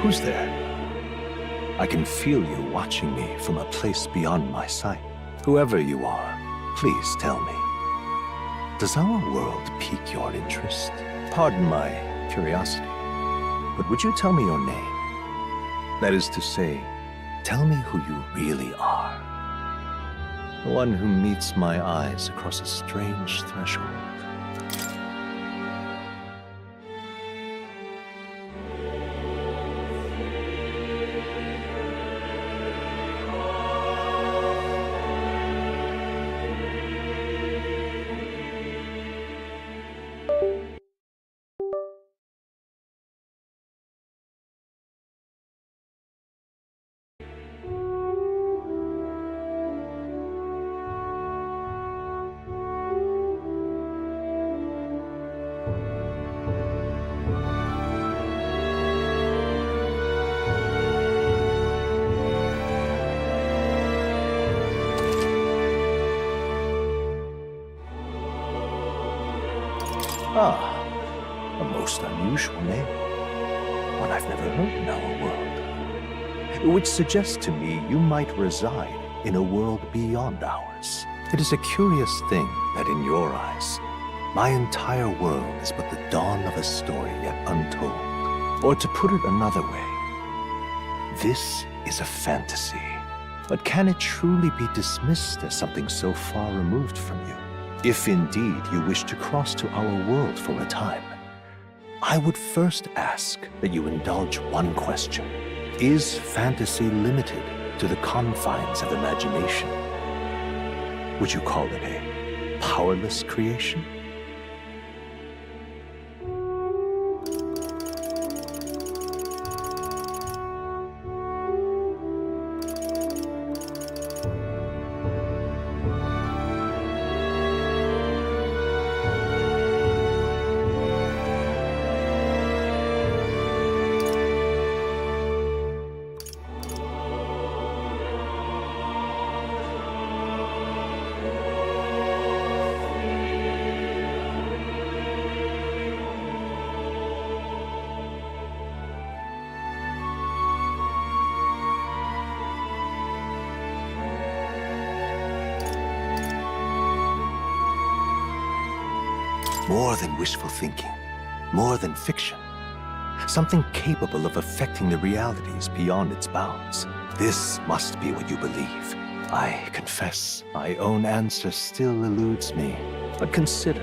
Who's there? I can feel you watching me from a place beyond my sight. Whoever you are, please tell me. Does our world pique your interest? Pardon my curiosity, but would you tell me your name? That is to say, tell me who you really are. The one who meets my eyes across a strange threshold. Ah, a most unusual name. One I've never heard in our world. Which suggests to me you might reside in a world beyond ours. It is a curious thing that in your eyes, my entire world is but the dawn of a story yet untold. Or to put it another way, this is a fantasy. But can it truly be dismissed as something so far removed from you? If indeed you wish to cross to our world for a time, I would first ask that you indulge one question. Is fantasy limited to the confines of imagination? Would you call it a powerless creation? More than wishful thinking, more than fiction. Something capable of affecting the realities beyond its bounds. This must be what you believe. I confess, my own answer still eludes me. But consider,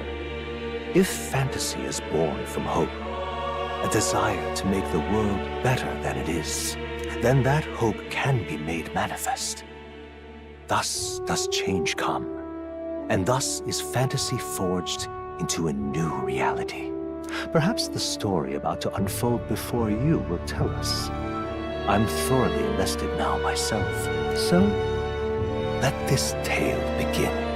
if fantasy is born from hope, a desire to make the world better than it is, then that hope can be made manifest. Thus does change come, and thus is fantasy forged into a new reality. Perhaps the story about to unfold before you will tell us. I'm thoroughly invested now myself, so let this tale begin.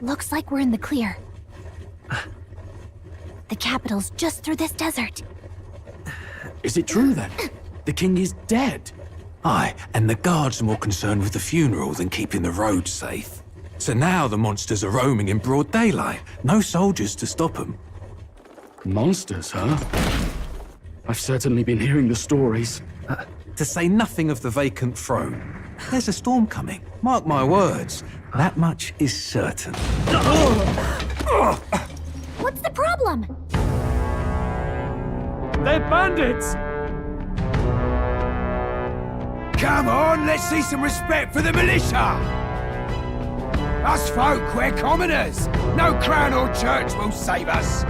Looks like we're in the clear. The capital's just through this desert. Is it true then? The king is dead? Aye, and the guards are more concerned with the funeral than keeping the roads safe. So now the monsters are roaming in broad daylight. No soldiers to stop them. Monsters, huh? I've certainly been hearing the stories. To say nothing of the vacant throne. There's a storm coming, mark my words. That much is certain. What's the problem? They're bandits! Come on, let's see some respect for the militia! Us folk, we're commoners. No crown or church will save us.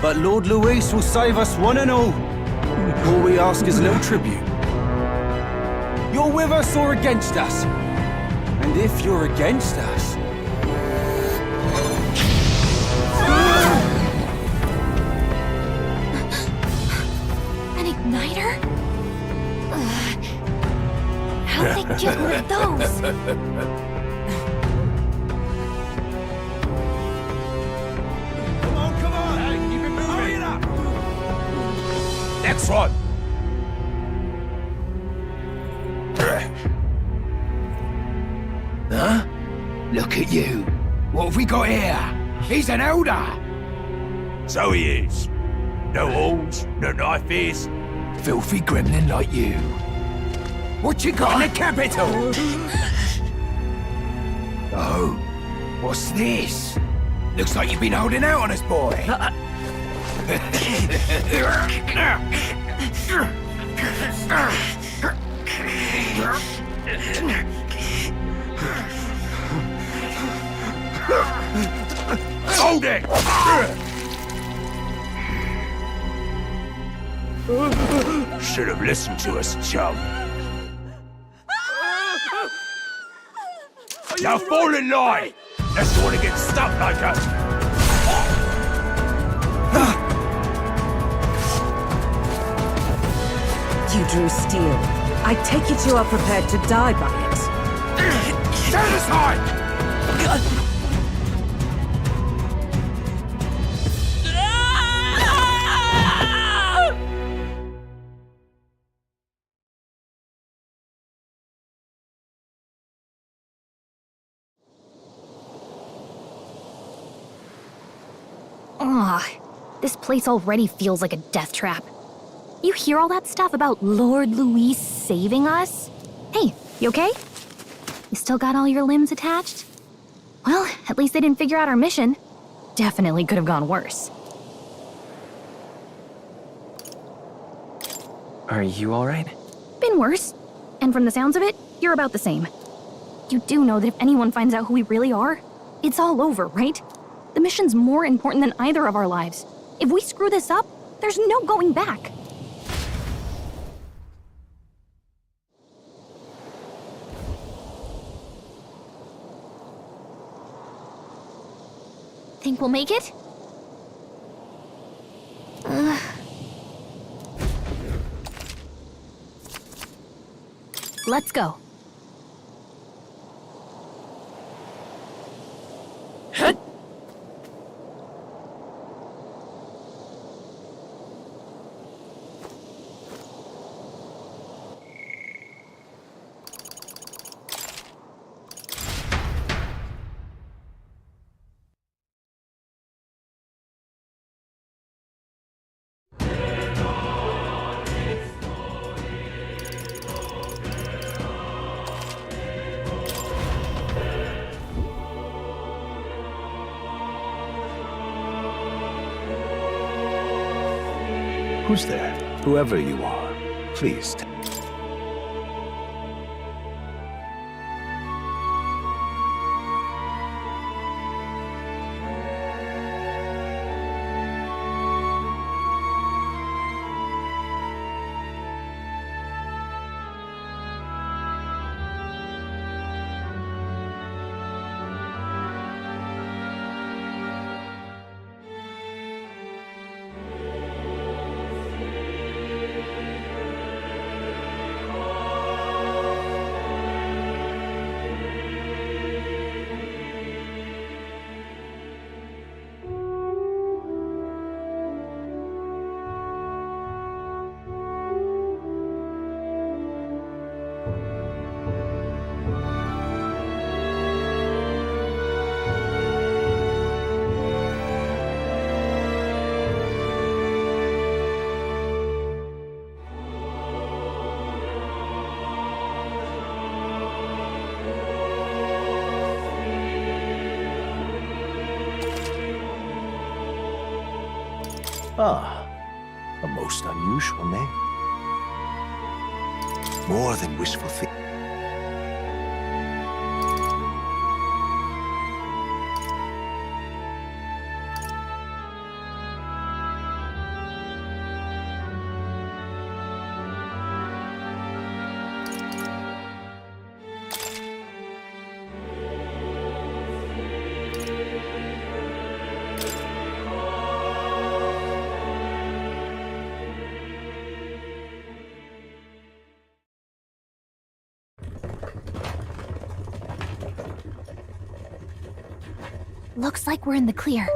But Lord Luis will save us one and all. All we ask is a little tribute. You're with us or against us? And if you're against us... An igniter? Don't think just one of those. Come on! Hey, keep it moving! Hurry it up! Next one! Huh? Look at you. What have we got here? He's an elder! So he is. No horns, no knife ears. Filthy gremlin like you. What you got in the capital? Oh, what's this? Looks like you've been holding out on us, boy. Hold it! Should have listened to us, chum. Now fall in line! Unless you want to get stuck like us. You drew steel. I take it you are prepared to die by it. Stand aside! Ugh, this place already feels like a death trap. You hear all that stuff about Lord Louis saving us? Hey, you okay? You still got all your limbs attached? Well, at least they didn't figure out our mission. Definitely could have gone worse. Are you alright? Been worse. And from the sounds of it, you're about the same. You do know that if anyone finds out who we really are, it's all over, right? The mission's more important than either of our lives. If we screw this up, there's no going back. Think we'll make it? Let's go. Who's there? Whoever you are, please Ah, a most unusual name. More than wishful thinking. Looks like we're in the clear.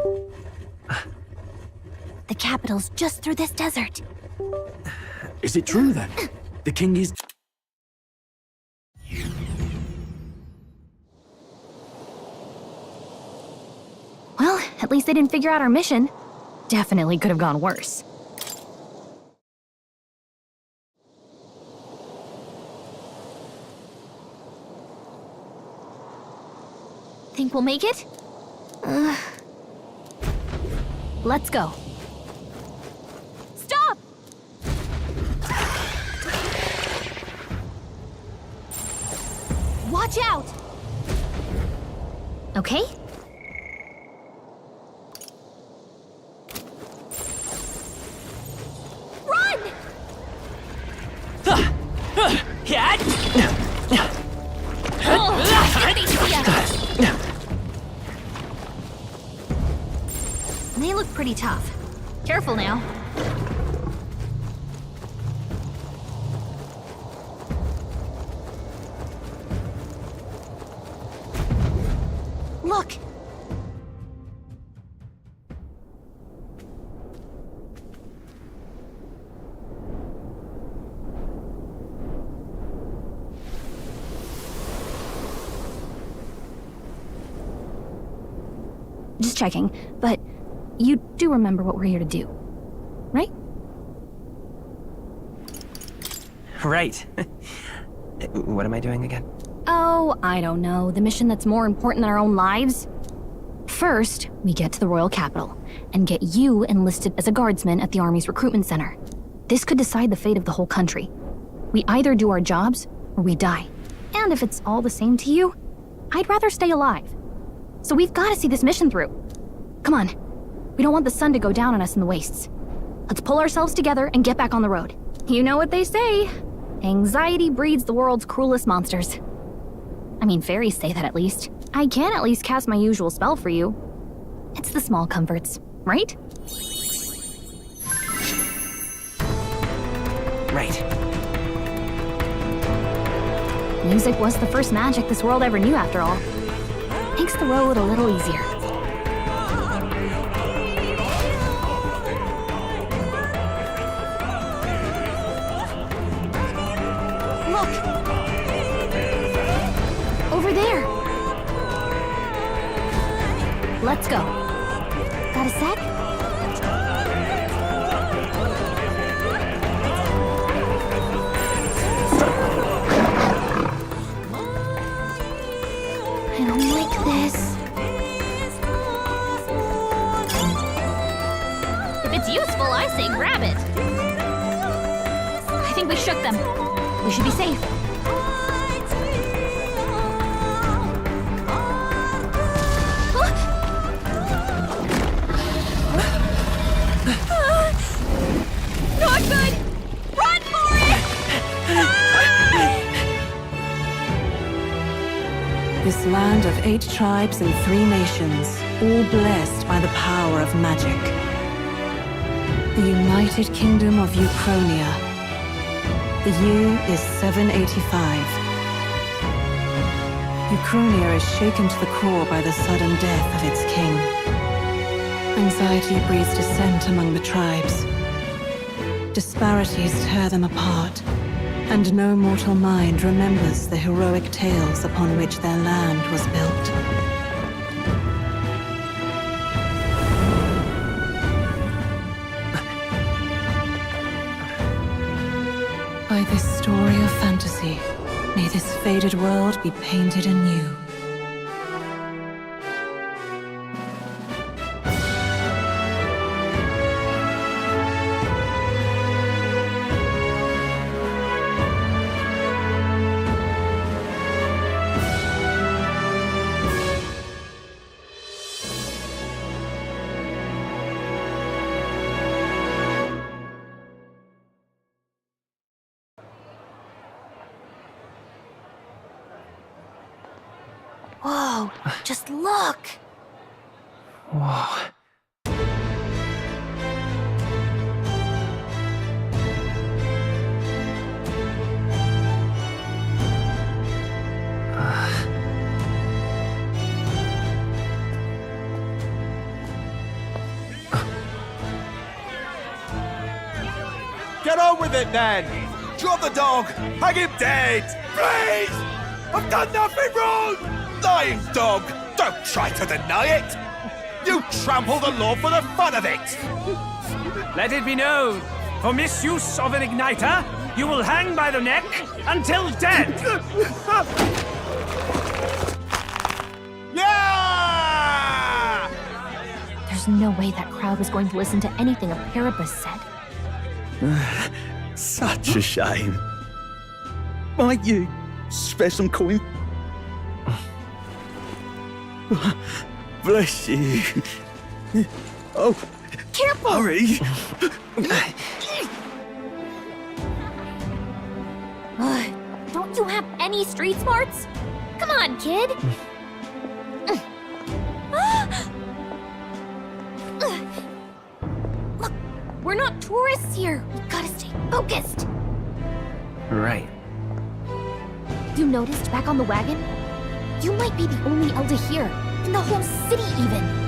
The capital's just through this desert. Is it true then? The king is... Well, at least they didn't figure out our mission. Definitely could have gone worse. Think we'll make it? Let's go. Stop! Watch out! Okay? Run! Oh, they see us. They look pretty tough. Careful now. Look! Just checking, but you do remember what we're here to do, right? Right. What am I doing again? Oh, I don't know. The mission that's more important than our own lives? First, we get to the royal capital and get you enlisted as a guardsman at the army's recruitment center. This could decide the fate of the whole country. We either do our jobs or we die. And if it's all the same to you, I'd rather stay alive. So we've got to see this mission through. Come on. We don't want the sun to go down on us in the wastes. Let's pull ourselves together and get back on the road. You know what they say. Anxiety breeds the world's cruelest monsters. I mean, fairies say that at least. I can at least cast my usual spell for you. It's the small comforts, right? Right. Music was the first magic this world ever knew, after all. Makes the road a little easier. Look! Over there! Let's go. Got a sec? I don't like this. If it's useful, I say grab it. I think we shook them. We should be safe. Not good! Run for it! This land of 8 tribes and 3 nations, all blessed by the power of magic. The United Kingdom of Uchronia. The year is 785. Uchronia is shaken to the core by the sudden death of its king. Anxiety breeds dissent among the tribes. Disparities tear them apart, and no mortal mind remembers the heroic tales upon which their land was built. By this story of fantasy, may this faded world be painted anew. Whoa, just look! Whoa. get on with it then! Drop the dog! Hang him dead! Please! I've done nothing wrong! Lying dog! Don't try to deny it! You trample the law for the fun of it! Let it be known, for misuse of an igniter, you will hang by the neck until dead! Yeah! There's no way that crowd was going to listen to anything a Paribus said. Such a shame. Might you spare some coin? Bless you. Oh, Careful! hurry. Don't you have any street smarts? Come on, kid! Look, we're not tourists here. We gotta stay focused. Right. You noticed back on the wagon? You might be the only elder here, in the whole city even.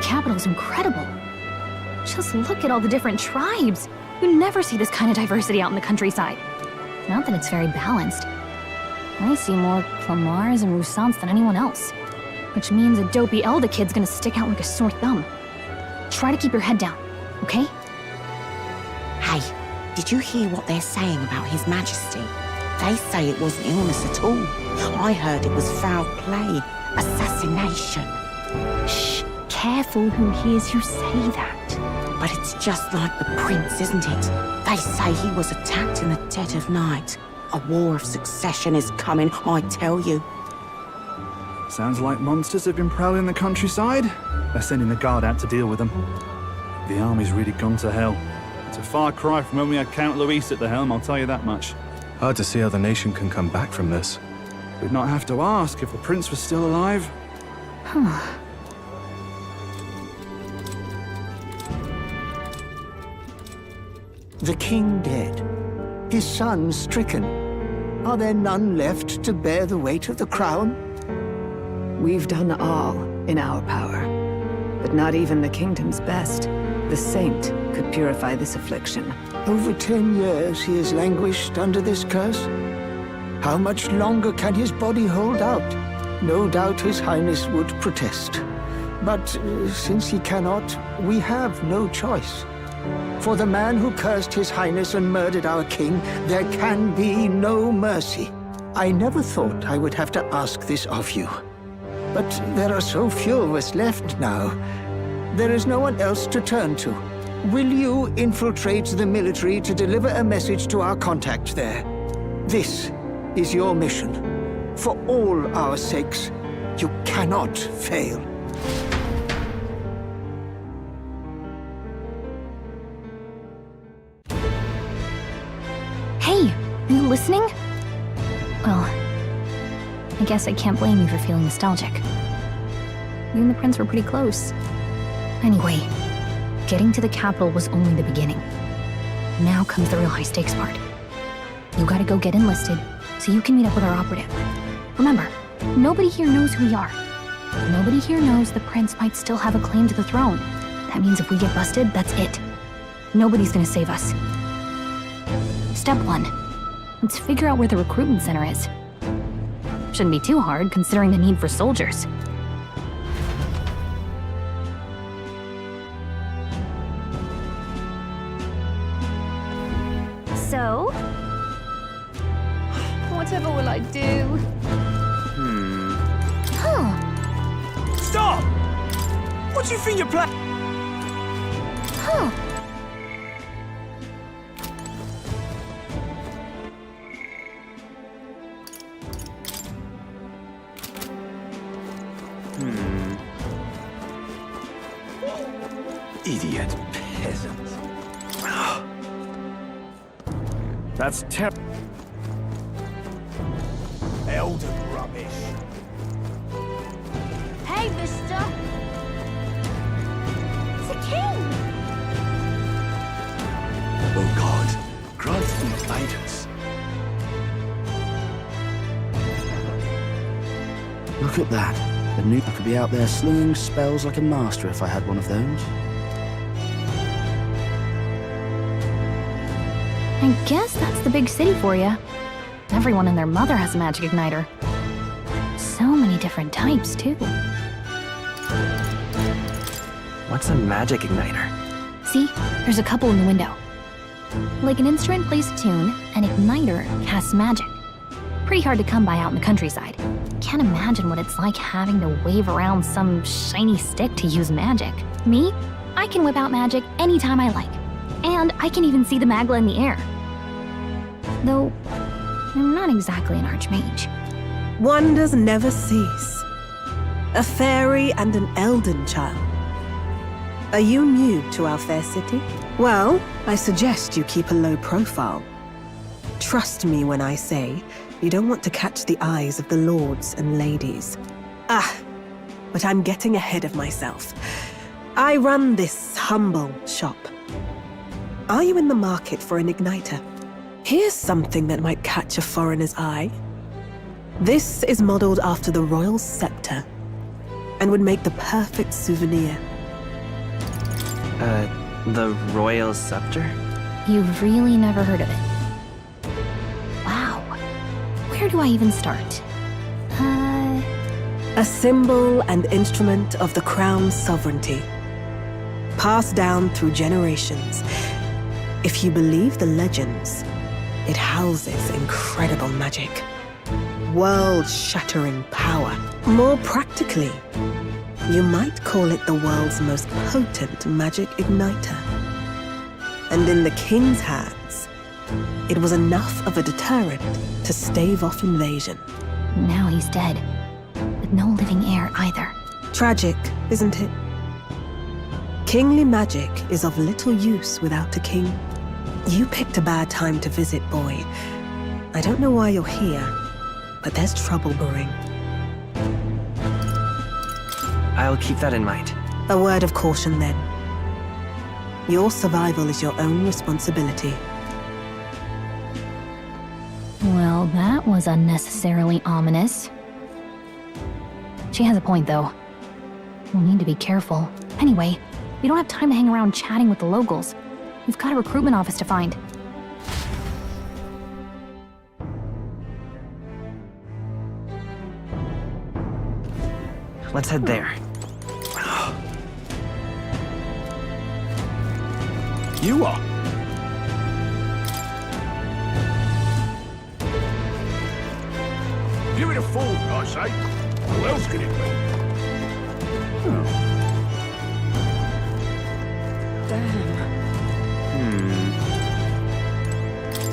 Capital's incredible. Just look at all the different tribes. You never see this kind of diversity out in the countryside. Not that it's very balanced. I see more Clamars and Roussants than anyone else. Which means a dopey Elda kid's gonna stick out like a sore thumb. Try to keep your head down, okay? Hey, did you hear what they're saying about His Majesty? They say it wasn't illness at all. I heard it was foul play, assassination. Shh, careful who hears you say that. But it's just like the prince, isn't it? They say he was attacked in the dead of night. A war of succession is coming, I tell you. Sounds like monsters have been prowling the countryside. They're sending the guard out to deal with them. The army's really gone to hell. It's a far cry from when we had Count Luis at the helm, I'll tell you that much. Hard to see how the nation can come back from this. We'd not have to ask if the prince was still alive. The king dead, his son stricken. Are there none left to bear the weight of the crown? We've done all in our power, but not even the kingdom's best. The saint could purify this affliction. Over 10 years he has languished under this curse. How much longer can his body hold out? No doubt his highness would protest. But since he cannot, we have no choice. For the man who cursed his highness and murdered our king, there can be no mercy. I never thought I would have to ask this of you. But there are so few of us left now. There is no one else to turn to. Will you infiltrate the military to deliver a message to our contact there? This is your mission. For all our sakes, you cannot fail. Hey, you listening? Well, I guess I can't blame you for feeling nostalgic. You and the prince were pretty close. Anyway, getting to the capital was only the beginning. Now comes the real high-stakes part. You gotta go get enlisted, so you can meet up with our operative. Remember, nobody here knows who we are. Nobody here knows the prince might still have a claim to the throne. That means if we get busted, that's it. Nobody's gonna save us. Step 1. Let's figure out where the recruitment center is. Shouldn't be too hard, considering the need for soldiers. So, whatever will I do? Stop! What do you think you're playing? Idiot peasants. That's terrible. Elder rubbish. Hey, mister! It's a king! Oh God, grant me guidance. Look at that. I knew I could be out there slinging spells like a master if I had one of those. I guess that's the big city for you. Everyone and their mother has a magic igniter. So many different types, too. What's a magic igniter? See, there's a couple in the window. Like an instrument plays a tune, an igniter casts magic. Pretty hard to come by out in the countryside. Can't imagine what it's like having to wave around some shiny stick to use magic. Me? I can whip out magic anytime I like. And I can even see the Magla in the air. Though, I'm not exactly an archmage. Wonders never cease. A fairy and an elden child. Are you new to our fair city? Well, I suggest you keep a low profile. Trust me when I say you don't want to catch the eyes of the lords and ladies. But I'm getting ahead of myself. I run this humble shop. Are you in the market for an igniter? Here's something that might catch a foreigner's eye. This is modeled after the royal scepter and would make the perfect souvenir. The royal scepter? You've really never heard of it. Wow. Where do I even start? A symbol and instrument of the crown's sovereignty. Passed down through generations. If you believe the legends, it houses incredible magic. World-shattering power. More practically, you might call it the world's most potent magic igniter. And in the king's hands, it was enough of a deterrent to stave off invasion. Now he's dead, with no living heir either. Tragic, isn't it? Kingly magic is of little use without a king. You picked a bad time to visit, boy. I don't know why you're here, but there's trouble brewing. I'll keep that in mind. A word of caution, then. Your survival is your own responsibility. Well, that was unnecessarily ominous. She has a point, though. We'll need to be careful. Anyway, we don't have time to hang around chatting with the locals. We've got a recruitment office to find. Let's head there. You are? Give it a fool, I say. Who else could it be?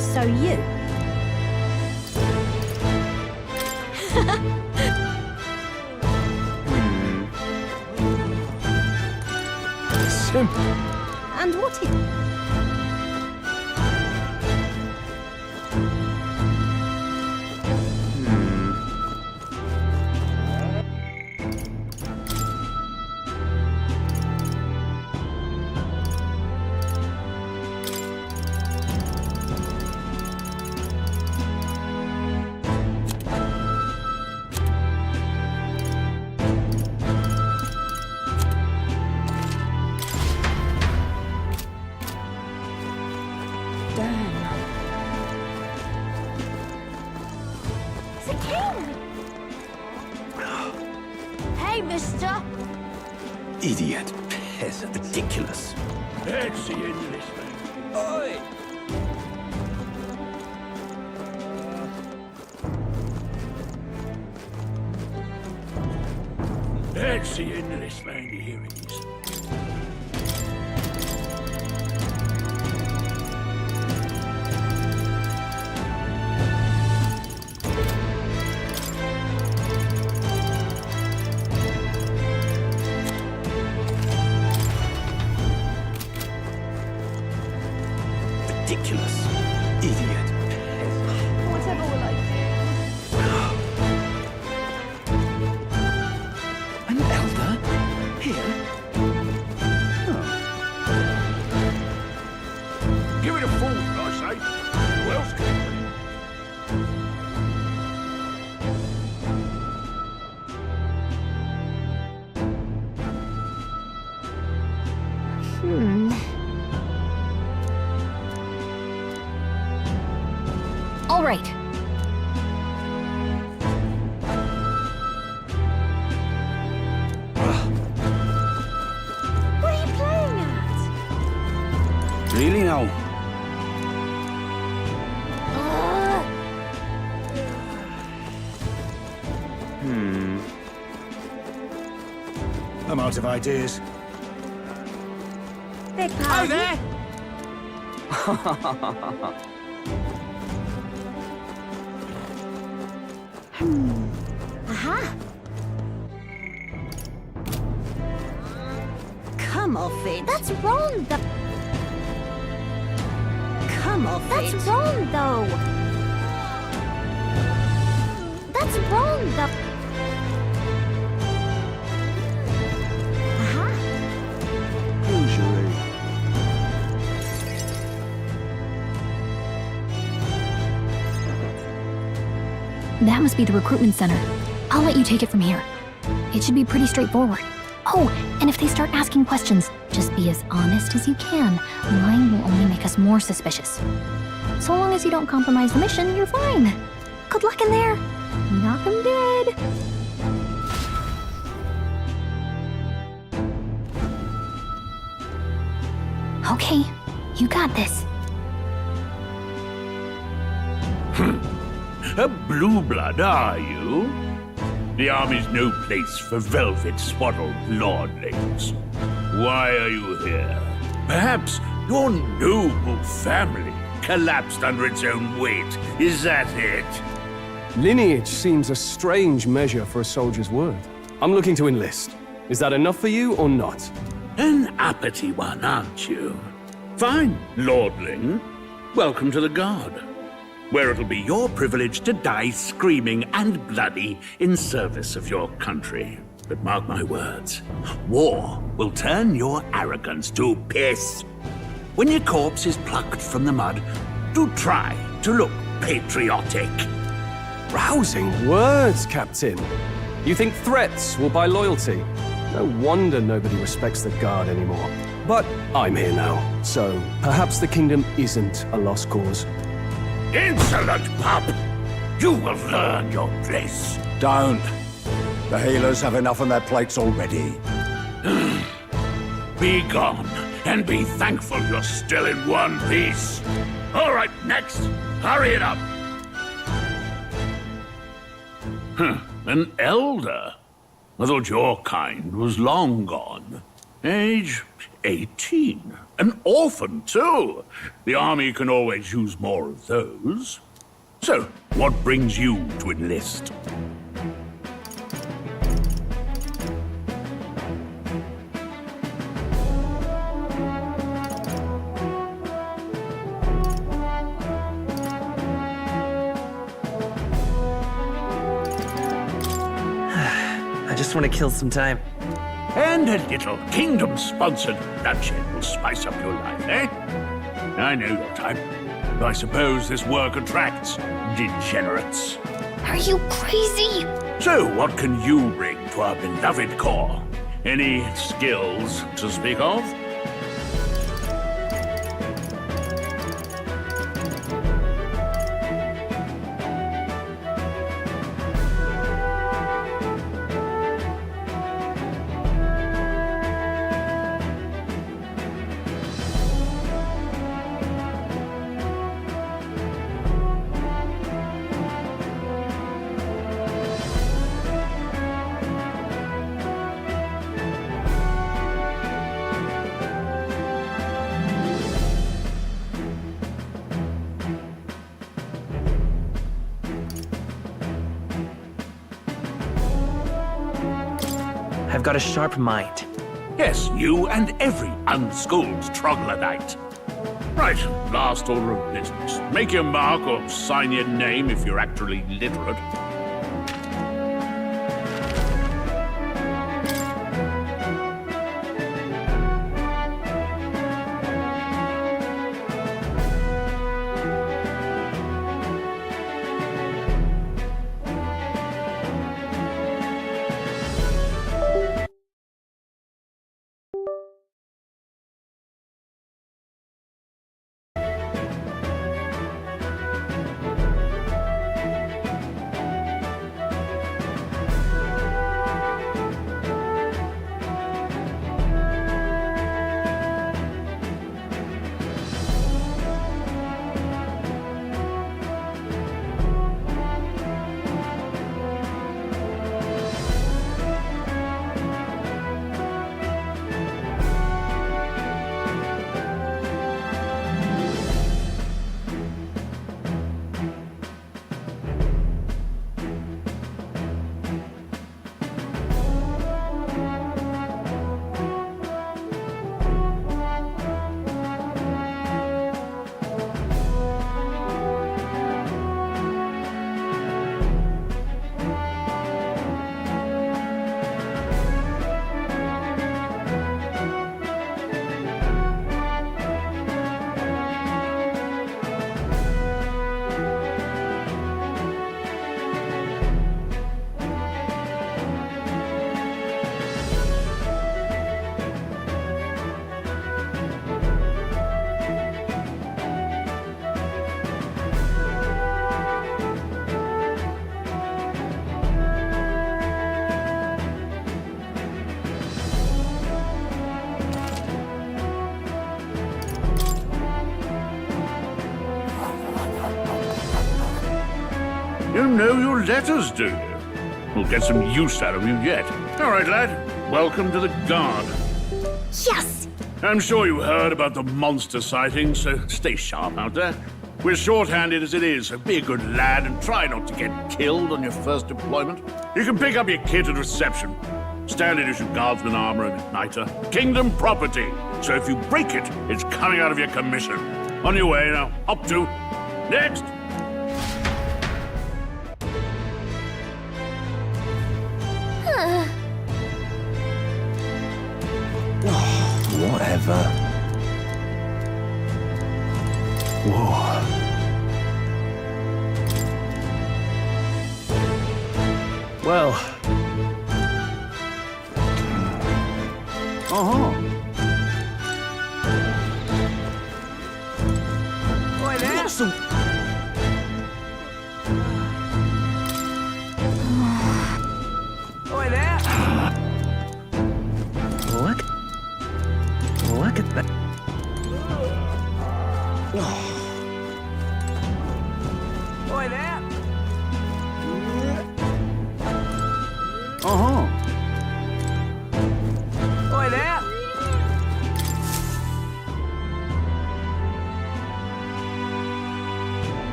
So you? Simple. And what is... Hey, mister! Idiot. Peasant. Ridiculous. Let's see into this thing. Oi! Let's see into this thing. Here it is. Ridiculous. Idiot. Whatever will I An elder? Here? Give it a fool, I say. Who else could it be? right. What are you playing at? Really now? I'm out of ideas. Big Oh, pardon? there! Aha! Come off it. That's wrong, Come off That's it. wrong, though. That's wrong, though. Aha! Usually. That must be the recruitment center. I'll let you take it from here. It should be pretty straightforward. Oh, and if they start asking questions, just be as honest as you can. Lying will only make us more suspicious. So long as you don't compromise the mission, you're fine. Good luck in there. Knock 'em dead. Okay, you got this. A blue blood, are you? The army's no place for velvet-swaddled lordlings. Why are you here? Perhaps your noble family collapsed under its own weight. Is that it? Lineage seems a strange measure for a soldier's word. I'm looking to enlist. Is that enough for you or not? An uppity one, aren't you? Fine, lordling. Welcome to the Guard, where it'll be your privilege to die screaming and bloody in service of your country. But mark my words, war will turn your arrogance to piss. When your corpse is plucked from the mud, do try to look patriotic. Rousing words, Captain. You think threats will buy loyalty? No wonder nobody respects the Guard anymore. But I'm here now, so perhaps the kingdom isn't a lost cause. Insolent pup! You will learn your place. Don't. The healers have enough on their plates already. Be gone, and be thankful you're still in one piece. All right, next. Hurry it up. An elder? I thought your kind was long gone. Age 18. An orphan, too. The army can always use more of those. So, what brings you to enlist? I just want to kill some time. And a little kingdom-sponsored bloodshed will spice up your life, eh? I know your type. I suppose this work attracts degenerates. Are you crazy? So, what can you bring to our beloved corps? Any skills to speak of? I've got a sharp mind. Yes, you and every unschooled troglodyte. Right, last order of business. Make your mark or sign your name if you're actually literate. You know your letters, do you? We'll get some use out of you yet. All right, lad. Welcome to the Guard. Yes! I'm sure you heard about the monster sightings, so stay sharp out there. We're short-handed as it is, so be a good lad and try not to get killed on your first deployment. You can pick up your kit at reception. Standard issue guardsman armor and igniter. Kingdom property. So if you break it, it's coming out of your commission. On your way now. Up to. Next. Whatever. Whoa. Well. Uh-huh. Boy, there. Awesome. Boy, there. Look at that. Boy, there. Uh-huh. Boy, there.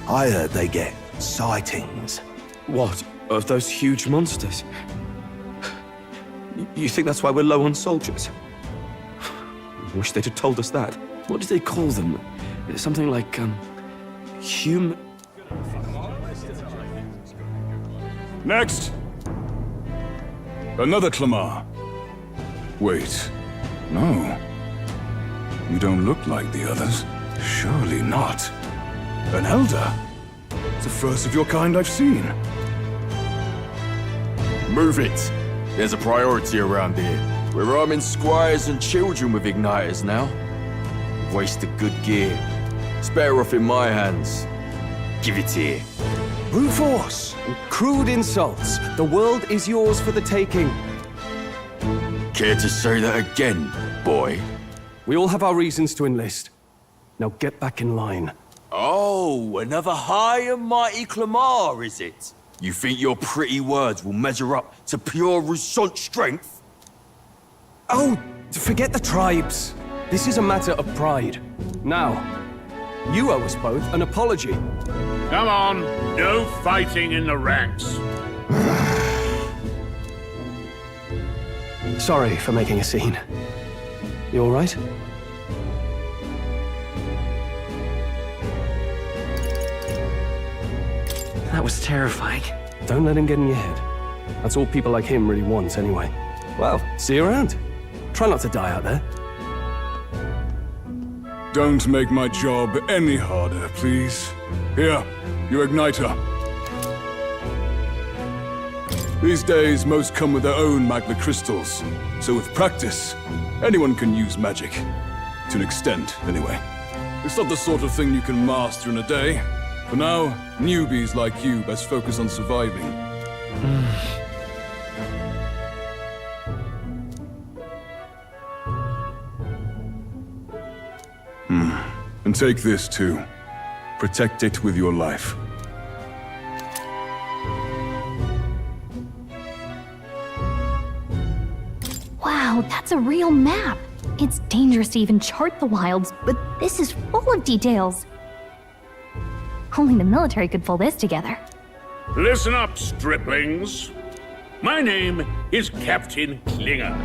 I heard they get sightings. What? Of those huge monsters? You think that's why we're low on soldiers? Wish they'd have told us that. What did they call them? Something like, human... Next! Another Clamar. Wait. No. You don't look like the others. Surely not. An elder? It's the first of your kind I've seen. Move it. There's a priority around here. We're arming squires and children with igniters now. Wasted good gear. It's better off in my hands. Give it here. Brute force! Crude insults. The world is yours for the taking. Care to say that again, boy? We all have our reasons to enlist. Now get back in line. Oh, another high and mighty Clamar, is it? You think your pretty words will measure up to pure Rousant strength? Oh, forget the tribes. This is a matter of pride. Now, you owe us both an apology. Come on. No fighting in the ranks. Sorry for making a scene. You all right? That was terrifying. Don't let him get in your head. That's all people like him really want, anyway. Well, see you around. Try not to die out there. Don't make my job any harder, please. Here, your igniter. These days, most come with their own magna crystals. So with practice, anyone can use magic. To an extent, anyway. It's not the sort of thing you can master in a day. For now, newbies like you best focus on surviving. And take this too. Protect it with your life. Wow, that's a real map. It's dangerous to even chart the wilds, but this is full of details. Only the military could pull this together. Listen up, striplings. My name is Captain Klinger,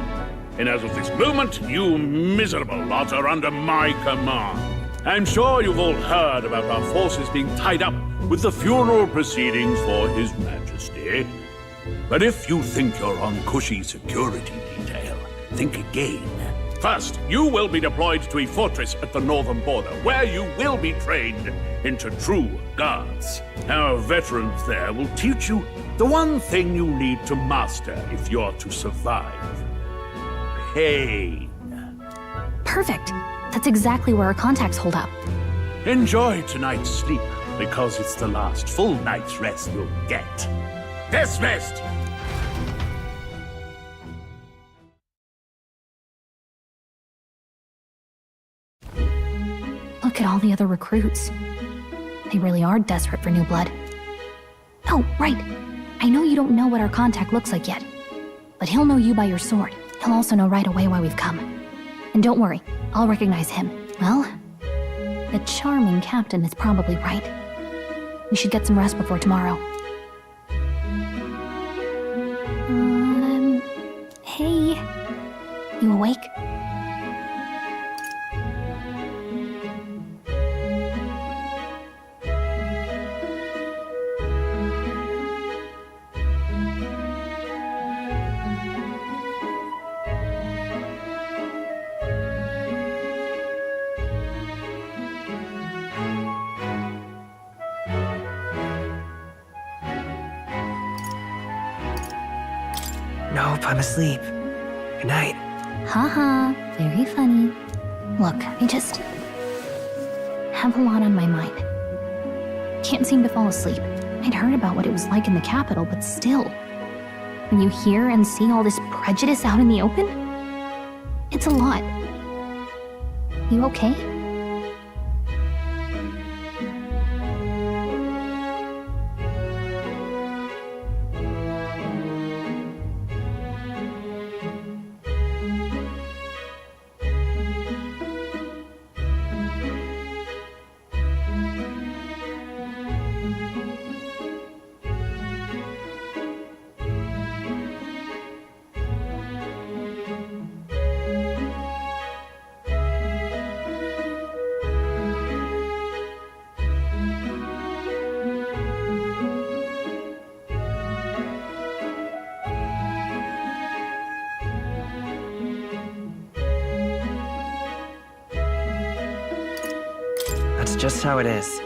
and as of this moment, you miserable lot are under my command. I'm sure you've all heard about our forces being tied up with the funeral proceedings for His Majesty. But if you think you're on cushy security detail, think again. First, you will be deployed to a fortress at the northern border, where you will be trained into true guards. Our veterans there will teach you the one thing you need to master if you're to survive. Pain. Perfect. That's exactly where our contacts hold up. Enjoy tonight's sleep, because it's the last full night's rest you'll get. Dismissed! Look at all the other recruits. They really are desperate for new blood. Oh, right. I know you don't know what our contact looks like yet, but he'll know you by your sword. He'll also know right away why we've come. And don't worry, I'll recognize him. Well, the charming captain is probably right. We should get some rest before tomorrow. Hey. You awake? Nope, I'm asleep. Good night. Haha, very funny. Look, I just have a lot on my mind. Can't seem to fall asleep. I'd heard about what it was like in the capital, but still. When you hear and see all this prejudice out in the open, it's a lot. You okay? That's just how it is.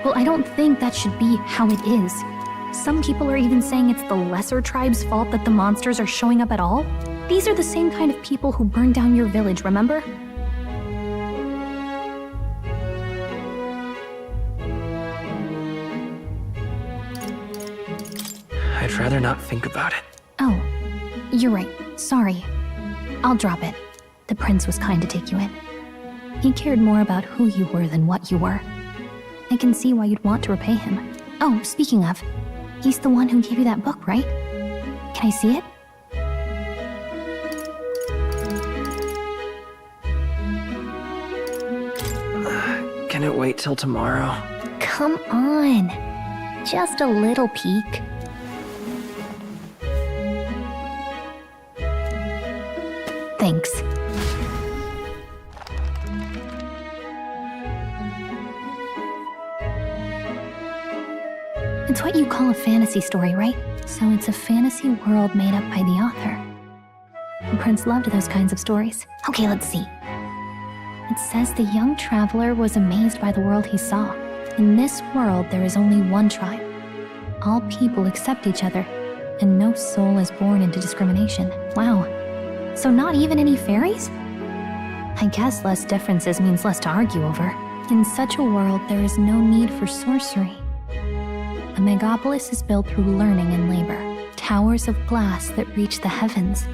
Well, I don't think that should be how it is. Some people are even saying it's the lesser tribe's fault that the monsters are showing up at all. These are the same kind of people who burned down your village, remember? I'd rather not think about it. Oh, you're right. Sorry. I'll drop it. The prince was kind to take you in. He cared more about who you were than what you were. I can see why you'd want to repay him. Oh, speaking of, he's the one who gave you that book, right? Can I see it? Can it wait till tomorrow? Come on. Just a little peek. Thanks. It's what you call a fantasy story, right? So it's a fantasy world made up by the author. The prince loved those kinds of stories. Okay, let's see. It says the young traveler was amazed by the world he saw. In this world, there is only one tribe. All people accept each other, and no soul is born into discrimination. Wow. So not even any fairies? I guess less differences means less to argue over. In such a world, there is no need for sorcery. A megapolis is built through learning and labor. Towers of glass that reach the heavens.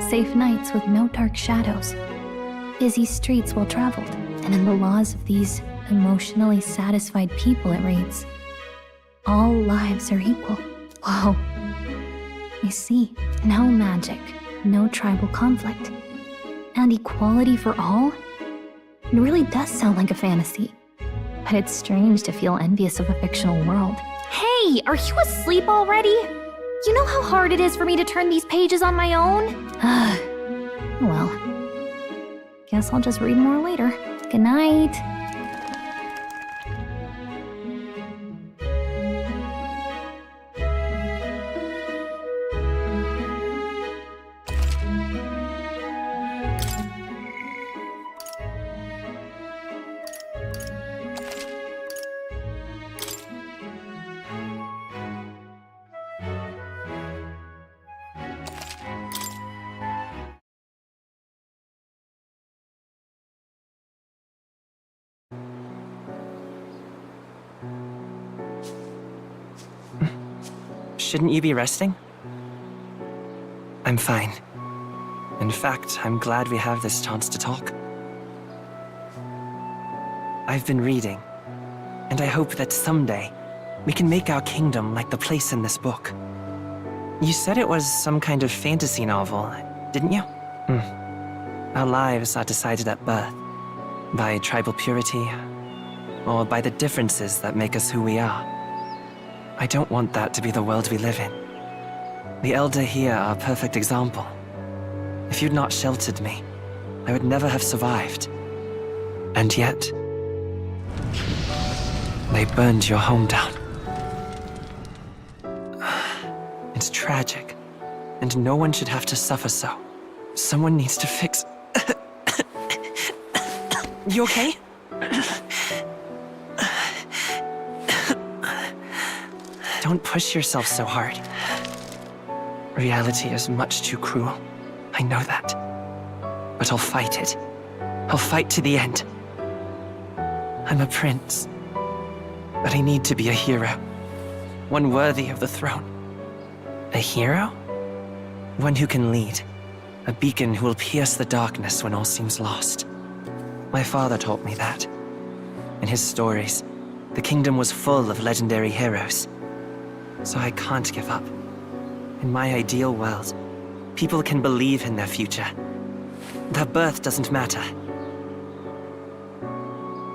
Safe nights with no dark shadows. Busy streets well traveled. And in the laws of these emotionally satisfied people, it reads, all lives are equal. Whoa. You see, no magic, no tribal conflict, and equality for all? It really does sound like a fantasy. But it's strange to feel envious of a fictional world. Hey, are you asleep already? You know how hard it is for me to turn these pages on my own? Well, guess I'll just read more later. Good night. Shouldn't you be resting? I'm fine. In fact, I'm glad we have this chance to talk. I've been reading, and I hope that someday we can make our kingdom like the place in this book. You said it was some kind of fantasy novel, didn't you? Our lives are decided at birth, by tribal purity, or by the differences that make us who we are. I don't want that to be the world we live in. The Elder here are a perfect example. If you'd not sheltered me, I would never have survived. And yet, they burned your home down. It's tragic, and no one should have to suffer so. Someone needs to fix... You okay? Don't push yourself so hard. Reality is much too cruel. I know that. But I'll fight it. I'll fight to the end. I'm a prince. But I need to be a hero. One worthy of the throne. A hero? One who can lead. A beacon who will pierce the darkness when all seems lost. My father taught me that. In his stories, the kingdom was full of legendary heroes. So I can't give up. In my ideal world, people can believe in their future. Their birth doesn't matter.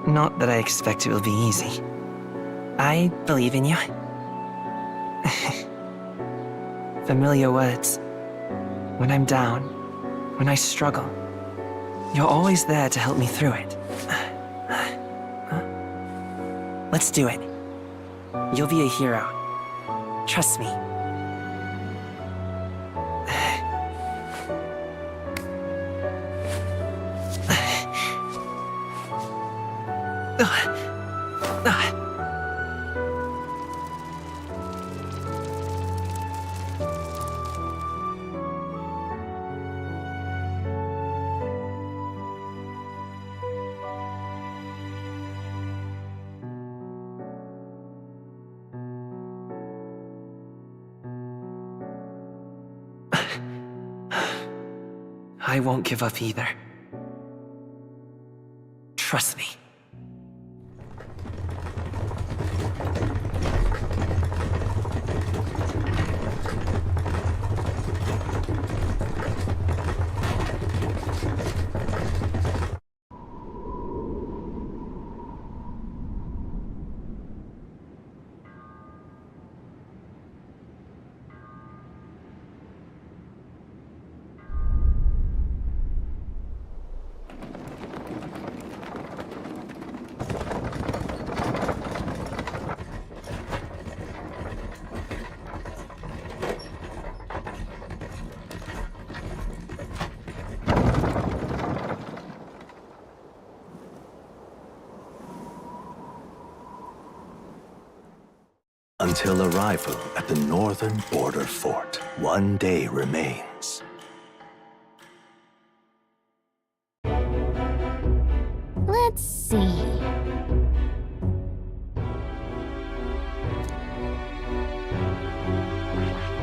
Not that I expect it will be easy. I believe in you. Familiar words. When I'm down, when I struggle, you're always there to help me through it. Let's do it. You'll be a hero. Trust me. I won't give up either. Trust me. Until arrival at the northern border fort, one day remains. Let's see.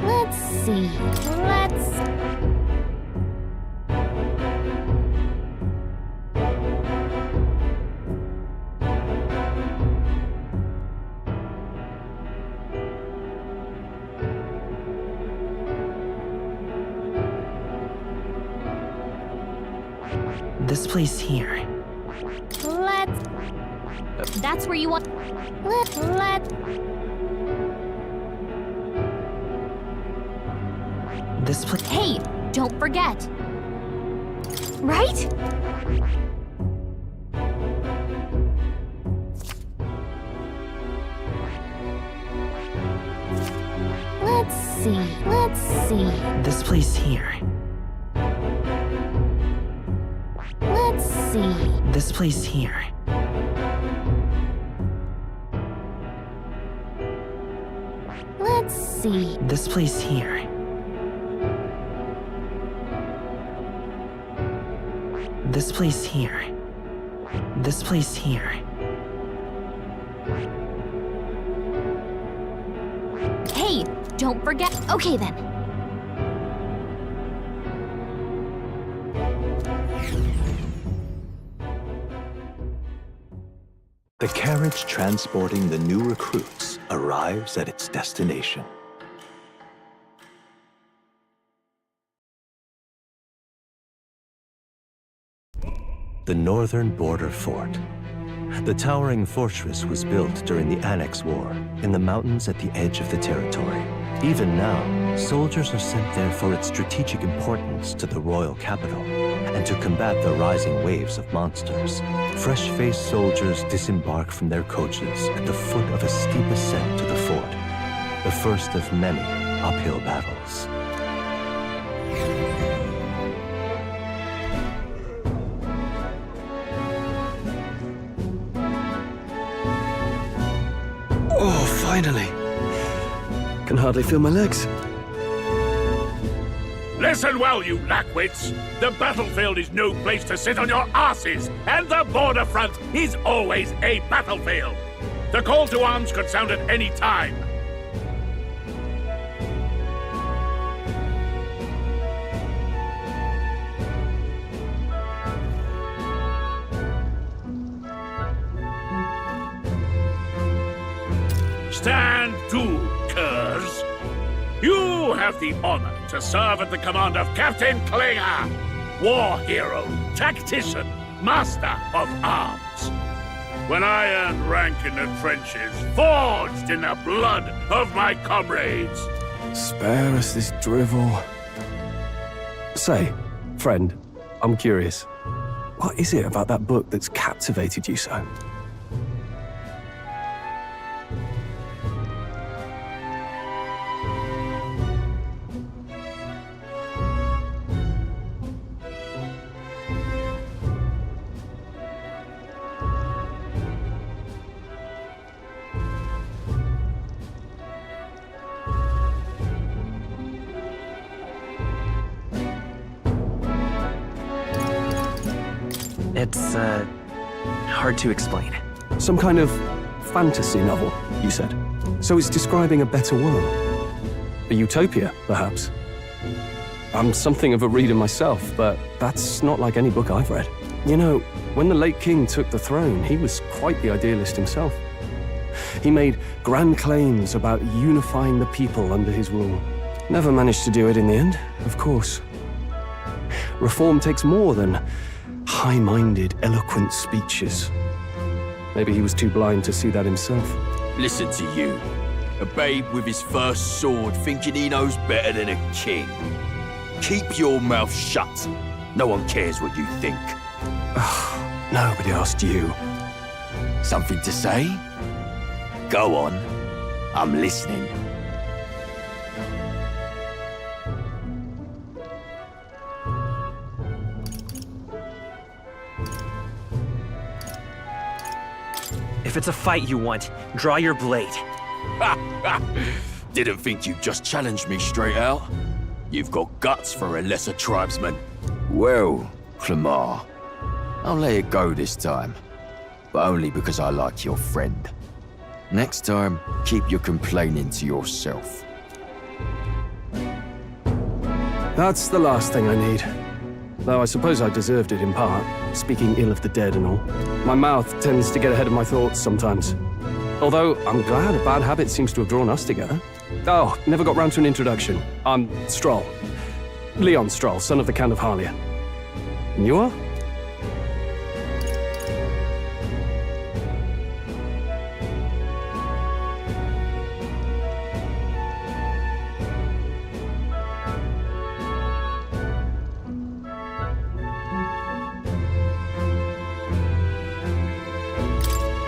Let's see. This place here. That's where you want. This place. Hey, don't forget. Right? Let's see. This place here. Let's see. This place here. Let's see. This place here. This place here. This place here. Hey, don't forget. Okay then. The carriage transporting the new recruits arrives at its destination. The northern border fort. The towering fortress was built during the Annex War in the mountains at the edge of the territory. Even now, soldiers are sent there for its strategic importance to the royal capital and to combat the rising waves of monsters. Fresh-faced soldiers disembark from their coaches at the foot of a steep ascent to the fort, the first of many uphill battles. Oh, finally. Can hardly feel my legs. Listen well, you lackwits. The battlefield is no place to sit on your asses, and the border front is always a battlefield. The call to arms could sound at any time. Stand to, curs. You have the honor to serve at the command of Captain Klinger, war hero, tactician, master of arms. When I earned rank in the trenches, forged in the blood of my comrades. Spare us this drivel. Say, friend, I'm curious. What is it about that book that's captivated you so? It's, hard to explain. Some kind of fantasy novel, you said. So it's describing a better world. A utopia, perhaps. I'm something of a reader myself, but that's not like any book I've read. You know, when the late king took the throne, he was quite the idealist himself. He made grand claims about unifying the people under his rule. Never managed to do it in the end, of course. Reform takes more than high-minded, eloquent speeches. Maybe he was too blind to see that himself. Listen to you. A babe with his first sword thinking he knows better than a king. Keep your mouth shut. No one cares what you think. Nobody asked you. Something to say? Go on. I'm listening. If it's a fight you want, draw your blade. Didn't think you'd just challenge me straight out. You've got guts for a lesser tribesman. Well, Clemar, I'll let it go this time. But only because I like your friend. Next time, keep your complaining to yourself. That's the last thing I need. Though I suppose I deserved it in part, speaking ill of the dead and all. My mouth tends to get ahead of my thoughts sometimes. Although, I'm glad a bad habit seems to have drawn us together. Oh, never got round to an introduction. I'm Stroll. Leon Stroll, son of the Count of Harlia. And you are?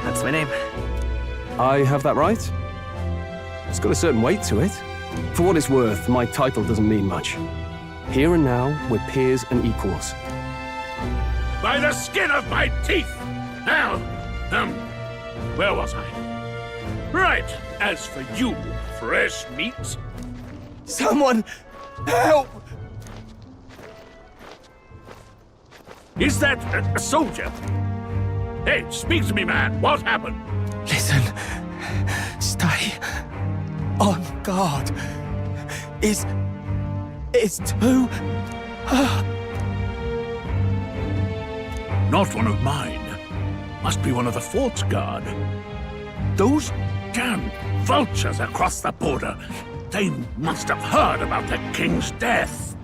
That's my name. I have that right? It's got a certain weight to it. For what it's worth, my title doesn't mean much. Here and now, we're peers and equals. By the skin of my teeth! Now, where was I? Right, as for you, fresh meat. Someone, help! Is that a soldier? Hey, speak to me, man. What happened? Listen. Stay on guard. is too... Not one of mine. Must be one of the fort's guard. Those damn vultures across the border. They must have heard about the king's death.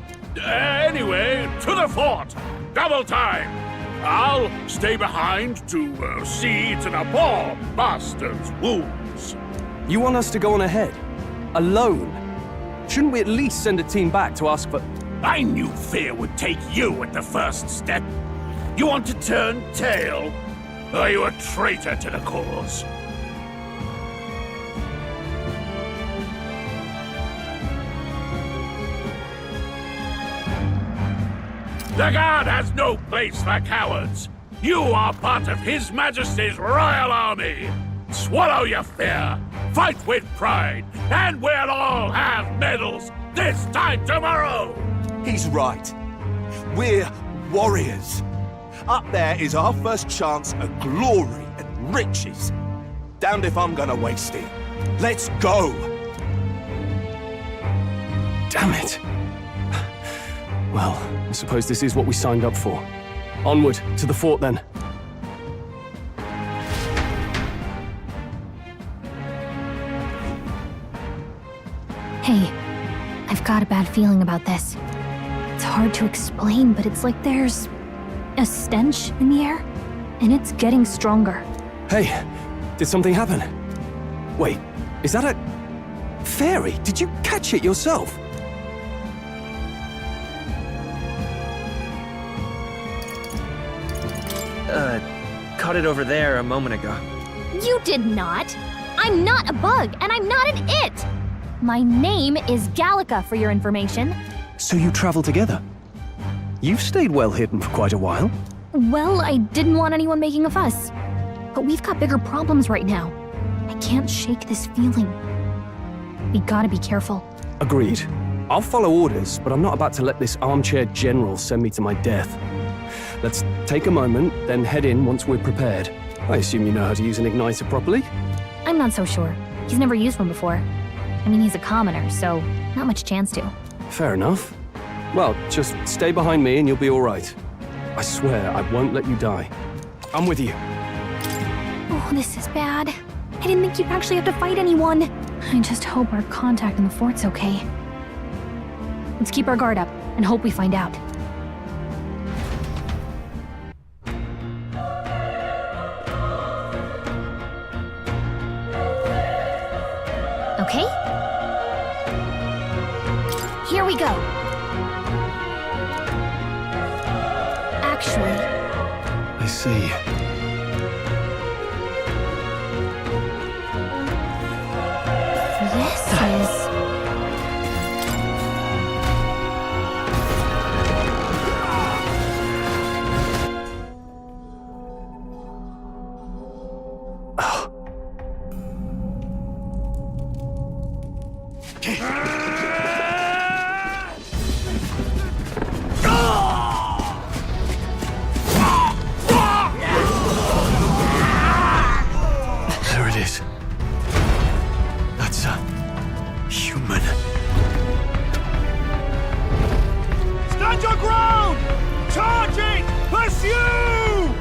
Anyway, to the fort. Double time. I'll stay behind to see to the poor bastard's wounds. You want us to go on ahead? Alone? Shouldn't we at least send a team back to ask for... I knew fear would take you at the first step. You want to turn tail? Are you a traitor to the cause? The Guard has no place for cowards. You are part of His Majesty's Royal Army. Swallow your fear, fight with pride, and we'll all have medals this time tomorrow! He's right. We're warriors. Up there is our first chance at glory and riches. Damned if I'm gonna waste it. Let's go! Damn it. Well, I suppose this is what we signed up for. Onward, to the fort then. Hey, I've got a bad feeling about this. It's hard to explain, but it's like there's a stench in the air, and it's getting stronger. Hey, did something happen? Wait, is that a fairy? Did you catch it yourself? Caught it over there a moment ago. You did not! I'm not a bug, and I'm not an it! My name is Gallica, for your information. So you travel together? You've stayed well hidden for quite a while. Well, I didn't want anyone making a fuss. But we've got bigger problems right now. I can't shake this feeling. We gotta be careful. Agreed. I'll follow orders, but I'm not about to let this armchair general send me to my death. Let's take a moment, then head in once we're prepared. I assume you know how to use an igniter properly? I'm not so sure. He's never used one before. I mean, he's a commoner, so not much chance to. Fair enough. Well, just stay behind me and you'll be all right. I swear I won't let you die. I'm with you. Oh, this is bad. I didn't think you'd actually have to fight anyone. I just hope our contact in the fort's okay. Let's keep our guard up and hope we find out. Okay? Here we go. Actually... I see. This is... There it is. That's a human. Stand your ground! Charging! Pursue!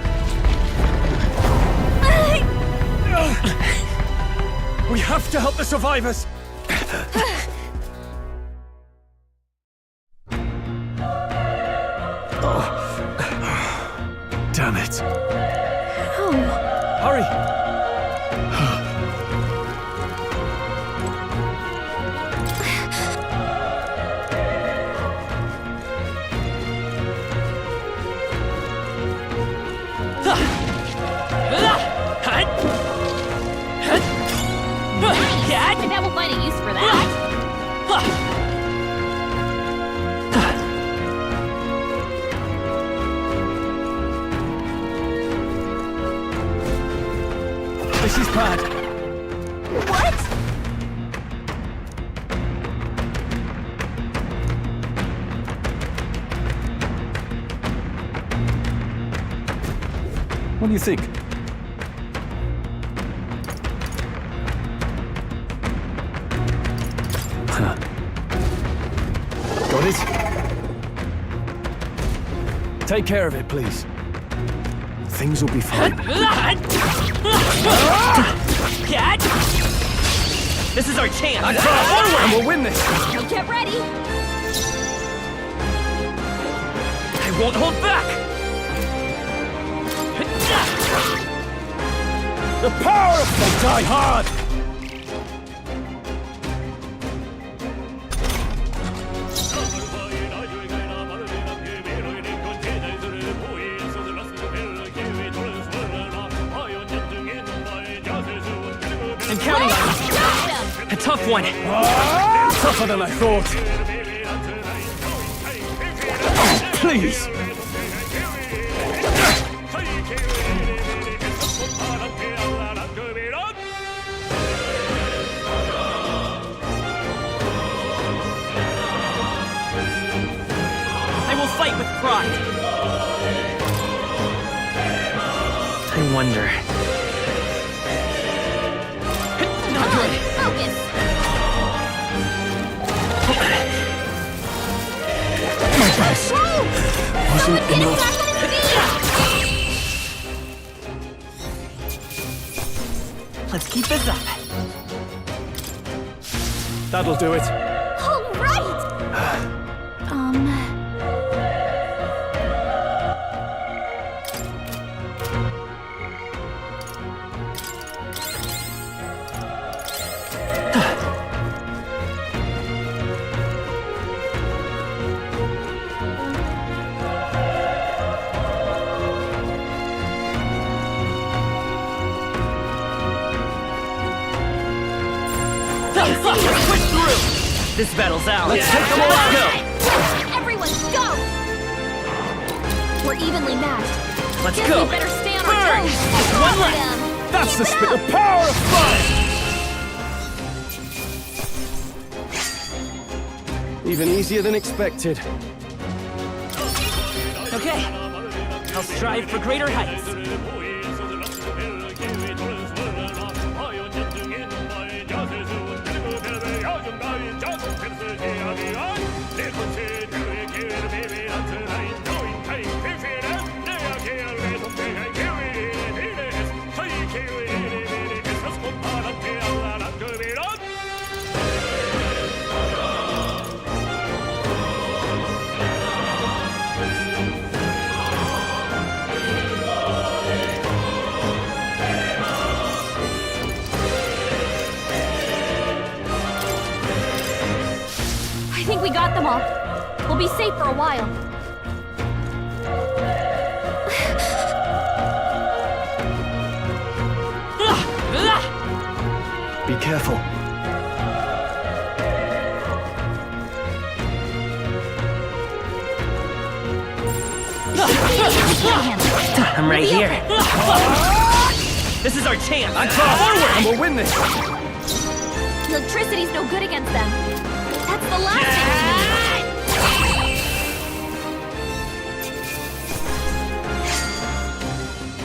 We have to help the survivors! Damn it. Oh. Hurry! I bet we'll find a use for that. This is bad. What? What do you think? Take care of it, please. Things will be fine. This is our chance! And we'll win this! Now get ready! I won't hold back! The power of they die hard! I'm counting on you. A tough one. Tougher than I thought. Please! I will fight with pride. I wonder. Not good. Focus! My best wasn't enough. Let's keep this up. That'll do it. All right! Push through! This battle's ours. Let's go! Everyone, go! We're evenly matched. Let's Guess go! we better stay on Burn! our toes. One left! That's the spirit. The power of fire! Even easier than expected. Okay. I'll strive for greater heights. I think we got them all. We'll be safe for a while. Be careful. I'm right here. This is our chance. Forward! And we'll win this! Electricity's no good against them. That's the last thing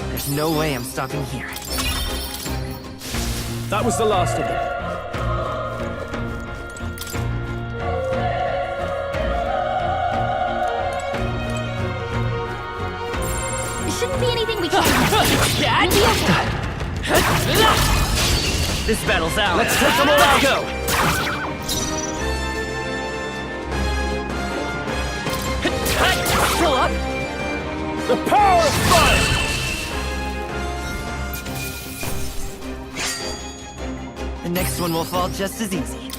There's no way I'm stopping here. That was the last of them. There shouldn't be anything we can't handle. We'll be okay. This battle's ours. Let's take them all out. Go! Still up? The power of fire! The next one will fall just as easy.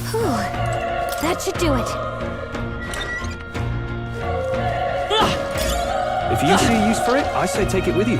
Whew. That should do it. If you see a use for it, I say take it with you.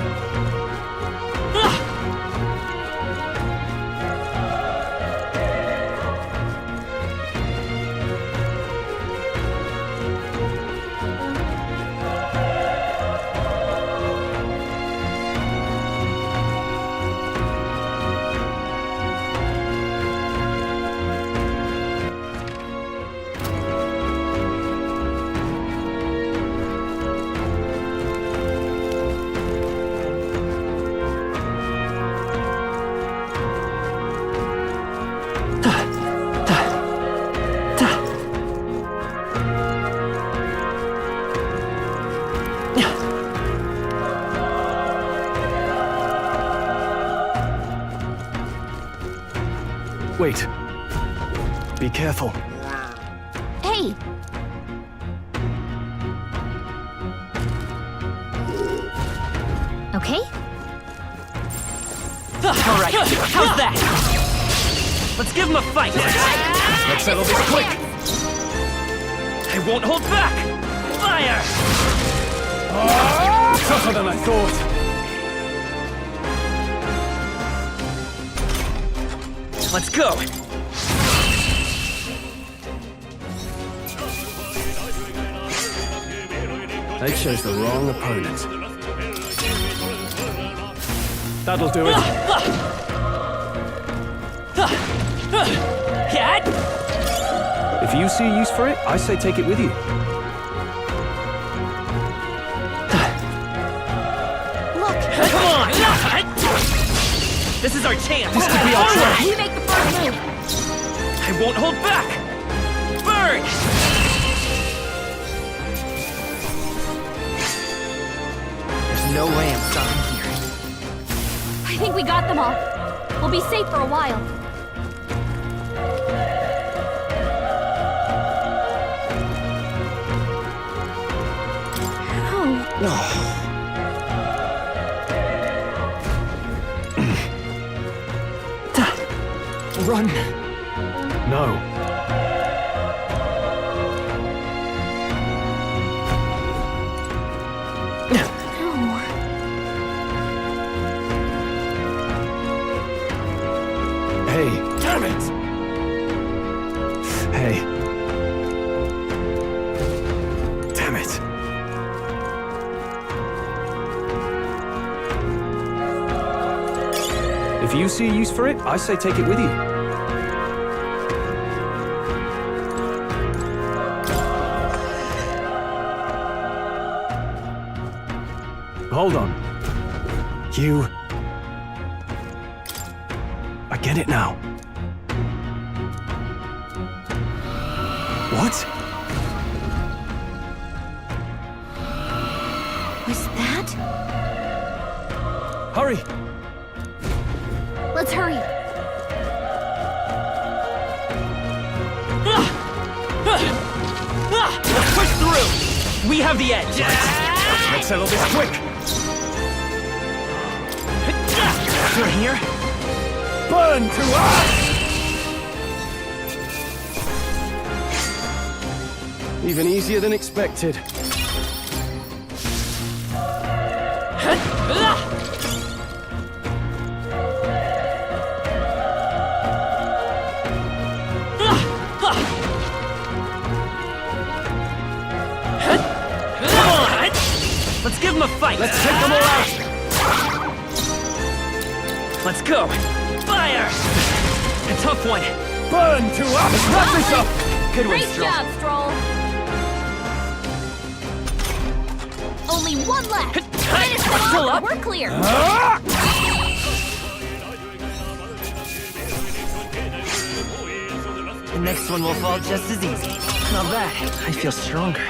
Wait. Be careful. Hey! Okay? All right, how's that? Let's give him a fight. Let's settle this quick. I won't hold back. Fire! Tougher than I thought. Let's go. They chose the wrong opponent. That'll do it. If you see use for it, I say take it with you. Come on! This is our chance! This could be our chance! You make the first move! I won't hold back! Burn! There's no way I'm stopping here. I think we got them all. We'll be safe for a while. Run! No. Hey. Damn it! Hey. Damn it. If you see use for it, I say take it with you. Hold on. You... I get it now. What? Was that? Hurry! Let's hurry. Let's push through! We have the edge! Let's settle this quick! You're here? Burn to us! Even easier than expected. Let's give them a fight! Let's take them all out! Let's go! Fire! A tough one! Burn to us! Let's wrap this up! Good one, Great Stroll. job, Stroll. Only one left. Finish them Still off. up? We're clear. The next one will fall just as easy. Not bad. I feel stronger.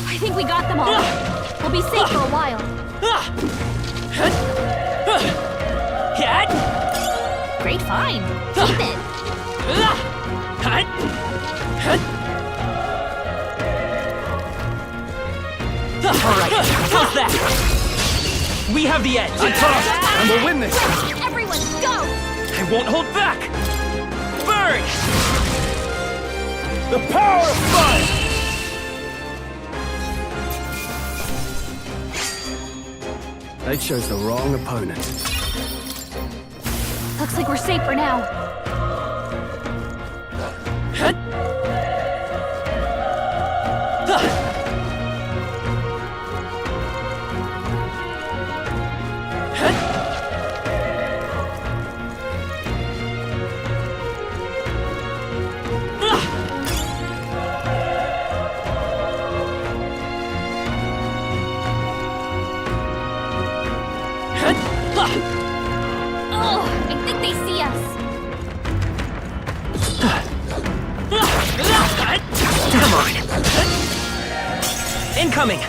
I think we got them all. We'll be safe for a while. Great find. Keep it. All right, how's that? We have the edge. And we'll win this. Everyone, go! I won't hold back. Burn! The power of fire! They chose the wrong opponent. Looks like we're safe for now. Incoming!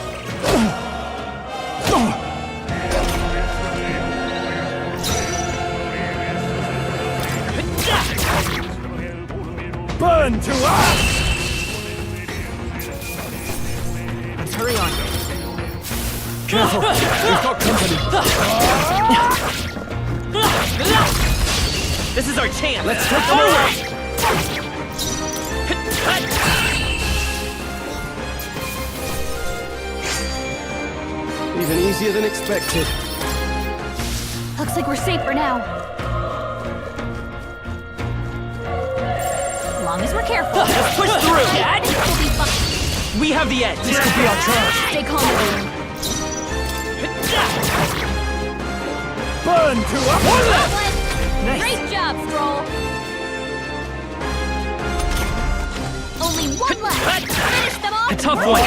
Burn to us! Let's hurry on. Careful! We've got company! This is our chance! Let's take them away! Even easier than expected. Looks like we're safe for now. As long as we're careful. Let's push through! Dad, we'll be fine. We have the edge! This could be our chance! Stay calm, everyone. Burn to us! Nice. Great job, Stroll. Only one left. Finish them off. A tough one!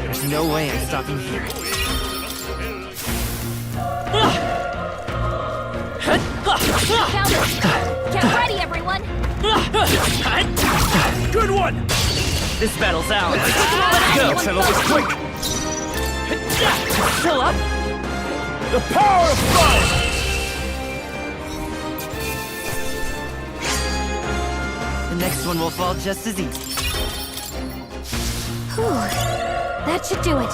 There's no way I'm stopping here. Count it. Get ready, everyone. Good one! This battle's ours. Let's go! Settle this quick! Still up? The power of fire! The next one will fall just as easy. Whew. That should do it.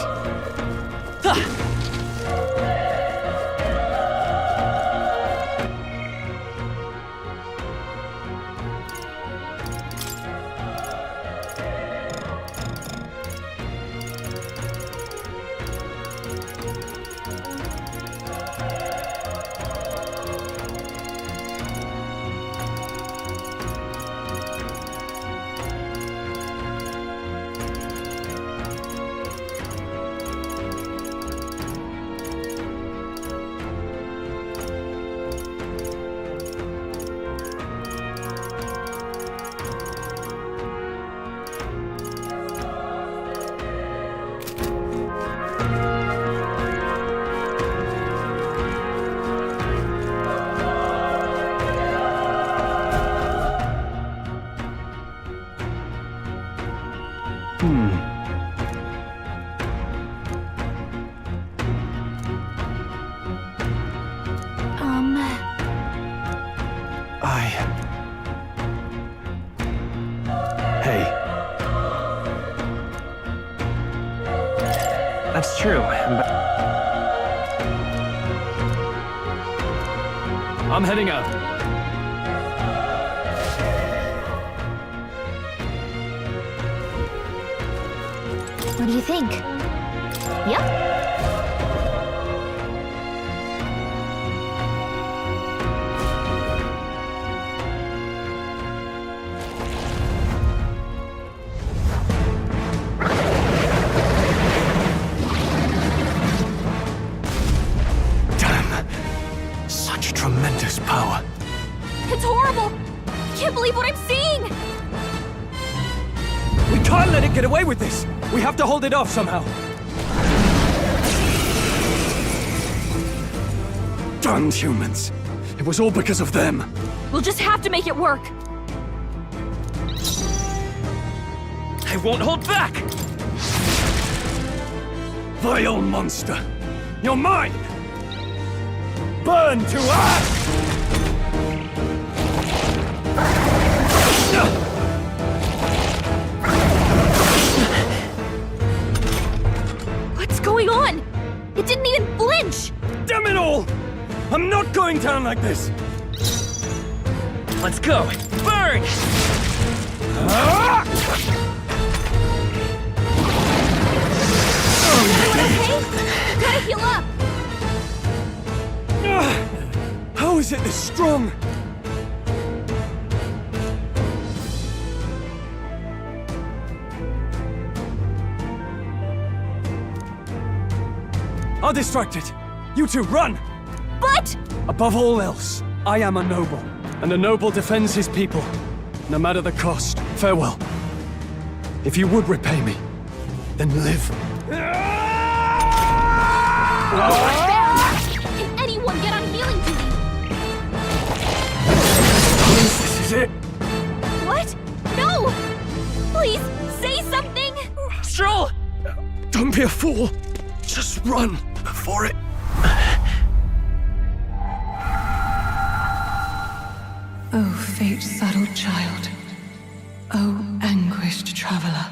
Hey. That's true, but... I'm heading out. What do you think? Yep. Tremendous power. It's horrible! I can't believe what I'm seeing! We can't let it get away with this! We have to hold it off somehow. Damned humans. It was all because of them. We'll just have to make it work. I won't hold back! Vile monster. You're mine! Burn to us! What's going on? It didn't even flinch! Damn it all! I'm not going down like this! Let's go! Burn! Okay? Gotta heal up! How is it this strong? I'll distract it. You two, run! But... Above all else, I am a noble, and a noble defends his people, no matter the cost. Farewell. If you would repay me, then live. Can anyone get on healing duty? it? What? No! Please, say something! Stroll! Don't be a fool. Just run before it. Oh, fate-saddled child. Oh, anguished traveler.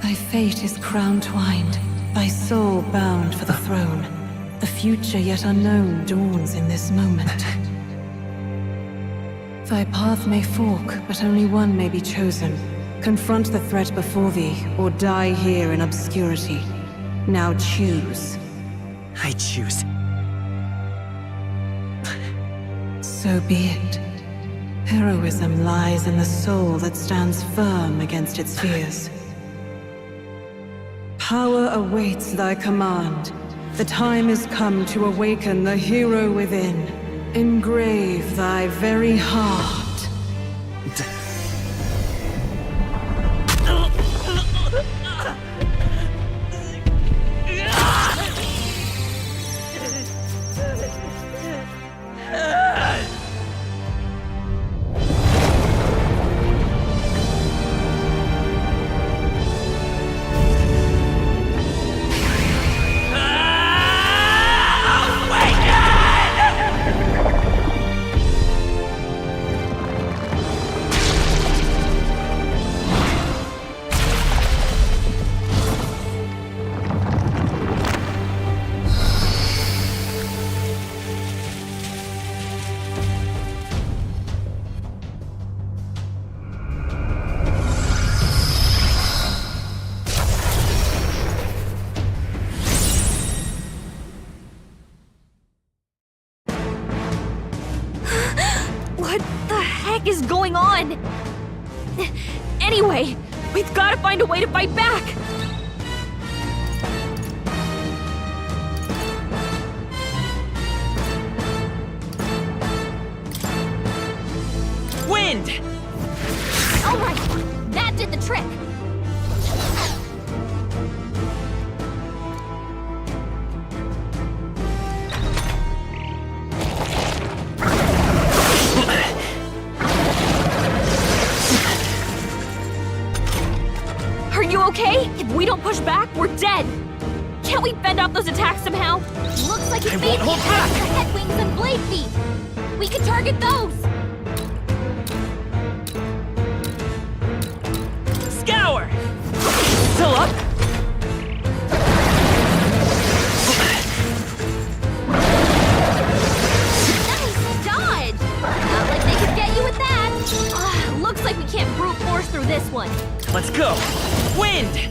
Thy fate is crown-twined, thy soul bound for the throne. The future yet unknown dawns in this moment. Thy path may fork, but only one may be chosen. Confront the threat before thee, or die here in obscurity. Now choose. I choose. So be it. Heroism lies in the soul that stands firm against its fears. Power awaits thy command. The time is come to awaken the hero within. Engrave thy very heart. Is going on? Anyway, we've got to find a way to fight back! Wind! Alright, that did the trick! Are you okay? If we don't push back, we're dead! Can't we fend off those attacks somehow? Looks like it's won't mainly hold attacks back. for head wings and blade feet. We can target those. Scour! Still up? Nice dodge. Not like they could get you with that. Looks like we can't brute force through this one. Let's go! Wind!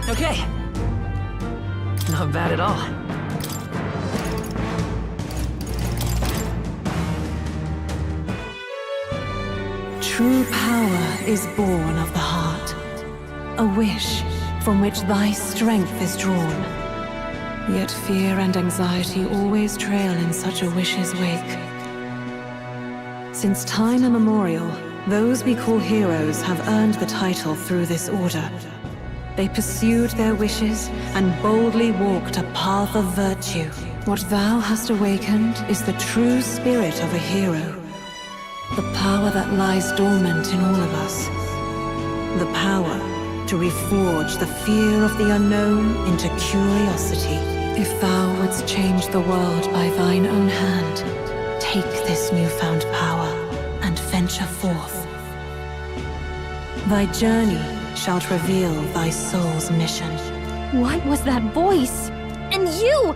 Okay. Not bad at all. True power is born of the heart. A wish from which thy strength is drawn. Yet fear and anxiety always trail in such a wish's wake. Since time immemorial, those we call heroes have earned the title through this order. They pursued their wishes and boldly walked a path of virtue. What thou hast awakened is the true spirit of a hero. The power that lies dormant in all of us. The power to reforge the fear of the unknown into curiosity. If thou wouldst change the world by thine own hand, take this newfound power and venture forth. Thy journey shalt reveal thy soul's mission. What was that voice? And you!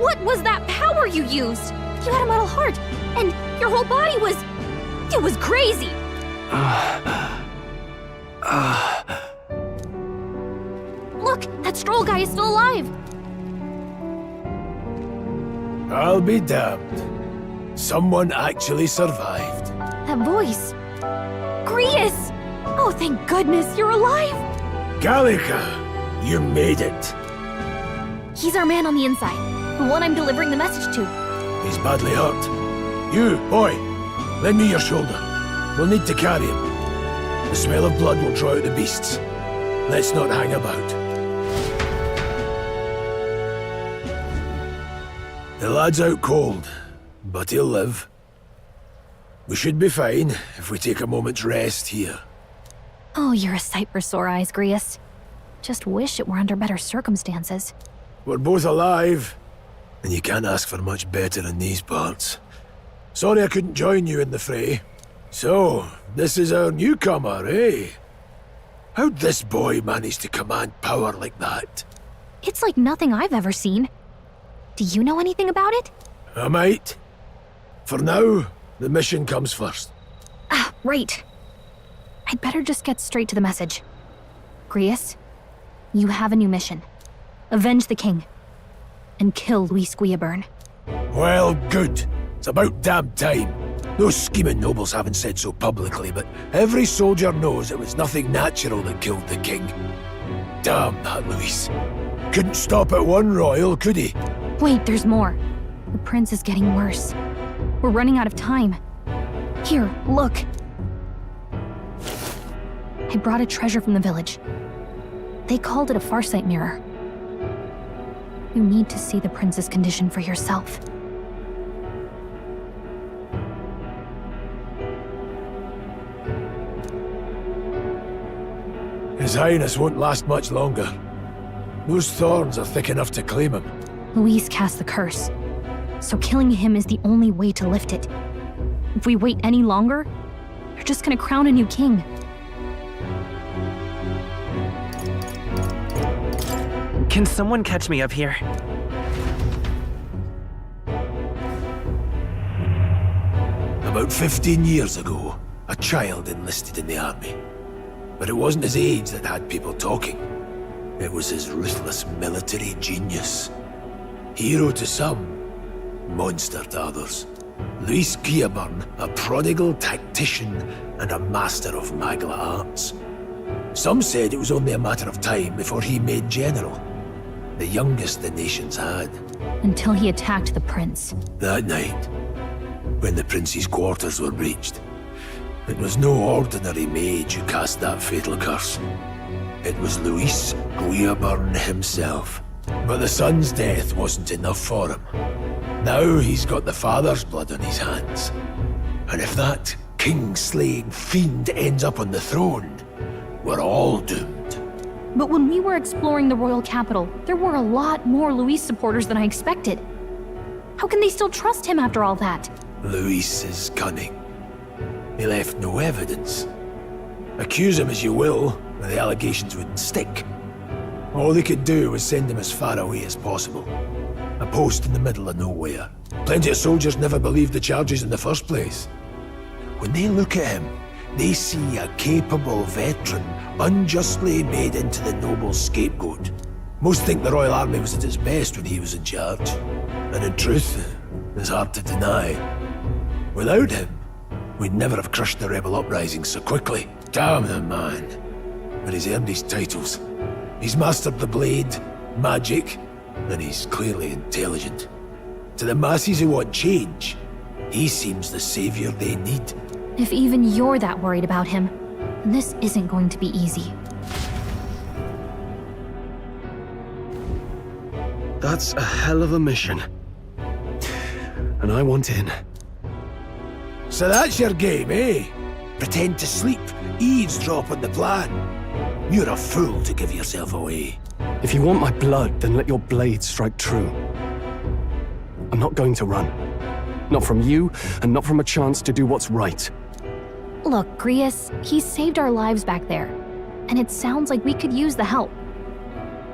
What was that power you used? You had a metal heart, and your whole body was... It was crazy! Look, that Stroll guy is still alive! I'll be damned. Someone actually survived. That voice... Grius! Oh, thank goodness, you're alive! Gallica, you made it. He's our man on the inside, the one I'm delivering the message to. He's badly hurt. You, boy, Lend me your shoulder. We'll need to carry him. The smell of blood will draw out the beasts. Let's not hang about. The lad's out cold, but he'll live. We should be fine if we take a moment's rest here. Oh, you're a sight for sore eyes, Grius. Just wish it were under better circumstances. We're both alive, and you can't ask for much better in these parts. Sorry I couldn't join you in the fray. So, this is our newcomer, eh? How'd this boy manage to command power like that? It's like nothing I've ever seen. Do you know anything about it? I might. For now, the mission comes first. Ah, right. I'd better just get straight to the message. Grius, you have a new mission. Avenge the king. And kill Luis Guillaburn. Well, good. It's about damn time. Those scheming nobles haven't said so publicly, but every soldier knows it was nothing natural that killed the king. Damn that Luis. Couldn't stop at one royal, could he? Wait, there's more. The prince is getting worse. We're running out of time. Here, look. I brought a treasure from the village. They called it a farsight mirror. You need to see the prince's condition for yourself. His Highness won't last much longer. Those thorns are thick enough to claim him. Luis cast the curse, so killing him is the only way to lift it. If we wait any longer, they're just gonna crown a new king. Can someone catch me up here? About 15 years ago, a child enlisted in the army. But it wasn't his age that had people talking. It was his ruthless military genius. Hero to some, monster to others. Luis Guillaburn, a prodigal tactician and a master of Magla arts. Some said it was only a matter of time before he made general. The youngest the nation's had. Until he attacked the prince. That night, when the prince's quarters were breached, it was no ordinary mage who cast that fatal curse. It was Luis Guillaburn himself. But the son's death wasn't enough for him. Now he's got the father's blood on his hands. And if that king-slaying fiend ends up on the throne, we're all doomed. But when we were exploring the royal capital, there were a lot more Luis supporters than I expected. How can they still trust him after all that? Luis is cunning. He left no evidence. Accuse him as you will, but the allegations wouldn't stick. All they could do was send him as far away as possible. A post in the middle of nowhere. Plenty of soldiers never believed the charges in the first place. When they look at him, they see a capable veteran unjustly made into the noble's scapegoat. Most think the Royal Army was at its best when he was in charge. And in truth, it's hard to deny. Without him, we'd never have crushed the rebel uprising so quickly. Damn the man. But he's earned his titles. He's mastered the blade, magic, and he's clearly intelligent. To the masses who want change, he seems the savior they need. If even you're that worried about him, this isn't going to be easy. That's a hell of a mission. And I want in. So that's your game, eh? Pretend to sleep, eavesdrop on the plan. You're a fool to give yourself away. If you want my blood, then let your blade strike true. I'm not going to run. Not from you, and not from a chance to do what's right. Look, Grius, he saved our lives back there, and it sounds like we could use the help.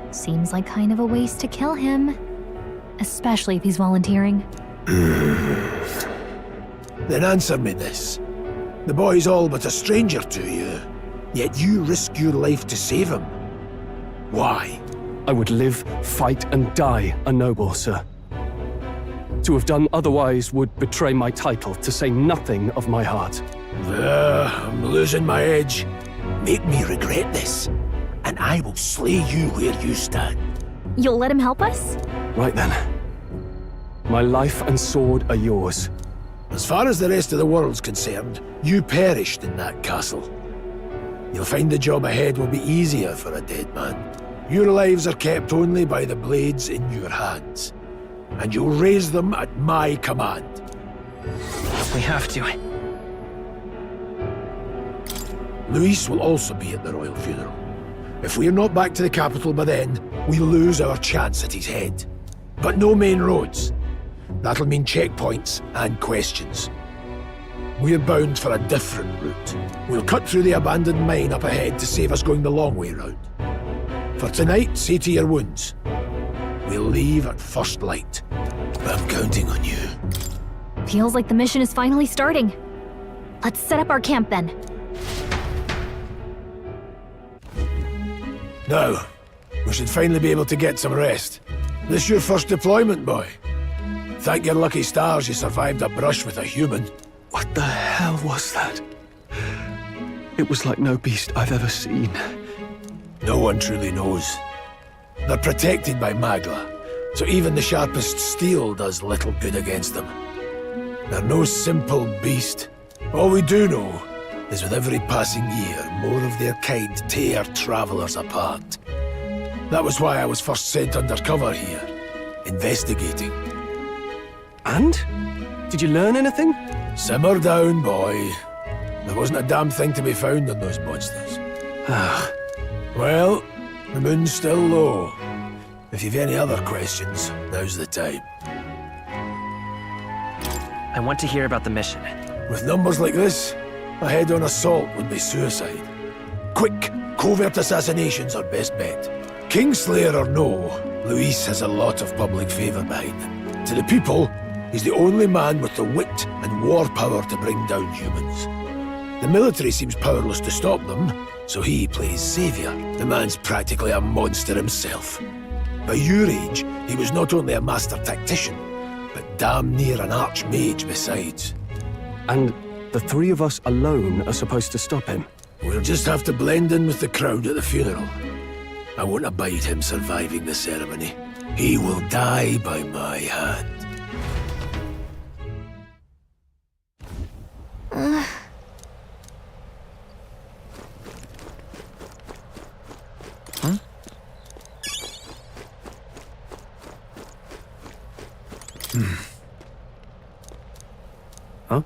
Seems like kind of a waste to kill him, especially if he's volunteering. Then answer me this. The boy's all but a stranger to you, yet you risk your life to save him. Why? I would live, fight, and die a noble, sir. To have done otherwise would betray my title, to say nothing of my heart. I'm losing my edge. Make me regret this, and I will slay you where you stand. You'll let him help us? Right then. My life and sword are yours. As far as the rest of the world's concerned, you perished in that castle. You'll find the job ahead will be easier for a dead man. Your lives are kept only by the blades in your hands. And you'll raise them at my command. We have to. Luis will also be at the royal funeral. If we're not back to the capital by then, we lose our chance at his head. But no main roads. That'll mean checkpoints and questions. We're bound for a different route. We'll cut through the abandoned mine up ahead to save us going the long way round. For tonight, see to your wounds. We'll leave at first light. I'm counting on you. Feels like the mission is finally starting. Let's set up our camp then. Now, we should finally be able to get some rest. This your first deployment, boy? Thank your lucky stars you survived a brush with a human. What the hell was that? It was like no beast I've ever seen. No one truly knows. They're protected by Magla, so even the sharpest steel does little good against them. They're no simple beast. All we do know is with every passing year, more of their kind tear travelers apart. That was why I was first sent undercover here, investigating. And? Did you learn anything? Simmer down, boy. There wasn't a damn thing to be found on those monsters. Well, the moon's still low. If you've any other questions, now's the time. I want to hear about the mission. With numbers like this, a head-on assault would be suicide. Quick, covert assassinations are best bet. Kingslayer or no, Luis has a lot of public favour behind him. To the people, he's the only man with the wit and war power to bring down humans. The military seems powerless to stop them, so he plays saviour. The man's practically a monster himself. By your age, he was not only a master tactician, but damn near an archmage besides. And the three of us alone are supposed to stop him? We'll just have to blend in with the crowd at the funeral. I won't abide him surviving the ceremony. He will die by my hand. Huh?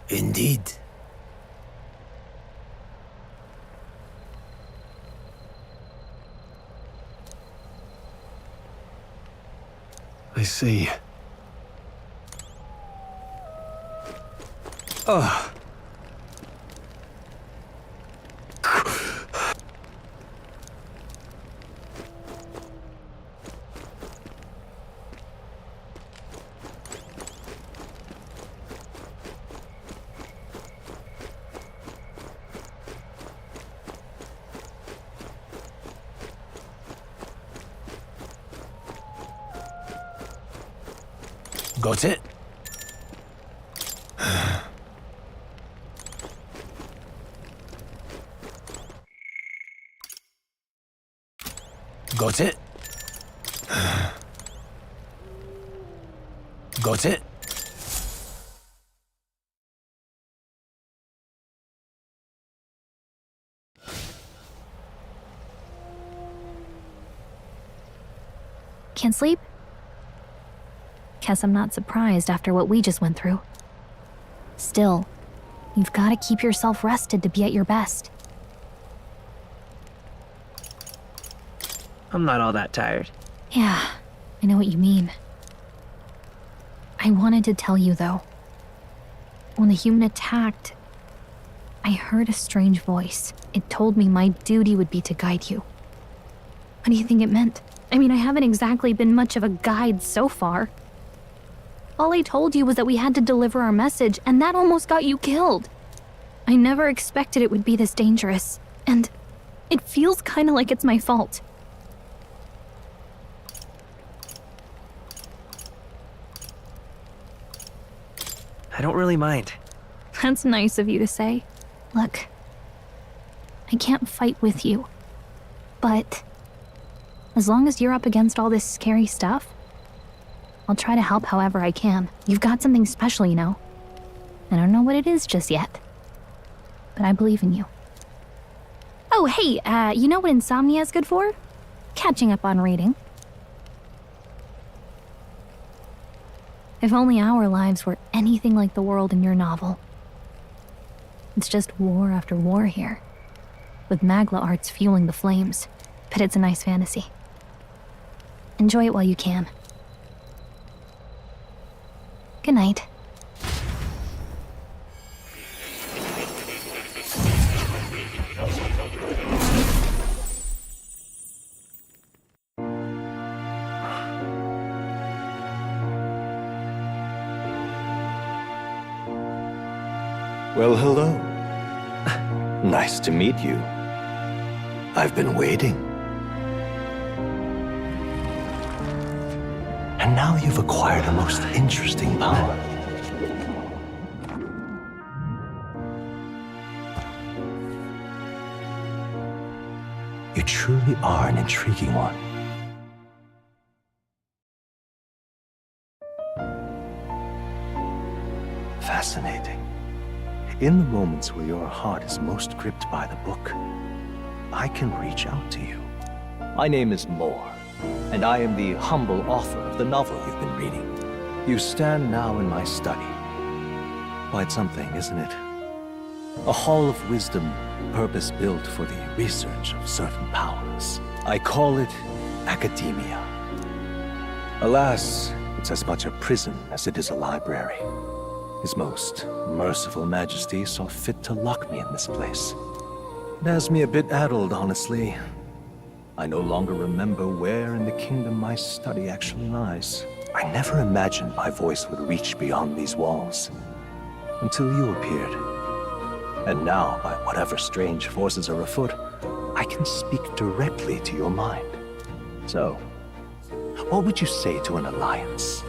Indeed. I see. Ugh. Got it? Got it? Got it? Can't sleep? Guess I'm not surprised after what we just went through. Still, you've got to keep yourself rested to be at your best. I'm not all that tired. Yeah, I know what you mean. I wanted to tell you, though. When the human attacked, I heard a strange voice. It told me my duty would be to guide you. What do you think it meant? I mean, I haven't exactly been much of a guide so far. All I told you was that we had to deliver our message, and that almost got you killed. I never expected it would be this dangerous, and it feels kind of like it's my fault. I don't really mind. That's nice of you to say. Look, I can't fight with you, But as long as you're up against all this scary stuff, I'll try to help however I can. You've got something special, you know. I don't know what it is just yet, but I believe in you. Oh, hey, you know what insomnia is good for? Catching up on reading. If only our lives were anything like the world in your novel. It's just war after war here, with Magla arts fueling the flames, but it's a nice fantasy. Enjoy it while you can. Good night. Well, hello. Nice to meet you. I've been waiting. And now you've acquired a most interesting power. You truly are an intriguing one. Fascinating. In the moments where your heart is most gripped by the book, I can reach out to you. My name is Moore, and I am the humble author of the novel you've been reading. You stand now in my study. Quite something, isn't it? A hall of wisdom, purpose-built for the research of certain powers. I call it academia. Alas, it's as much a prison as it is a library. His most merciful majesty saw fit to lock me in this place. It has me a bit addled, honestly. I no longer remember where in the kingdom my study actually lies. I never imagined my voice would reach beyond these walls, until you appeared. And now, by whatever strange forces are afoot, I can speak directly to your mind. So, what would you say to an alliance?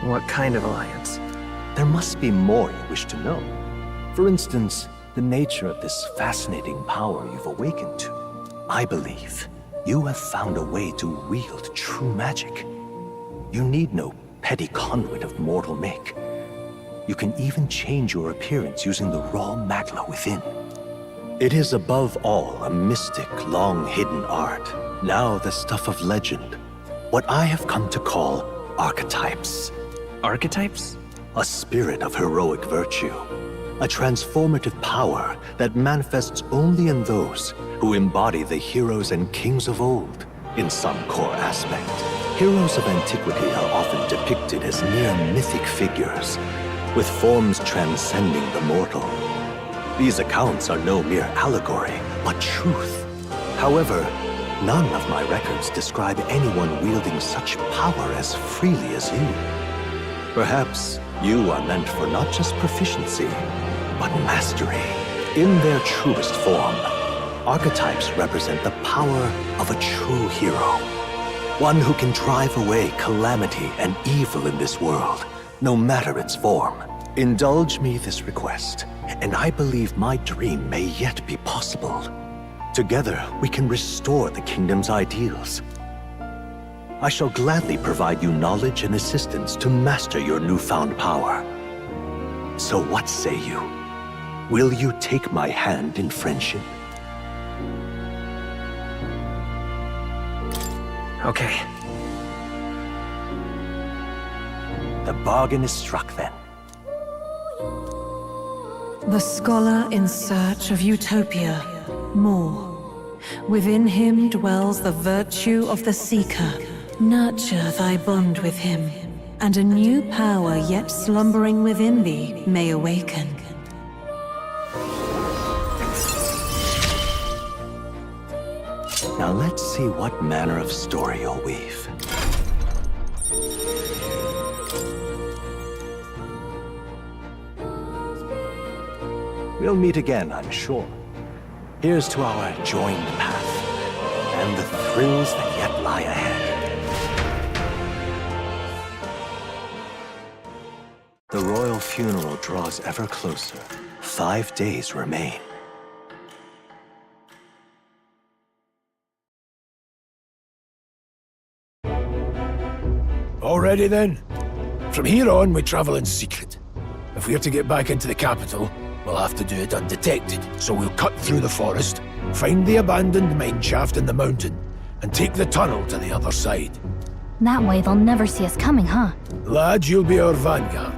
What kind of alliance? There must be more you wish to know. For instance, the nature of this fascinating power you've awakened to. I believe you have found a way to wield true magic. You need no petty conduit of mortal make. You can even change your appearance using the raw magla within. It is above all a mystic, long-hidden art, now the stuff of legend. What I have come to call archetypes. Archetypes? A spirit of heroic virtue. A transformative power that manifests only in those who embody the heroes and kings of old in some core aspect. Heroes of antiquity are often depicted as near mythic figures, with forms transcending the mortal. These accounts are no mere allegory, but truth. However, none of my records describe anyone wielding such power as freely as you. Perhaps you are meant for not just proficiency, but mastery. In their truest form, archetypes represent the power of a true hero. One who can drive away calamity and evil in this world, no matter its form. Indulge me this request, and I believe my dream may yet be possible. Together, we can restore the kingdom's ideals. I shall gladly provide you knowledge and assistance to master your newfound power. So what say you? Will you take my hand in friendship? Okay. The bargain is struck then. The scholar in search of utopia, more. Within him dwells the virtue of the seeker. Nurture thy bond with him, and a new power yet slumbering within thee may awaken. Now let's see what manner of story you'll weave. We'll meet again, I'm sure. Here's to our joined path, and the thrills that yet lie ahead. The royal funeral draws ever closer. 5 days remain. Already then? From here on, we travel in secret. If we're to get back into the capital, we'll have to do it undetected. So we'll cut through the forest, find the abandoned mine shaft in the mountain, and take the tunnel to the other side. That way they'll never see us coming, huh? Lad, you'll be our vanguard.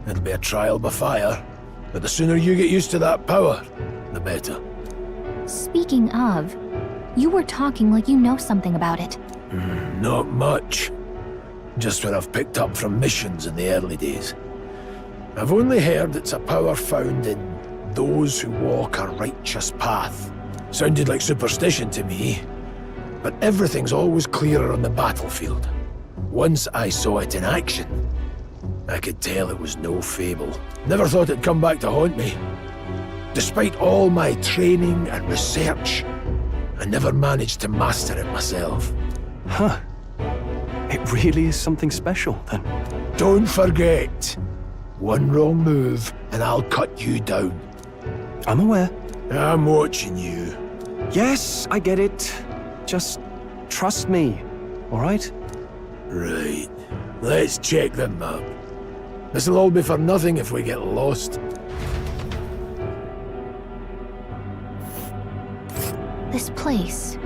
It'll be a trial by fire, but the sooner you get used to that power, the better. Speaking of, you were talking like you know something about it. Not much. Just what I've picked up from missions in the early days. I've only heard it's a power found in those who walk a righteous path. Sounded like superstition to me, but everything's always clearer on the battlefield. Once I saw it in action, I could tell it was no fable. Never thought it'd come back to haunt me. Despite all my training and research, I never managed to master it myself. Huh. It really is something special, then. Don't forget. One wrong move, and I'll cut you down. I'm aware. I'm watching you. Yes, I get it. Just trust me, all right? Right. Let's check the map. This'll all be for nothing if we get lost. This place.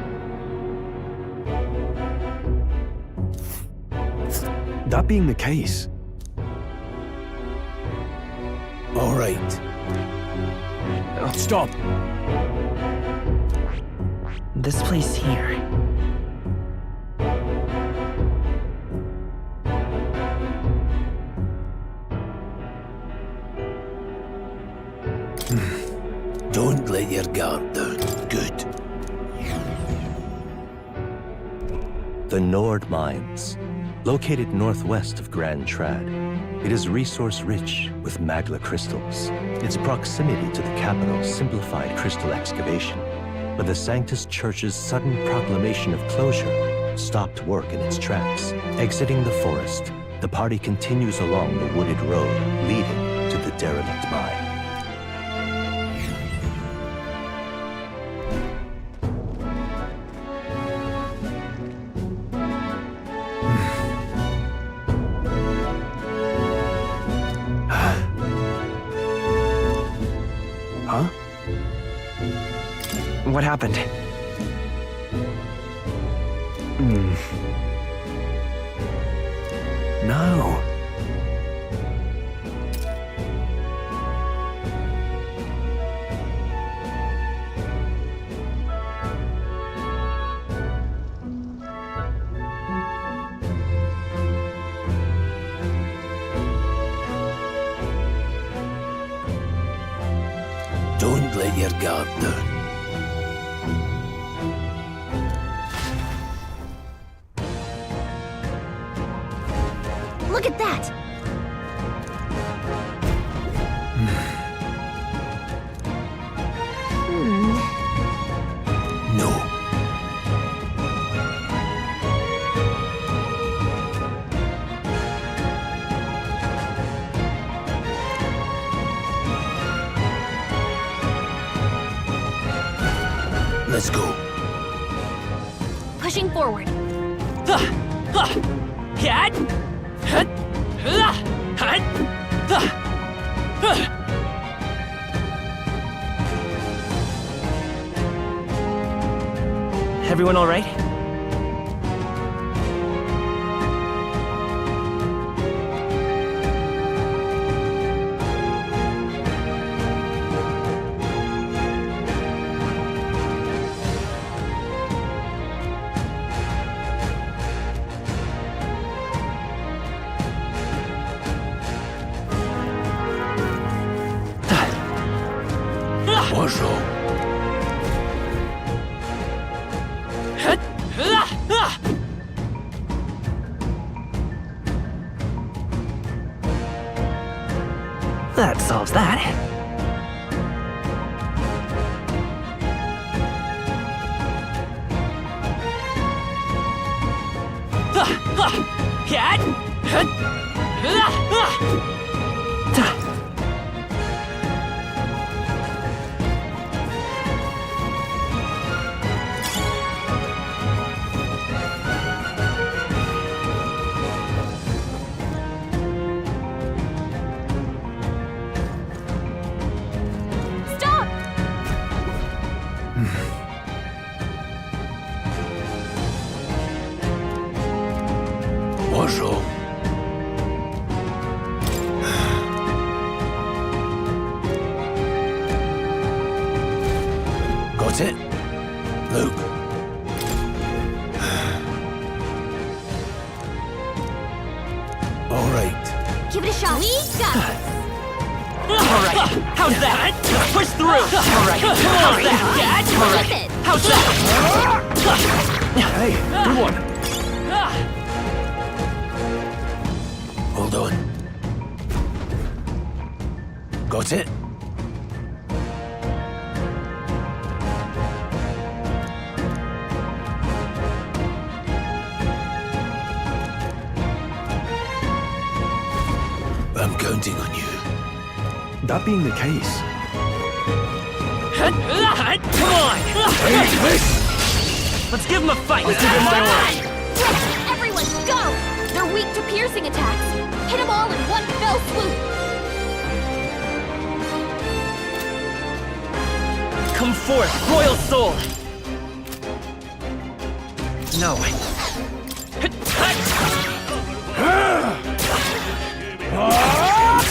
That being the case... All right. Stop! This place here. Don't let your guard down. Good. The Nord Mines. Located northwest of Grand Trad, it is resource-rich with magla crystals. Its proximity to the capital simplified crystal excavation, but the Sanctus Church's sudden proclamation of closure stopped work in its tracks. Exiting the forest, the party continues along the wooded road leading to the derelict mine. What happened? No. Don't let your guard down. Look at that! No. Let's go. Pushing forward. Everyone all right? Bonjour. That solves that. Bonjour. Got it? Luke. All right. Give it a shot. We got it. All right. How's that? Push through. All right. How's that? All right. How's that? Hey, good one. Hold on. Got it? I'm counting on you. That being the case, Come on! Take this! Let's give him a fight! Let's everyone, go! They're weak to piercing attacks. Hit them all in one fell swoop. Come forth, royal soul! No.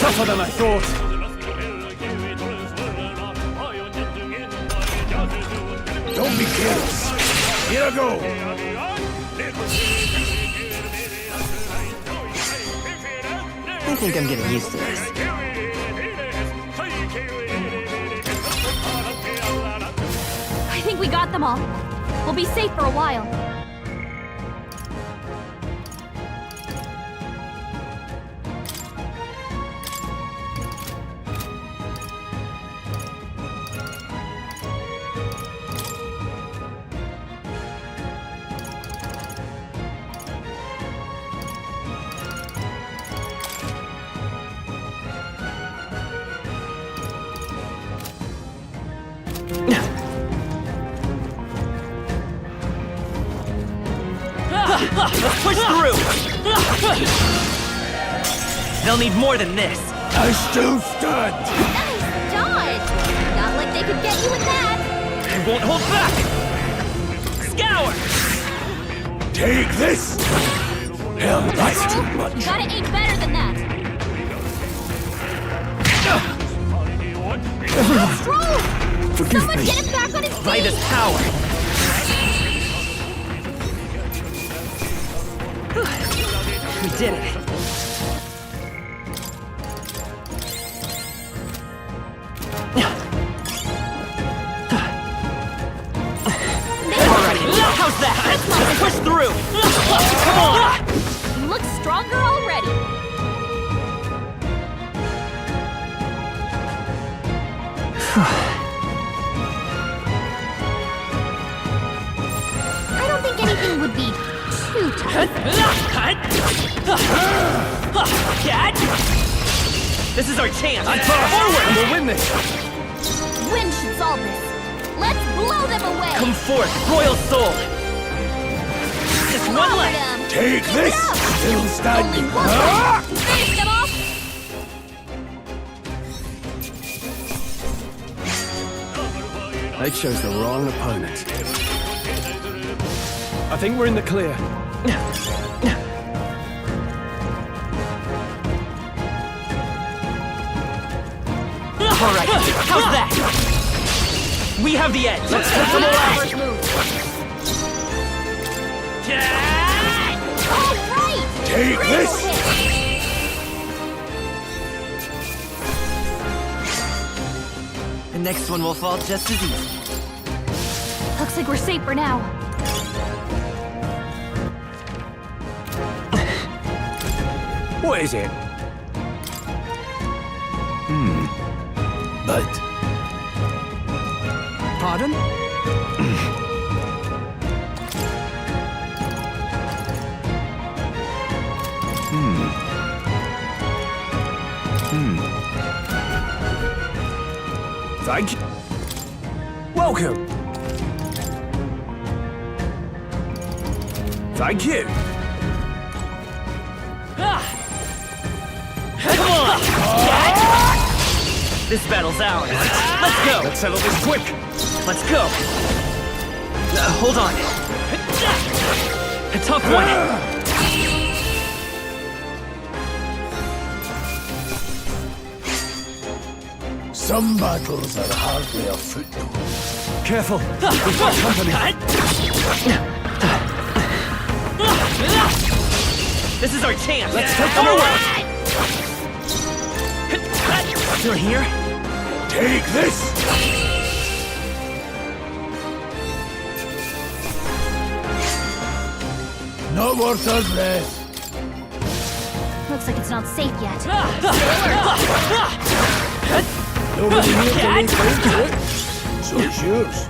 Tougher than I thought. Don't be careless. Here I go. I think I'm getting used to this. I think we got them all. We'll be safe for a while. Let's push through! They'll need more than this. I still stand. Nice dodge! Not like they could get you with that. I won't hold back! Scour! Take this! Hell, that's too much. You gotta aim better than that. Strong! Forgive Someone me. get him back on his feet! By this power! We did it. How's that? Push through! Come on! You look stronger already. I don't think anything would be too tough. This is our chance! Forward! We'll win this! Wind should solve this. Let's blow them away! Come forth, royal soul! Just one Lower left! them. Take Keep this! it up. Still standing. Only one more. Finish them off! They chose the wrong opponent. I think we're in the clear. All right, how's that? We have the edge. Let's put some more First move. All right! Take Critical this! hit. The next one will fall just as easy. Looks like we're safe for now. What is it? But Pardon? thank you. Welcome. Thank you. Come on! This battle's ours. Let's go! Let's settle this quick! Let's go! Hold on. A tough one. Some battles are hardly a footnote. Careful! We've got company! This is our chance! Let's take them away! You're here? Take this! Not worth our breath. Looks like it's not safe yet. Nobody here to lay claim to it. So it's yours.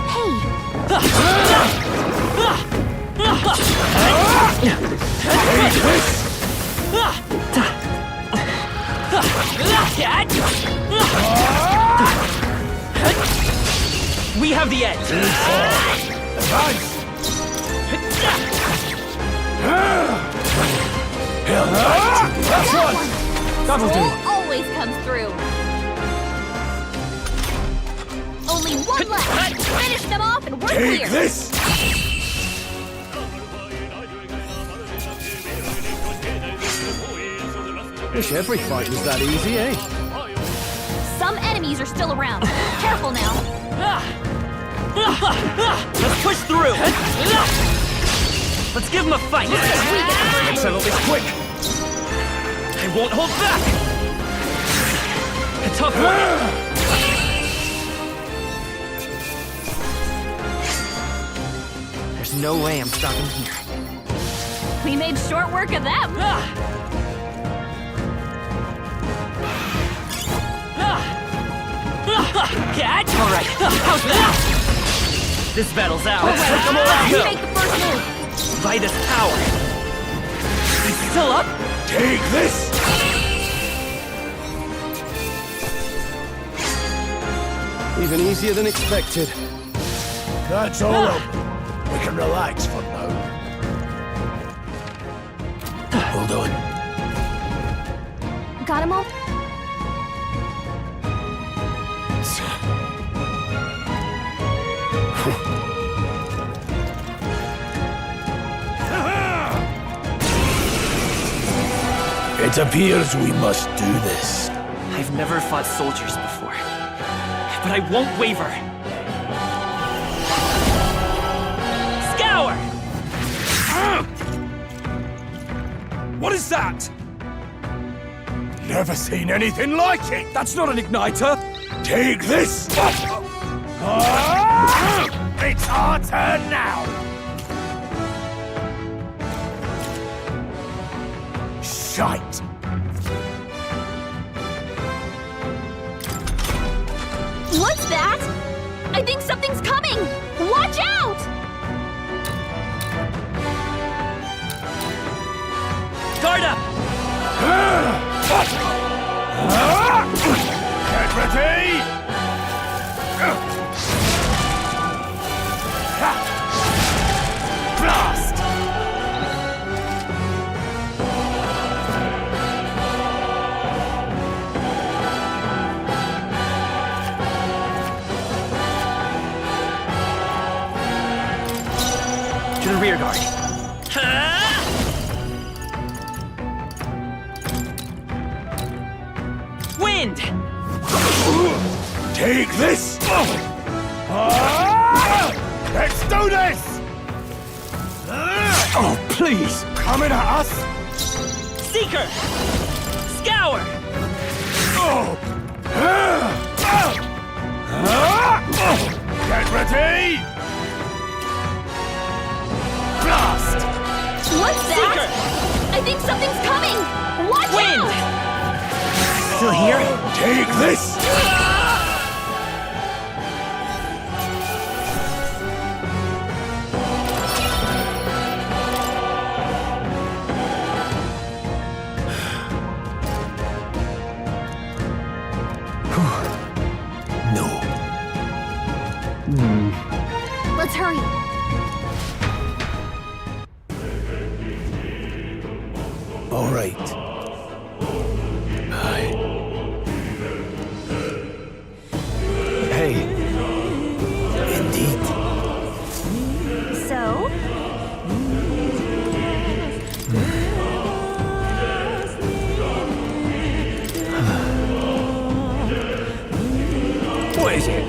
Hey! Take this! We have the edge. Advance! That's one! That'll do! Soul always comes through. Only one left. Finish them off and we're clear. Take this! Wish every fight was that easy, eh? Some enemies are still around. Careful now. Let's push through. Let's give him a fight. Let's settle this quick! I won't hold back. A tough one. There's no way I'm stopping here. We made short work of them. Catch! All right, how's that? This battle's ours. Let's go. make the first move. By this power. He's still up? Take this! Even easier than expected. That's all up. We can relax for now. Hold on. Got him all? It appears we must do this. I've never fought soldiers before, but I won't waver. Scour! What is that? Never seen anything like it. That's not an igniter! Take this! It's our turn now! Shite! What's that? I think something's coming. Watch out! Guard up! Get ready! Blast! rear guard. Wind! Take this! Let's do this! Oh, please! Coming at us? Seeker! Scour! Get ready! Blast! What's that? I think something's coming! Watch Wind! out! Still here? Take this! Let's hurry. All right. Hey. Indeed. So? What is it?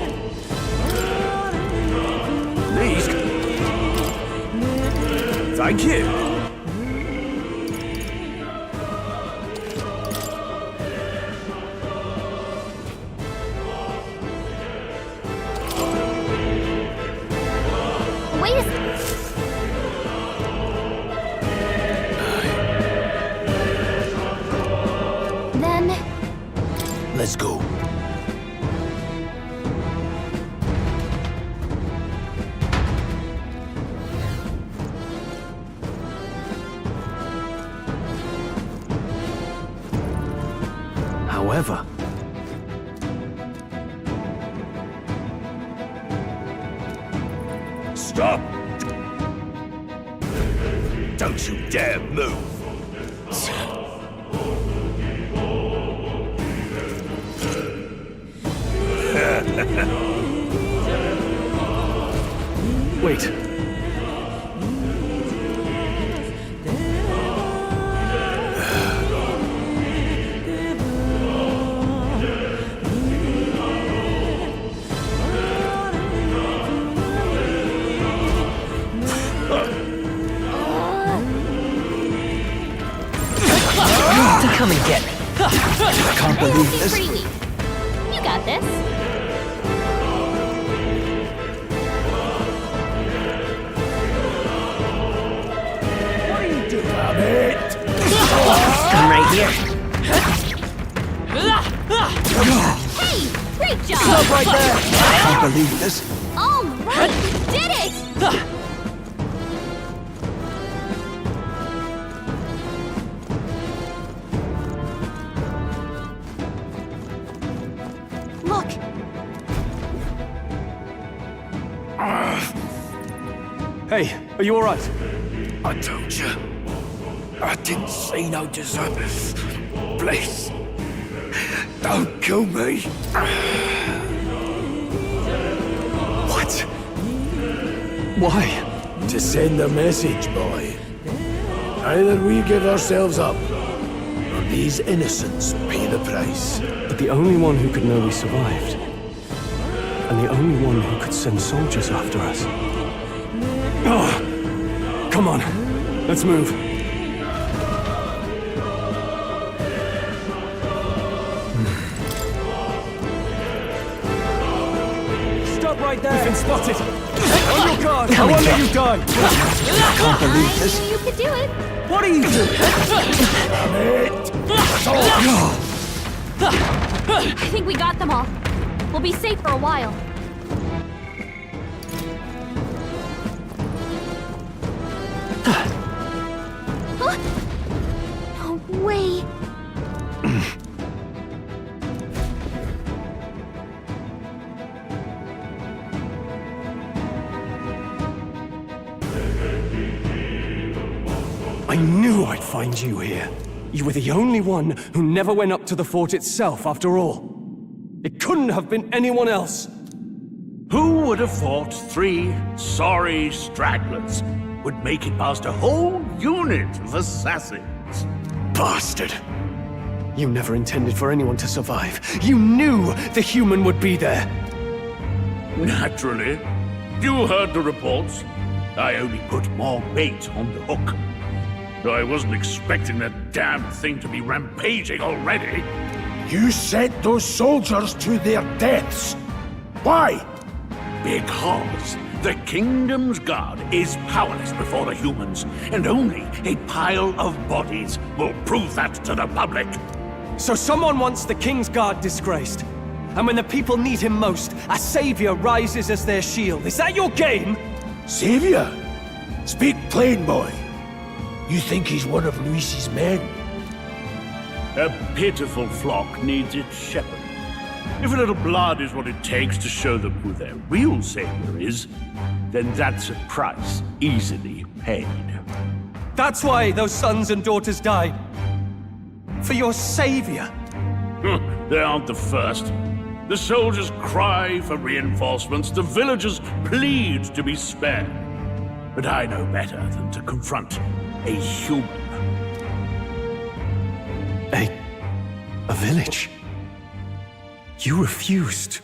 These? Thank you. Wait a Then... Let's go. However, Stop! Don't you dare move! wait. Come and get me. I can't believe Seems this. pretty weak. You got this. What are you doing? Damn it! Come right here. Hey! Great job! Stop right there! I can't believe this. All right! You did it! Look! Hey, are you alright? I told you. I didn't see no dessert. Please. Don't kill me. What? Why? To send a message, boy. Either we give ourselves up, or these innocents pay the price. But the only one who could know we survived, and the only one who could send soldiers after us. Oh, come on, let's move. Stop right there! We've been spotted! On your guard! I won't let you die! I can't believe this. You could do it. What are you doing? I think we got them all. We'll be safe for a while. Huh? No way. I knew I'd find you here. You were the only one who never went up to the fort itself, after all. It couldn't have been anyone else. Who would have thought 3 sorry stragglers would make it past a whole unit of assassins. Bastard! You never intended for anyone to survive. You knew the human would be there. Naturally. You heard the reports. I only put more bait on the hook. I wasn't expecting that damn thing to be rampaging already. You sent those soldiers to their deaths. Why? Because the Kingdom's Guard is powerless before the humans, and only a pile of bodies will prove that to the public. So someone wants the King's Guard disgraced. And when the people need him most, a savior rises as their shield. Is that your game? Savior? Speak plain, boy. You think he's one of Luis's men? A pitiful flock needs its shepherd. If a little blood is what it takes to show them who their real savior is, then that's a price easily paid. That's why those sons and daughters died. For your savior. They aren't the first. The soldiers cry for reinforcements, the villagers plead to be spared. But I know better than to confront a human. A village? You refused.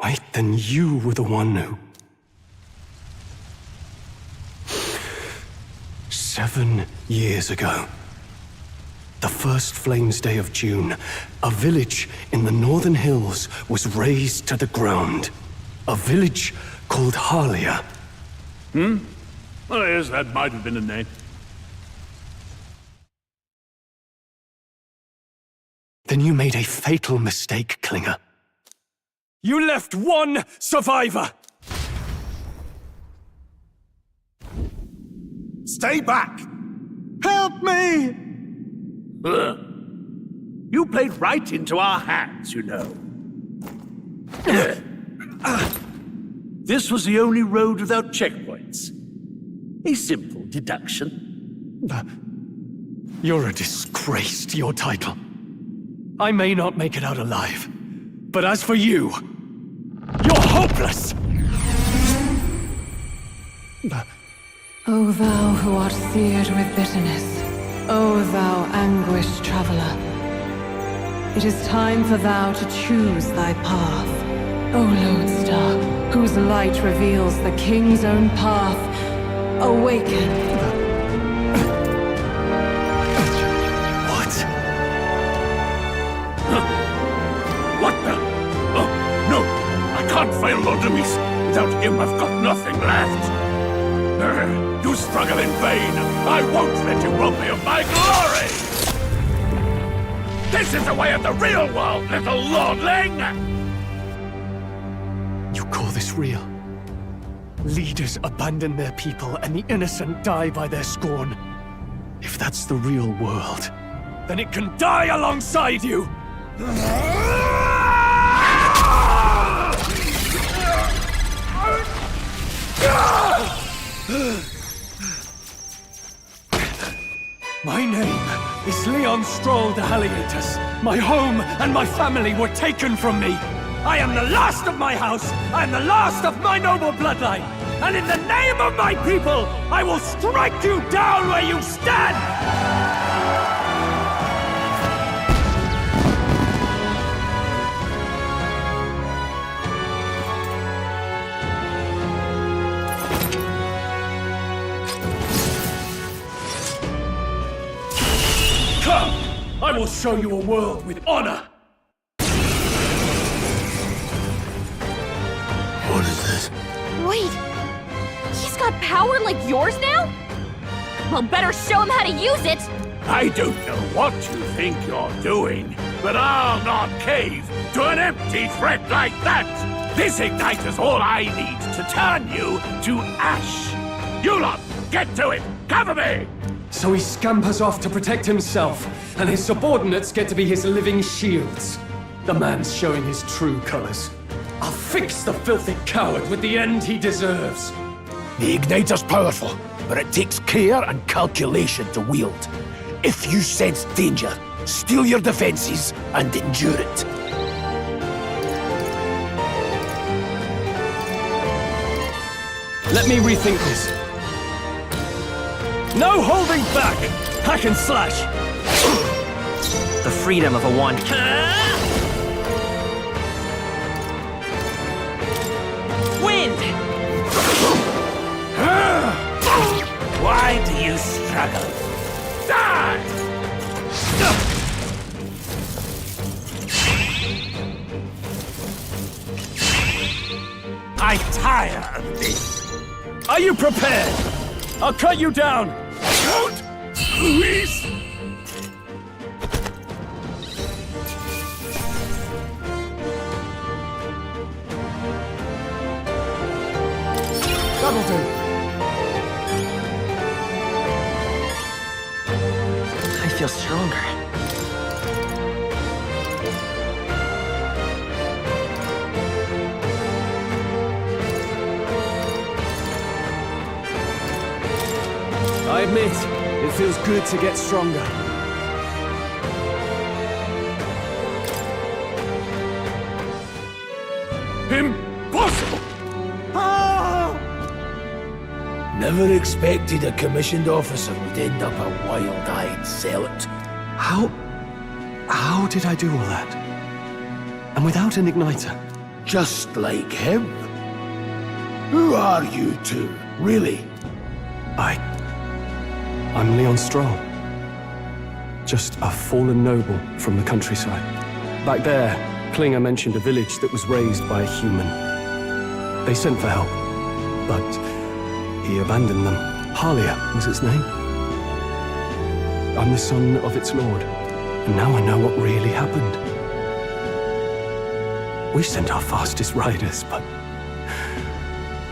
Wait, then you were the one who... 7 years ago. The first Flames Day of June, a village in the northern hills was razed to the ground. A village called Harlia. Well, yes, that might have been a name. Then you made a fatal mistake, Klinger. You left one survivor! Stay back! Help me! You played right into our hands, you know. This was the only road without checkpoints. A simple deduction. You're a disgrace to your title. I may not make it out alive, but as for you, you're hopeless! O thou who art seared with bitterness, O thou anguished traveler, it is time for thou to choose thy path. O lodestar, whose light reveals the king's own path, awaken. What the? Oh, no! I can't fail Lord Luis. Without him, I've got nothing left. You struggle in vain. I won't let you rob me of my glory! This is the way of the real world, little lordling! You call this real? Leaders abandon their people and the innocent die by their scorn. If that's the real world, then it can die alongside you! My name is Leon Stroll de Halietas. My home and my family were taken from me. I am the last of my house. I am the last of my noble bloodline. And in the name of my people, I will strike you down where you stand! Come! I will show you a world with honor! What is this? Wait, he's got power like yours now? Well, better show him how to use it! I don't know what you think you're doing, but I'll not cave to an empty threat like that! This igniter's all I need to turn you to ash! You lot, get to it! Cover me! So he scampers off to protect himself, and his subordinates get to be his living shields. The man's showing his true colors. I'll fix the filthy coward with the end he deserves. The igniter's powerful, but it takes care and calculation to wield. If you sense danger, steel your defenses and endure it. Let me rethink this. No holding back! Hack and slash! The freedom of a wand. Wind! Why do you struggle? Die! I tire of this. Are you prepared? I'll cut you down! Don't! Luis! That'll do. I feel stronger. I admit, it feels good to get stronger. Impossible! Never expected a commissioned officer would end up a wild-eyed zealot. How did I do all that? And without an igniter? Just like him. Who are you two, really? I'm Leon Stroll. Just a fallen noble from the countryside. Back there, Klinger mentioned a village that was raised by a human. They sent for help, but he abandoned them. Halia was its name. I'm the son of its lord, and now I know what really happened. We sent our fastest riders, but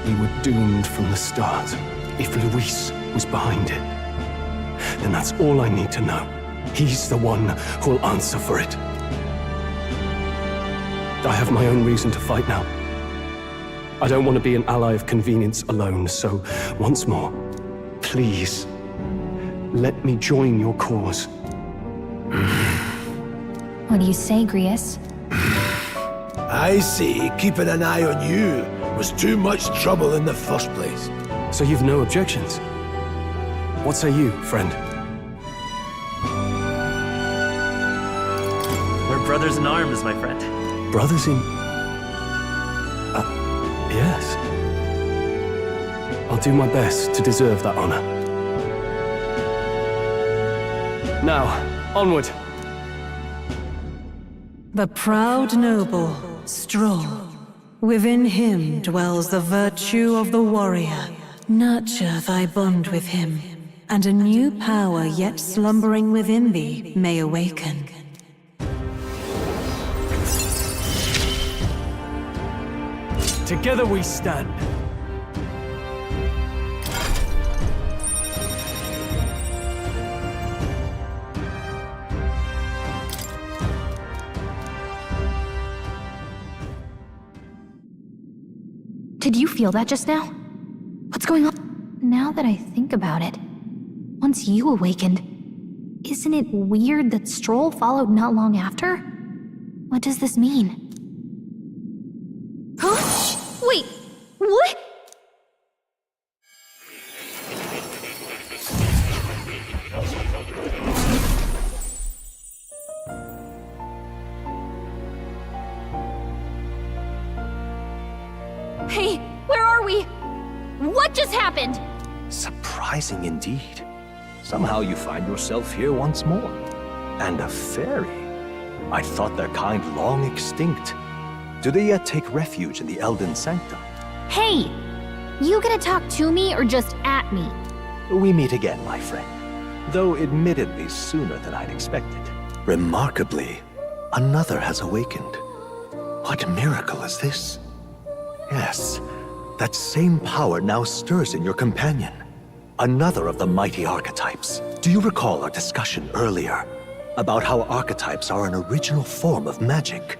we were doomed from the start. If Luis was behind it, then that's all I need to know. He's the one who'll answer for it. I have my own reason to fight now. I don't want to be an ally of convenience alone, so once more, please, let me join your cause. What do you say, Grius? I say keeping an eye on you was too much trouble in the first place. So you've no objections? What say you, friend? We're brothers in arms, my friend. Brothers in... yes. I'll do my best to deserve that honor. Now, onward. The proud noble, Stroll. Within him dwells the virtue of the warrior. Nurture thy bond with him, and a new power yet slumbering within thee may awaken. Together we stand. Did you feel that just now? What's going on? Now that I think about it, once you awakened, isn't it weird that Stroll followed not long after? What does this mean? Huh? Wait, what? Hey, where are we? What just happened? Surprising indeed. Somehow you find yourself here once more. And a fairy. I thought their kind long extinct. Do they yet take refuge in the Elden Sanctum? Hey! You gonna talk to me or just at me? We meet again, my friend. Though admittedly sooner than I'd expected. Remarkably, another has awakened. What miracle is this? Yes, that same power now stirs in your companion. Another of the mighty archetypes. Do you recall our discussion earlier about how archetypes are an original form of magic?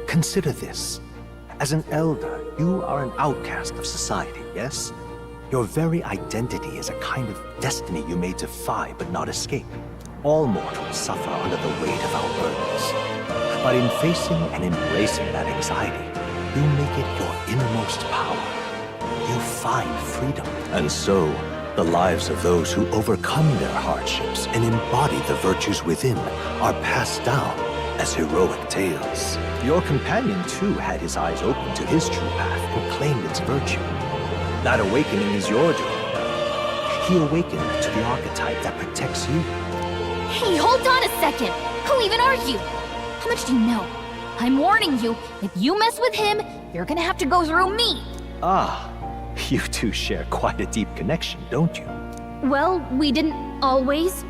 Consider this. As an elder, you are an outcast of society, yes? Your very identity is a kind of destiny you may defy but not escape. All mortals suffer under the weight of our burdens. But in facing and embracing that anxiety, you make it your innermost power. You find freedom. And so, the lives of those who overcome their hardships and embody the virtues within are passed down as heroic tales. Your companion, too, had his eyes open to his true path and claimed its virtue. That awakening is your doing. He awakened to the archetype that protects you. Hey, hold on a second! Who even are you? How much do you know? I'm warning you, if you mess with him, you're gonna have to go through me! Ah, you two share quite a deep connection, don't you? Well, we didn't always.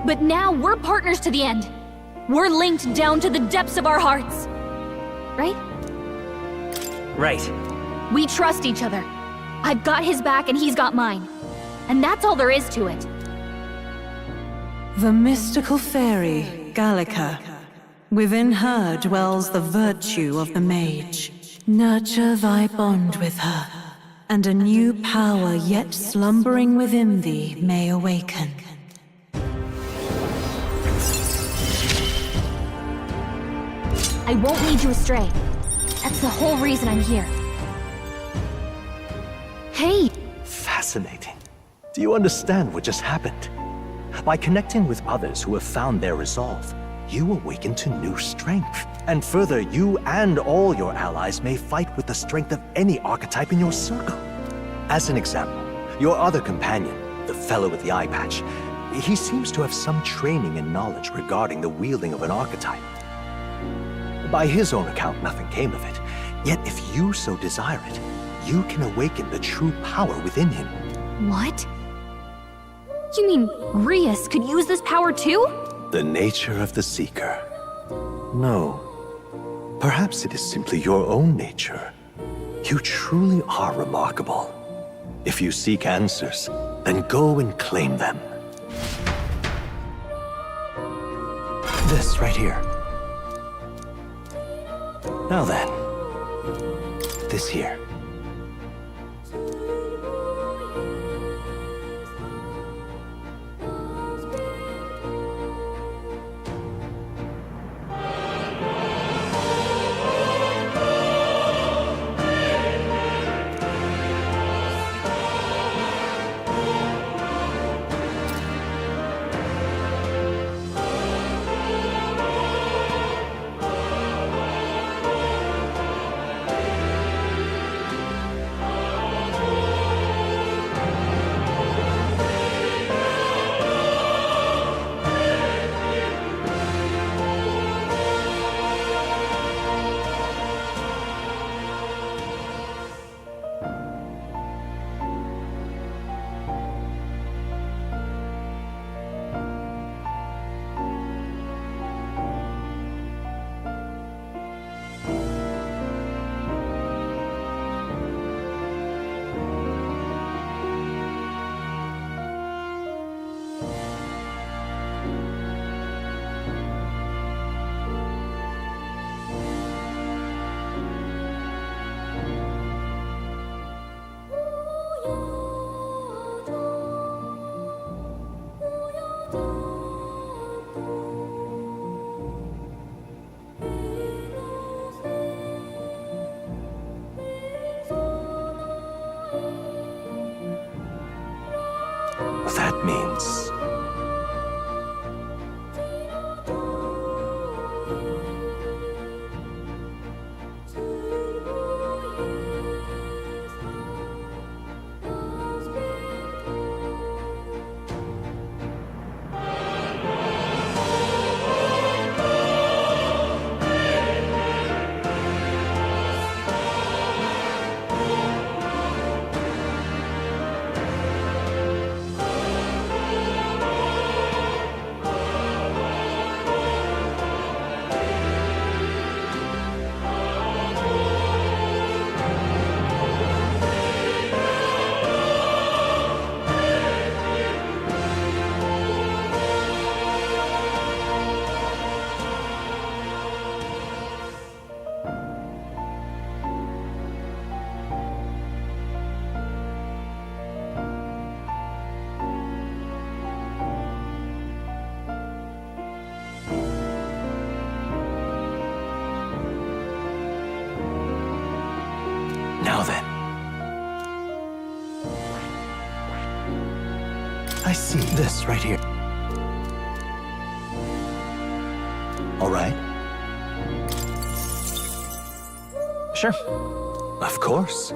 But now we're partners to the end. We're linked down to the depths of our hearts. Right? Right. We trust each other. I've got his back and he's got mine. And that's all there is to it. The mystical fairy, Gallica. Within her dwells the virtue of the mage. Nurture thy bond with her, and a new power yet slumbering within thee may awaken. I won't lead you astray. That's the whole reason I'm here. Hey! Fascinating. Do you understand what just happened? By connecting with others who have found their resolve, you awaken to new strength. And further, you and all your allies may fight with the strength of any archetype in your circle. As an example, your other companion, the fellow with the eye patch, he seems to have some training and knowledge regarding the wielding of an archetype. By his own account, nothing came of it. Yet if you so desire it, you can awaken the true power within him. What? You mean Rias could use this power too? The nature of the Seeker. No. Perhaps it is simply your own nature. You truly are remarkable. If you seek answers, then go and claim them. This right here. Now then, this here. That means... I see. This right here. All right. Sure. Of course.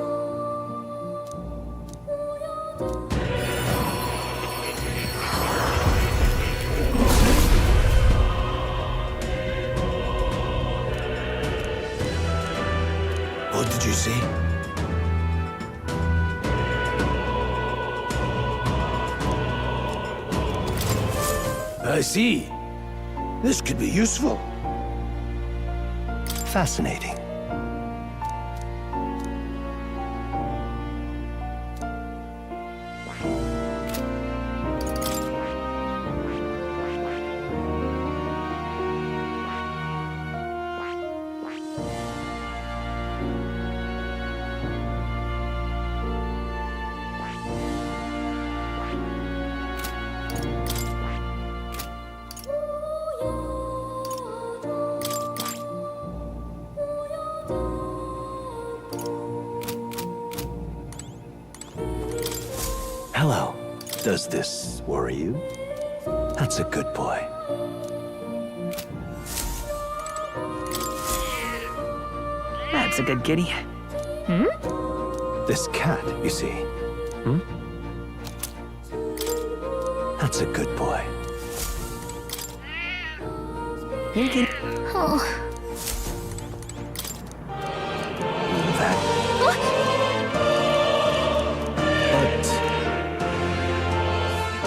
What did you say? I see. This could be useful. Fascinating. Hello. Does this worry you? That's a good boy. That's a good kitty. This cat, you see. That's a good boy. Here, kitty. Oh. That.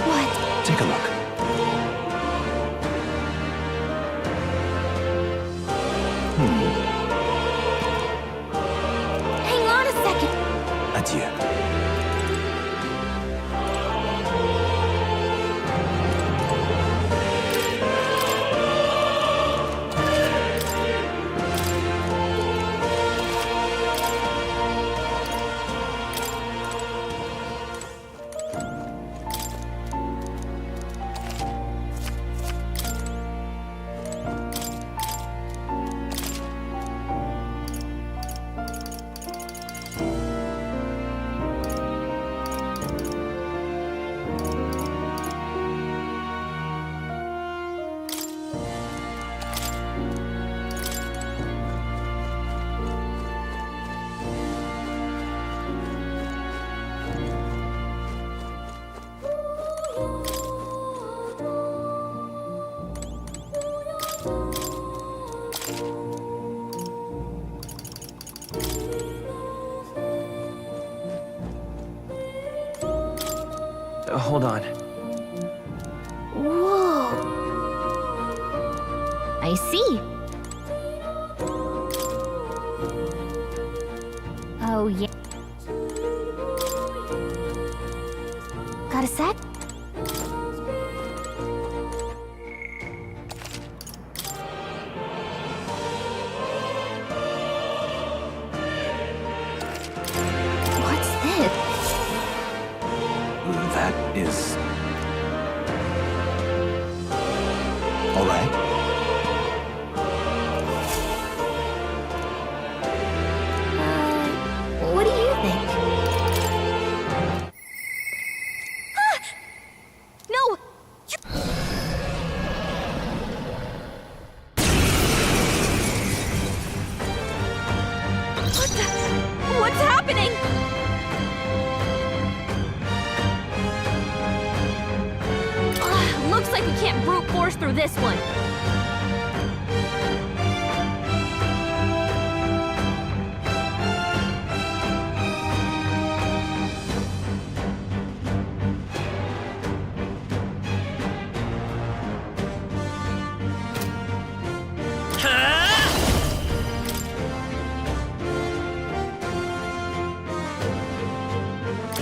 But take a look. Hang on a second. Adieu. Hold on. Whoa. I see. Oh, yeah. Got a sec? What's this? That is... All right. What do you think? No! What's happening? Looks like we can't brute force through this one.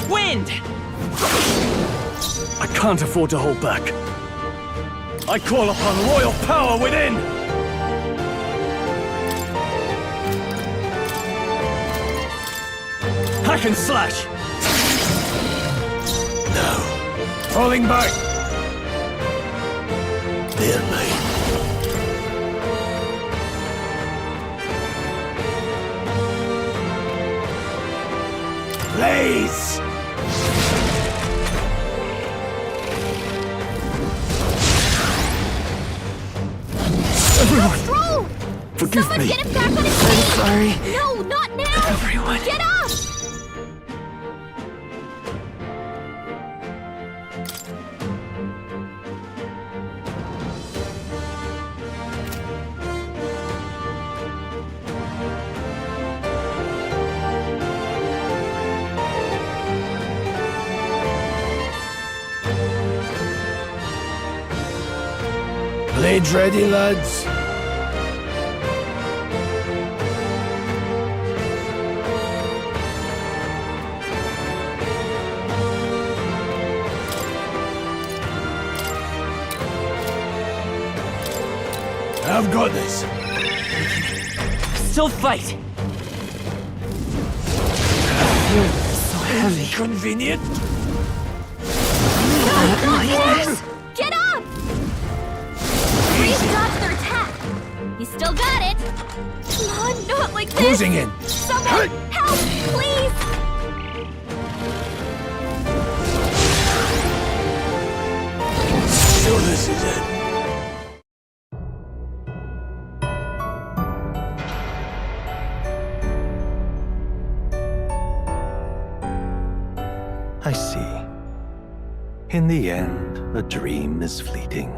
Wind! I can't afford to hold back. I call upon royal power within! Hack and slash! No. Falling back! Dear me. Blaze! Hurry. No, not now! Everyone. Get up! Blades ready, lads? I've got this. Still fight. So heavy. Convenient. Yes! Get up! Please dodge their attack. You still got it. Come on, not like this. Closing in. Someone, help, please! So this is it. I see. In the end, a dream is fleeting.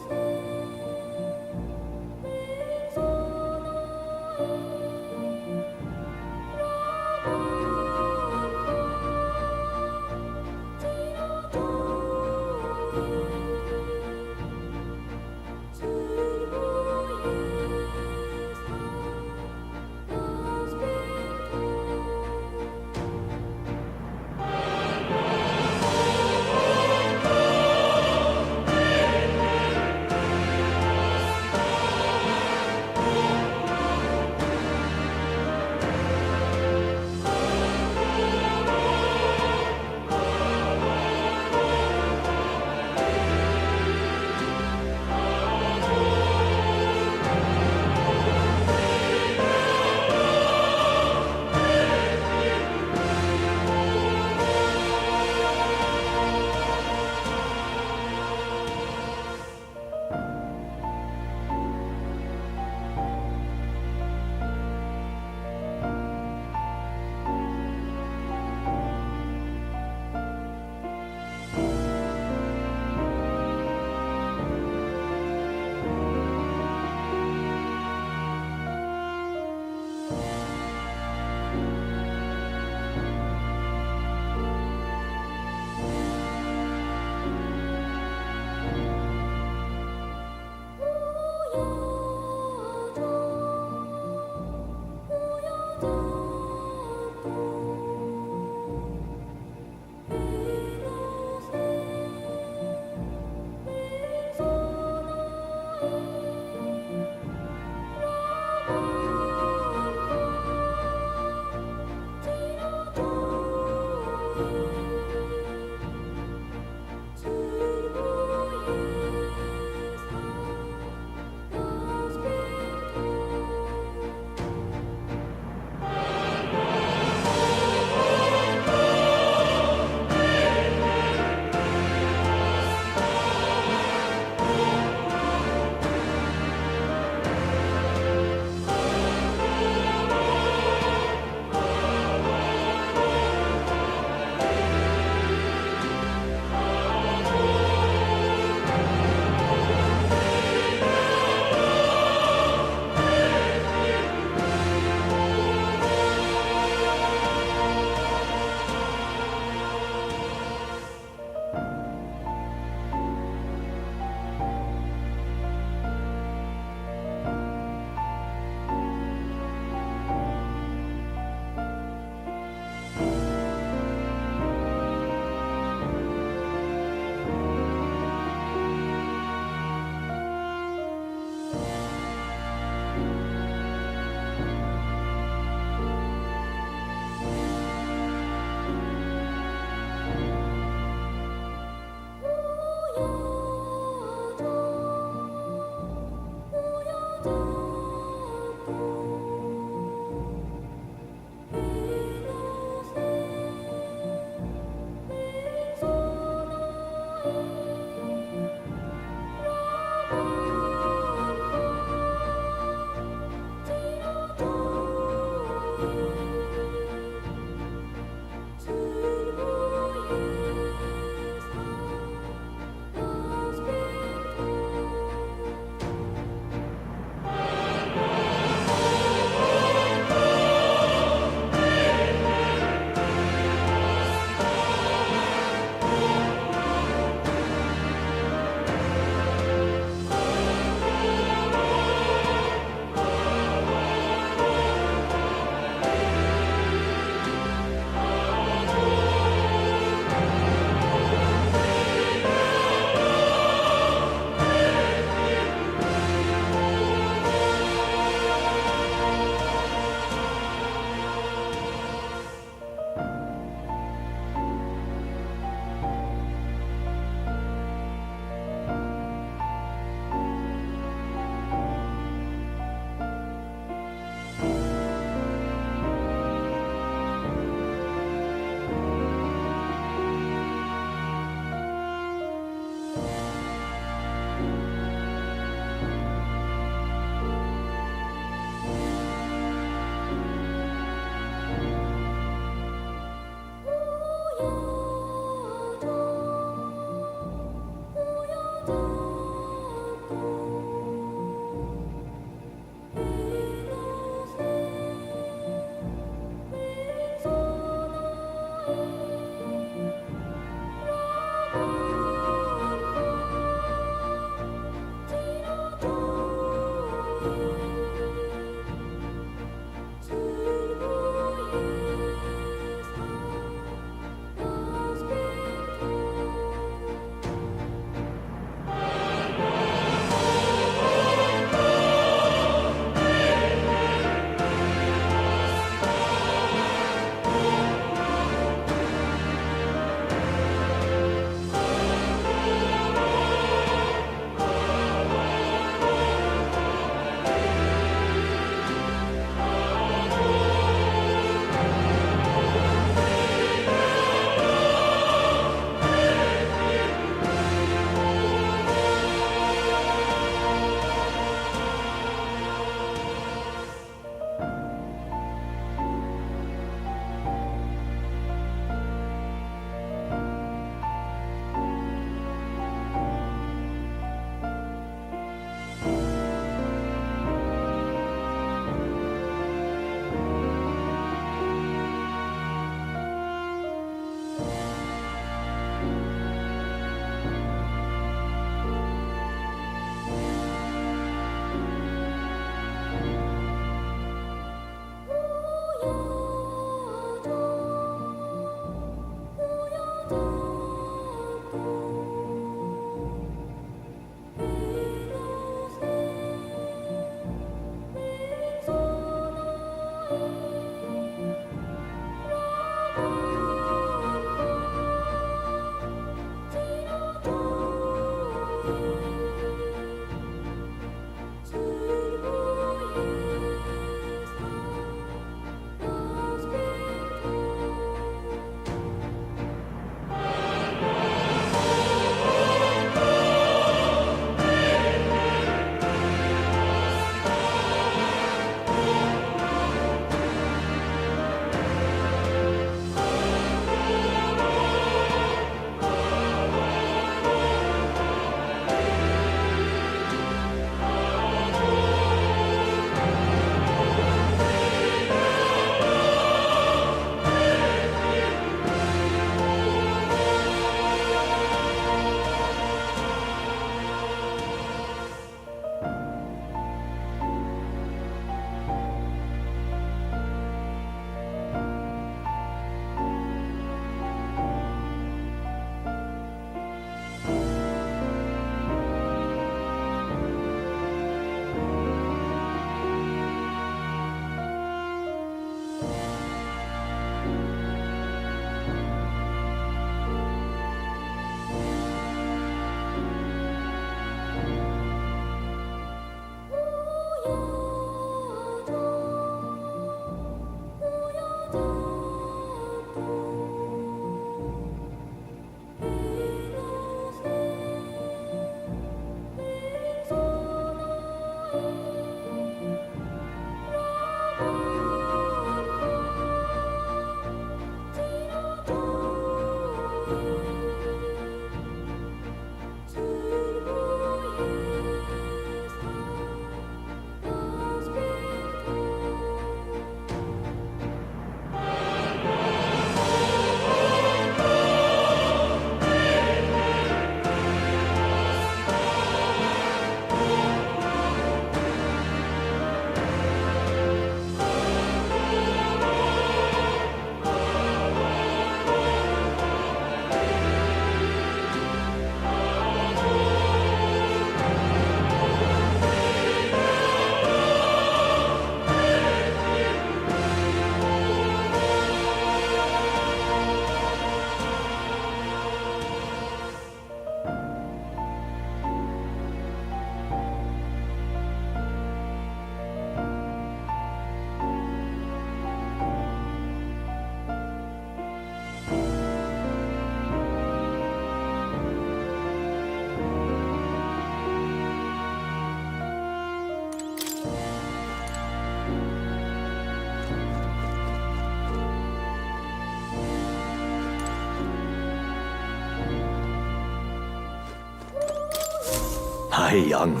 die young.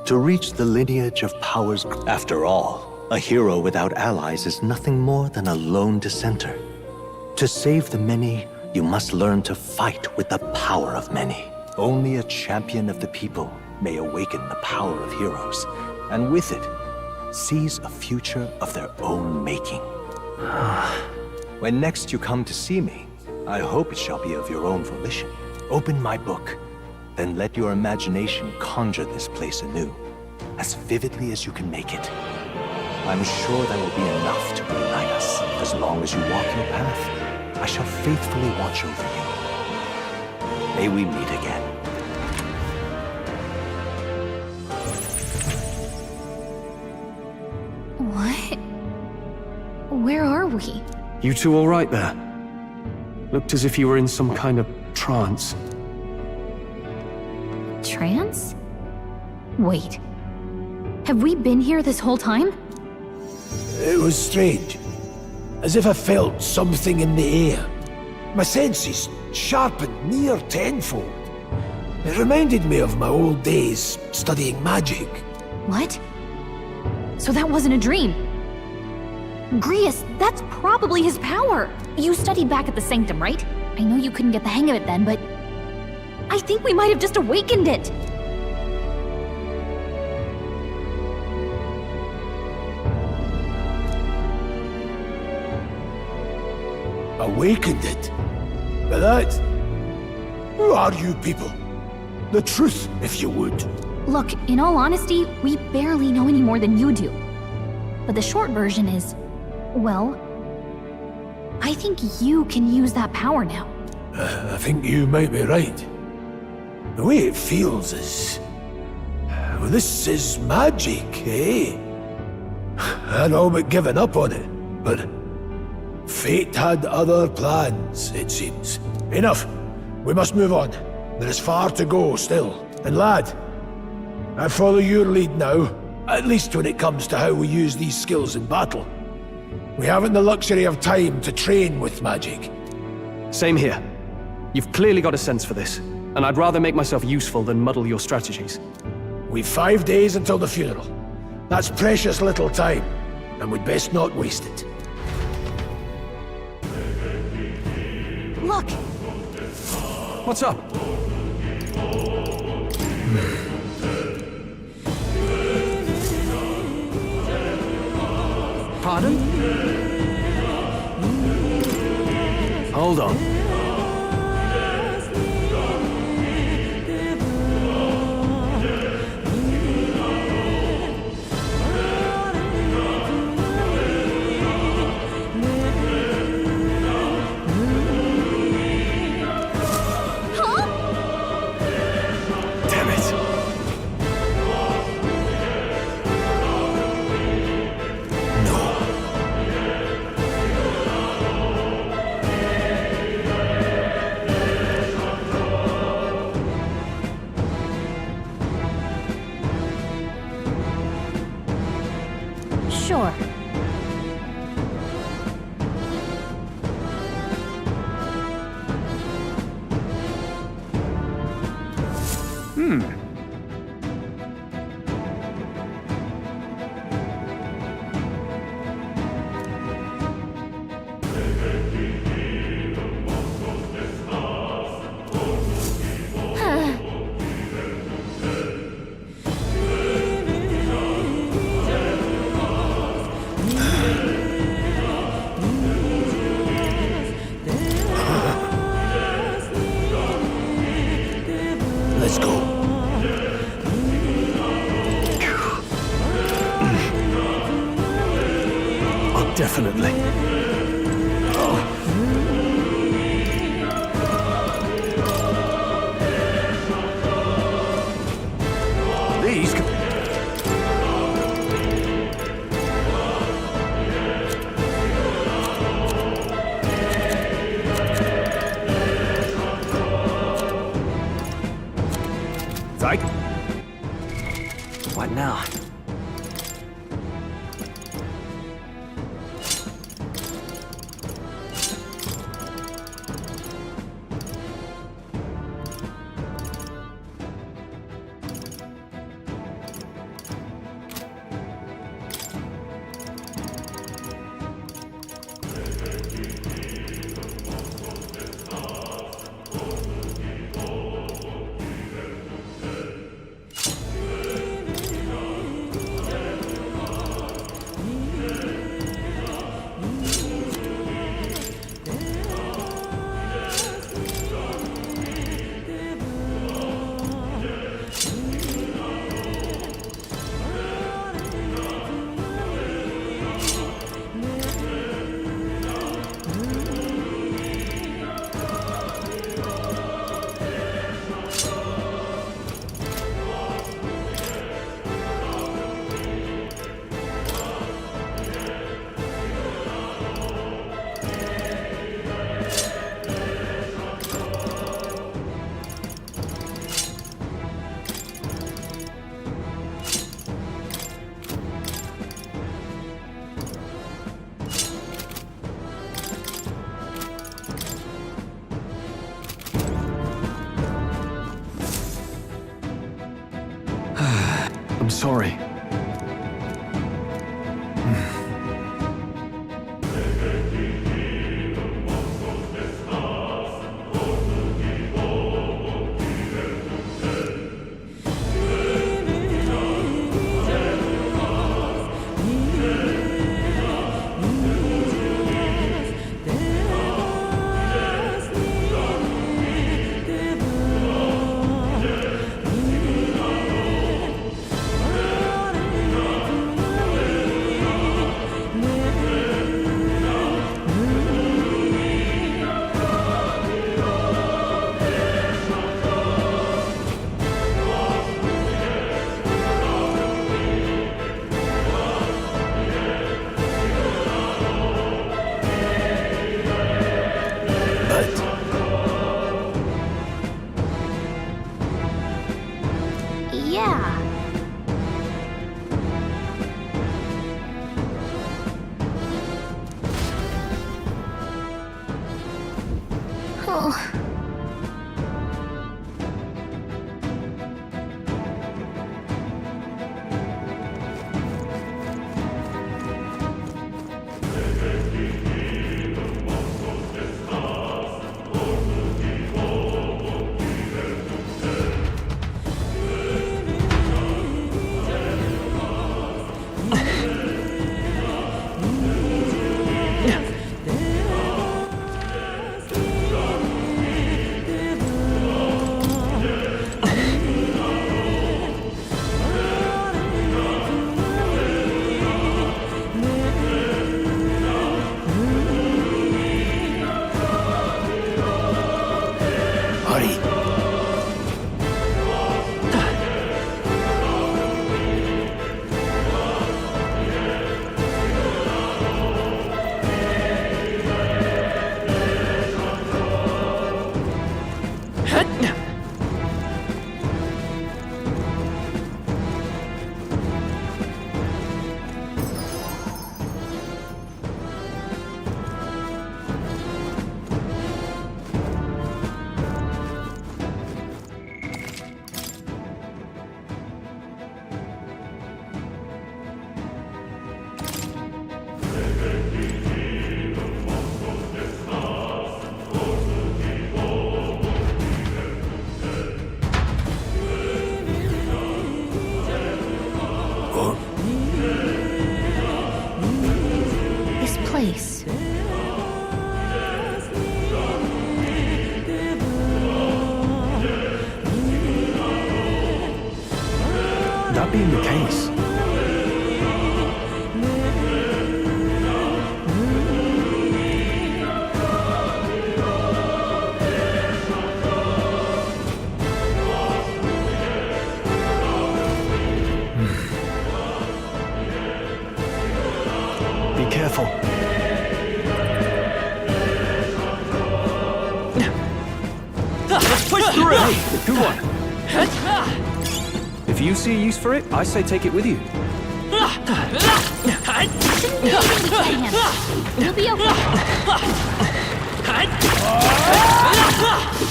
To reach the lineage of powers, after all, a hero without allies is nothing more than a lone dissenter. To save the many, you must learn to fight with the power of many. Only a champion of the people may awaken the power of heroes, and with it, seize a future of their own making. When next you come to see me, I hope it shall be of your own volition. Open my book, then let your imagination conjure this place anew, as vividly as you can make it. I'm sure that will be enough to reunite us. As long as you walk your path, I shall faithfully watch over you. May we meet again. What? Where are we? You two all right there? Looked as if you were in some kind of trance. Trance? Wait. Have we been here this whole time? It was strange. As if I felt something in the air. My senses sharpened near tenfold. It reminded me of my old days studying magic. What? So that wasn't a dream. Grius, that's probably his power. You studied back at the Sanctum, right? I know you couldn't get the hang of it then, but I think we might have just awakened it. Awakened it? But that... Who are you people? The truth, if you would. Look, in all honesty, we barely know any more than you do. But the short version is, well, I think you can use that power now. I think you might be right. The way it feels is... Well, this is magic, eh? I'd all but given up on it, but... Fate had other plans, it seems. Enough. We must move on. There is far to go still. And lad, I follow your lead now, at least when it comes to how we use these skills in battle. We haven't the luxury of time to train with magic. Same here. You've clearly got a sense for this, and I'd rather make myself useful than muddle your strategies. We've 5 days until the funeral. That's precious little time, and we'd best not waste it. Look! What's up? Pardon? Hold on. Sure. Let's go. Oh, definitely. These could... Zyke? What now? sorry. Yeah. Oh. This place. That being the case, be careful. Let's push through! Hey, good one. If you see a use for it, I say take it with you. You'll be okay.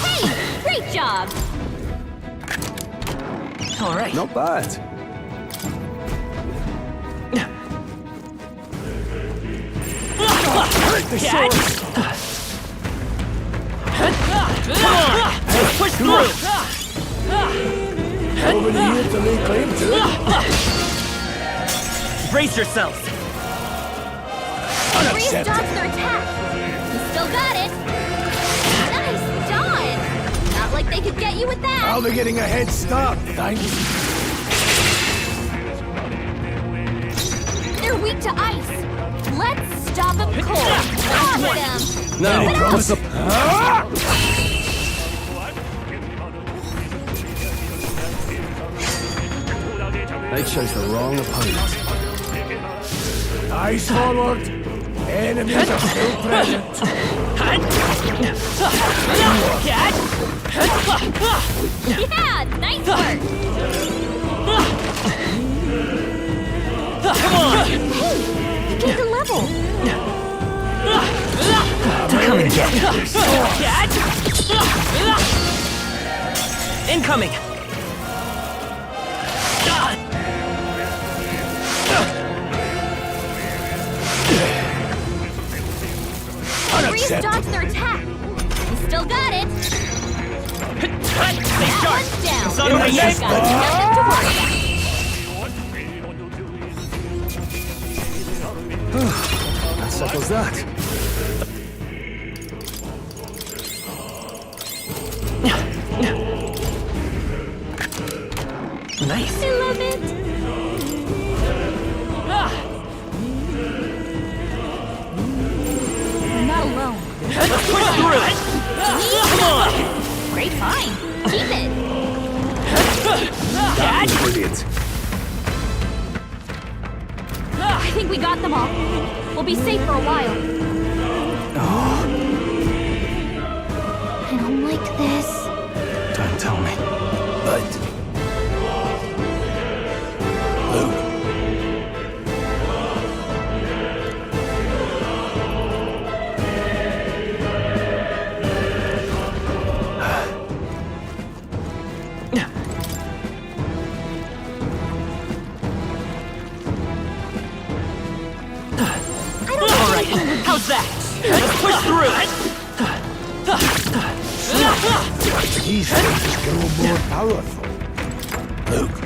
Hey, great job. All right. Not bad. The sword! Push through! Nobody here to lay claim to it. Brace yourselves! Breeze dodged their attack. You still got it. Nice dodge. Not like they could get you with that. I'll be getting a head start, thanks. They're weak to ice. Let's stop them cold. Power them. Now, what's up? They chose the wrong opponent. Eyes forward. Enemies are still present. Yeah, nice work. Come on! Hey, you gained a level. Come and get incoming! son of a You've got nothing to worry about. That settles that. Nice. I love it. You're not alone. Let's push through! Come on! Great find. Keep it. That was brilliant. I think we got them all. We'll be safe for a while. I don't like this. Don't tell me. But... Luke. How's that? Let's push through! These things grow more powerful. Luke.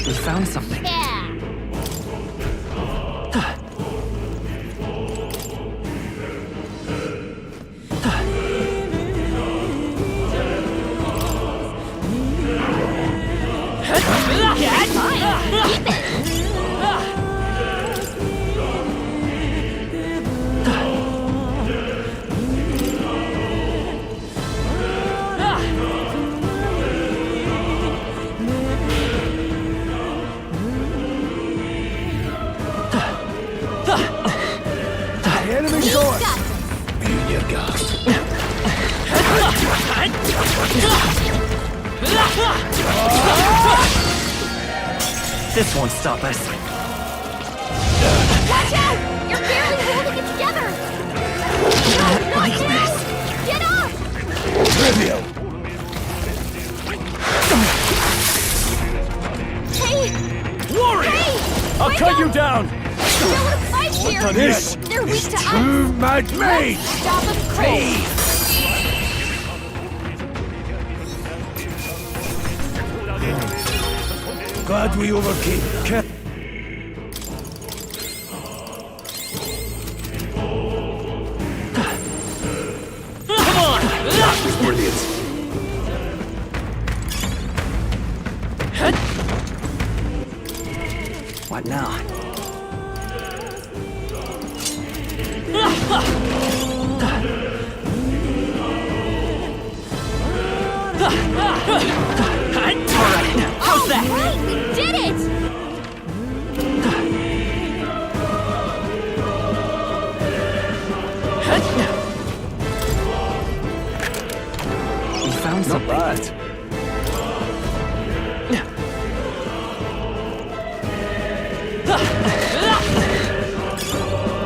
We found something. Yeah. This won't stop us. Watch out! You're barely holding it together! No, not now! Get up! Trivial! Hey! Warrior! Hey! I'll Wake cut up! you down! They're gonna fight here! This They're weak is to too us! mad made! Stop them cold! Glad we overcame that. Come on! That was brilliant. What now? How's that? Right, we did it! We found Not something. bad.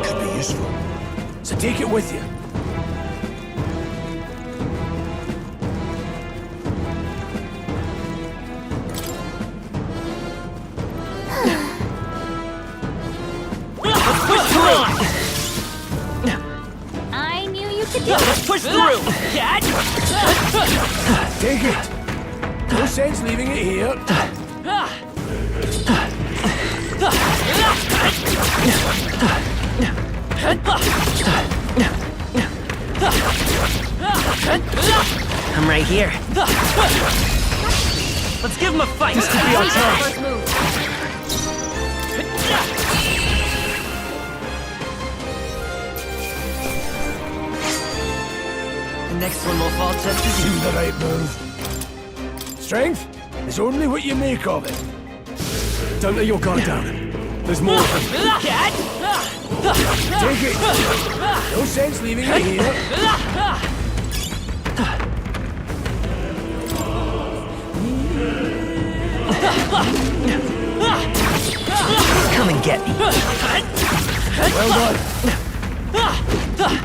Could be useful. So take it with you. Let's push through! I knew you could do Let's it! push through! Take it. No sense leaving it here. I'm right here. Let's give him a fight! This could be our chance. First move. The next one will fall just as Seems the right move. Strength is only what you make of it. Don't let your guard down. There's more of them. Take it. No sense leaving it here. Come and get me. Well done.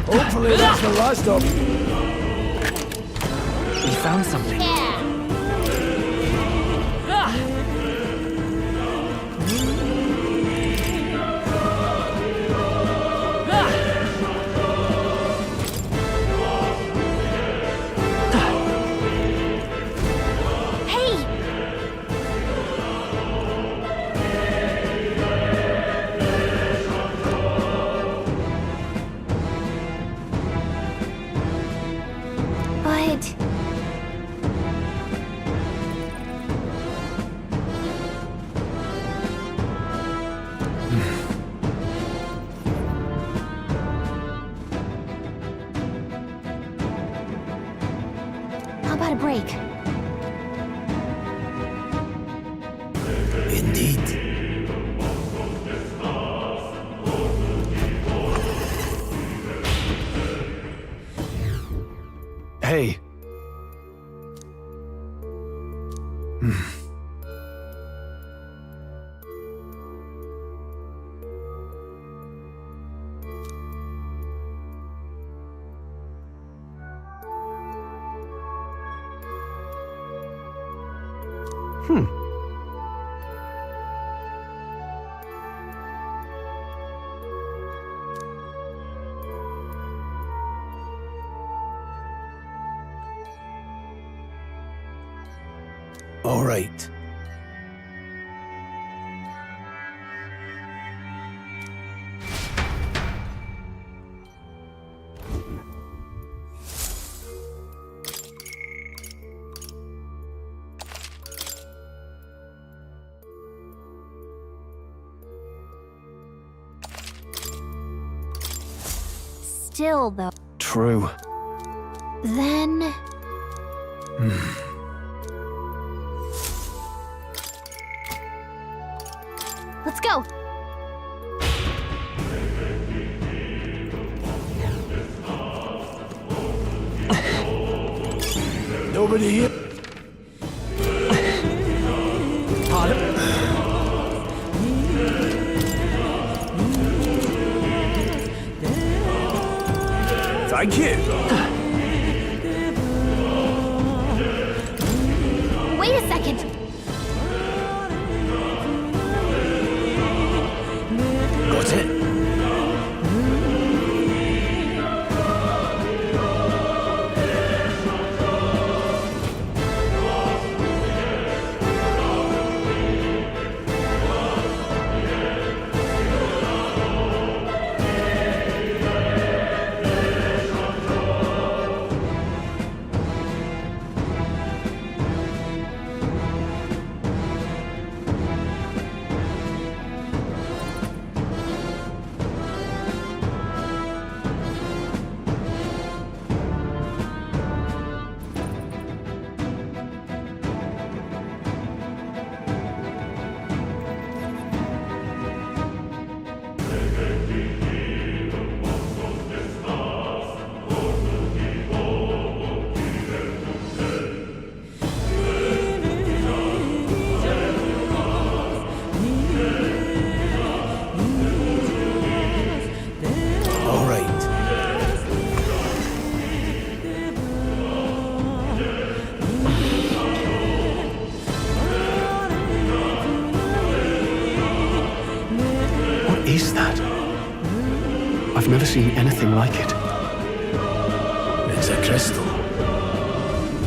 Hopefully that's the last of them. We found something. got a break. Indeed. Hey. All right. Still, though. True. Then... Let's go. Nobody here. Thank you. Wait a second. Got it. All right. What is that? I've never seen anything like it. It's a crystal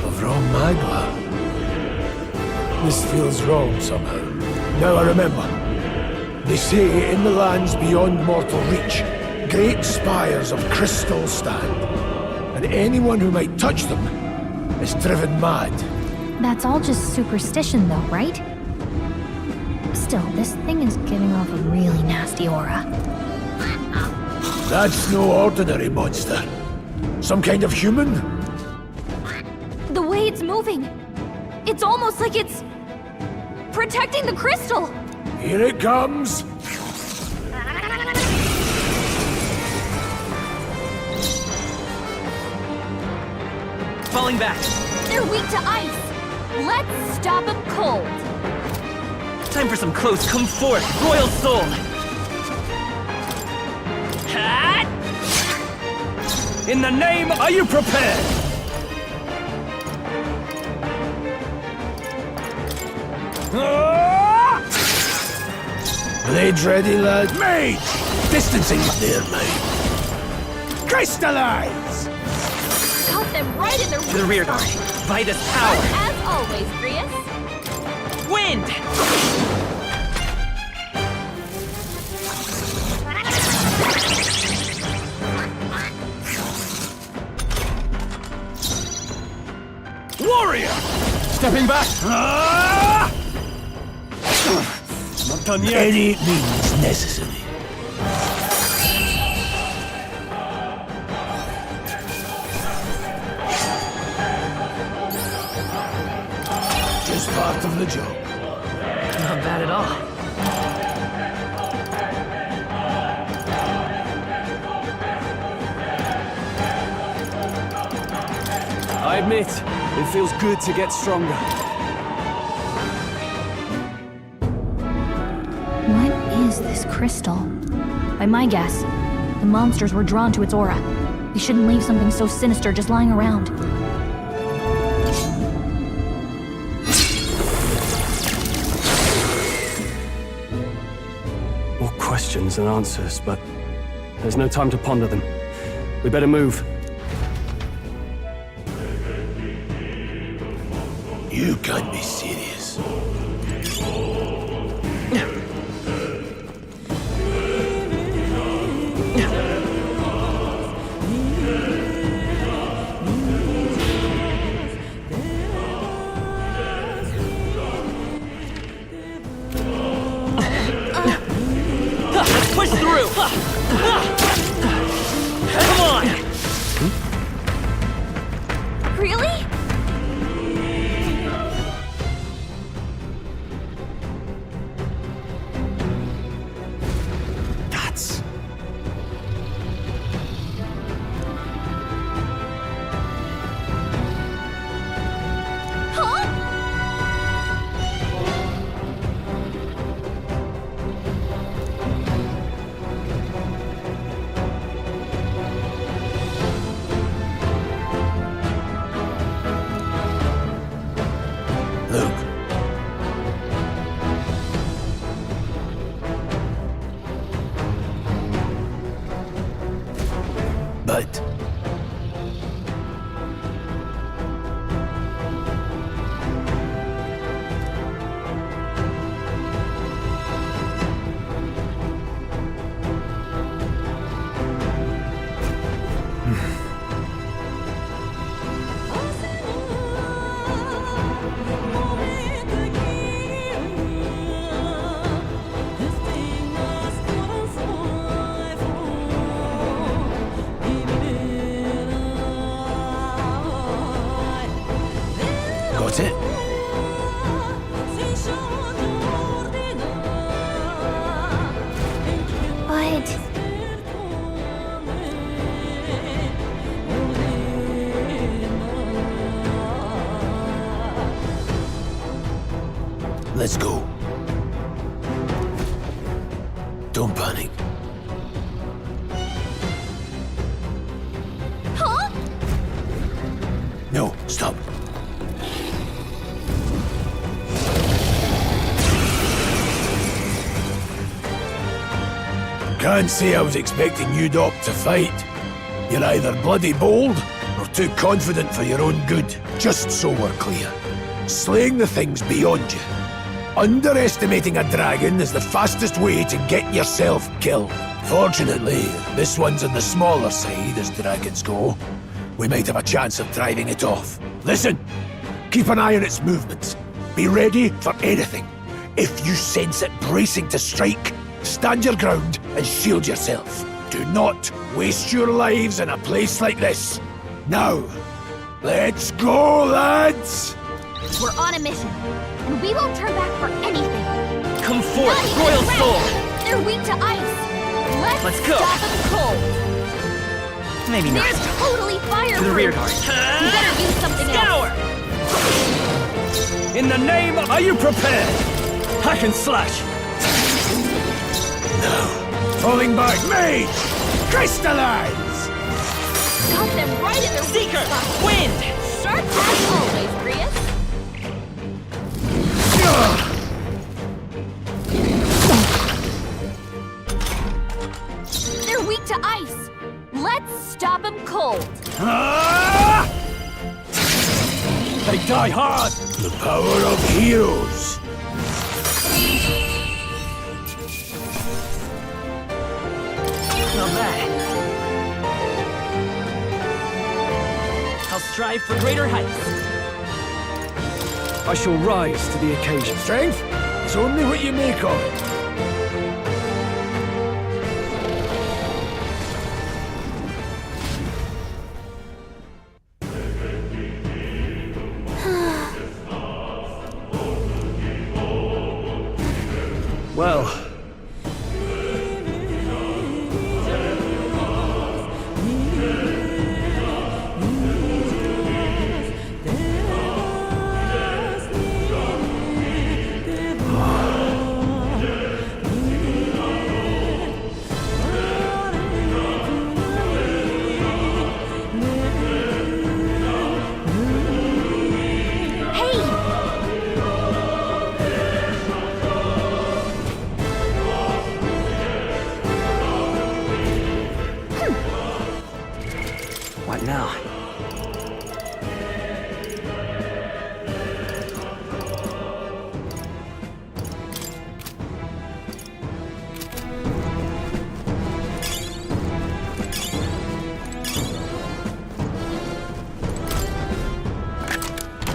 of raw magma. This feels wrong somehow. Now I remember. They say in the lands beyond mortal reach, great spires of crystal stand, and anyone who might touch them is driven mad. That's all just superstition, though, right? Still, this thing is giving off a really nasty aura. That's no ordinary monster. Some kind of human? The way it's moving, it's almost like it's protecting the crystal. Here it comes. Falling back. They're weak to ice. Let's stop them cold. Time for some clothes. Come forth, royal soul. Hat! In the name, are you prepared? Blades ready, lad? Mage! Distancing there, mate. Crystallize! Caught them right in their To the rear guard. Vitus power. As always, Grius. Wind! Warrior! Stepping back! Not done yet. Any means necessary. of the job. Not bad at all. I admit, it feels good to get stronger. What is this crystal? By my guess, the monsters were drawn to its aura. We shouldn't leave something so sinister just lying around. More questions than answers, but there's no time to ponder them. We better move. You can't be serious. Push through! Come on! Really? That's... Huh? Look. But... Got it? But... Let's go. Don't panic. Huh? No, stop. Can't say I was expecting you, Doc, to fight. You're either bloody bold or too confident for your own good. Just so we're clear. Slaying the thing's beyond you. Underestimating a dragon is the fastest way to get yourself killed. Fortunately, this one's on the smaller side as dragons go. We might have a chance of driving it off. Listen, keep an eye on its movements. Be ready for anything. If you sense it bracing to strike, stand your ground and shield yourself. Do not waste your lives in a place like this. Now, let's go, lads! We're on a mission, and we won't turn back for anything. Come forth, Not even Royal a Soul! rat. They're weak to ice. Let's go. Stop them cold. Maybe not. They're totally fireproof. To the rear guard. You better use something Scour! else. In the name of... Are you prepared? Hack and slash! No. Falling back, mage! Crystallize! Got them right in their Seeker! spot. Wind! Sharp as always, Grius. They're weak to ice. Let's stop them cold. They die hard! The power of heroes! Not bad. I'll strive for greater heights. I shall rise to the occasion. Strength? It's only what you make of it. Well, What now?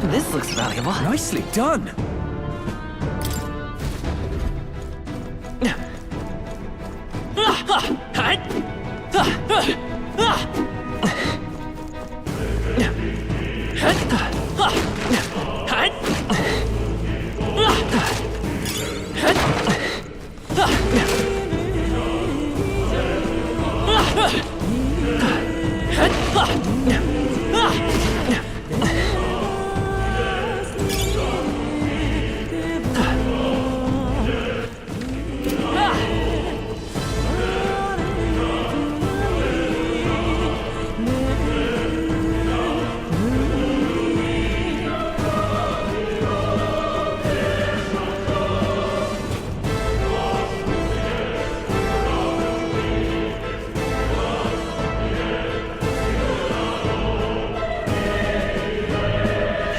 This looks valuable. Nicely done.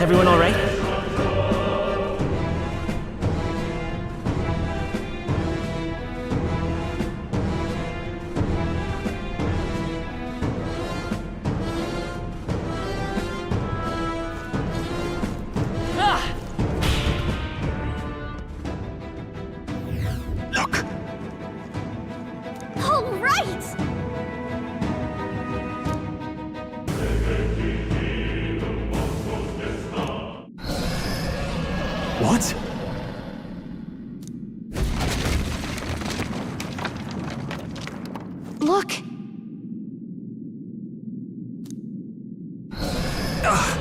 Everyone all right? Look. All right! What? Look!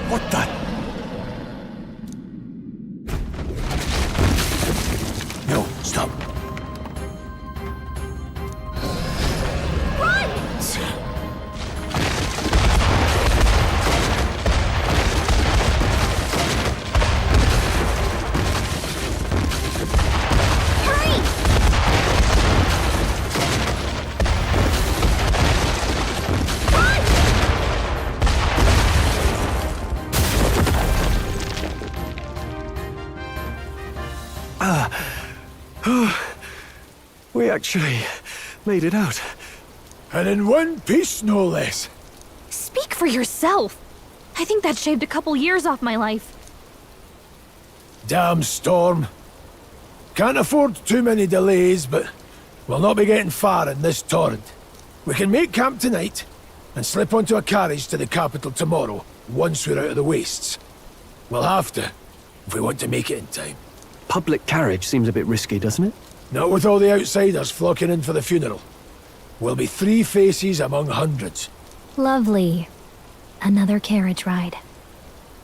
What the? No, stop. We actually made it out. And in one piece, no less. Speak for yourself! I think that shaved a couple years off my life. Damn storm. Can't afford too many delays, but we'll not be getting far in this torrent. We can make camp tonight and slip onto a carriage to the capital tomorrow, once we're out of the wastes. We'll have to, if we want to make it in time. Public carriage seems a bit risky, doesn't it? Not with all the outsiders flocking in for the funeral. We'll be 3 faces among hundreds. Lovely. Another carriage ride.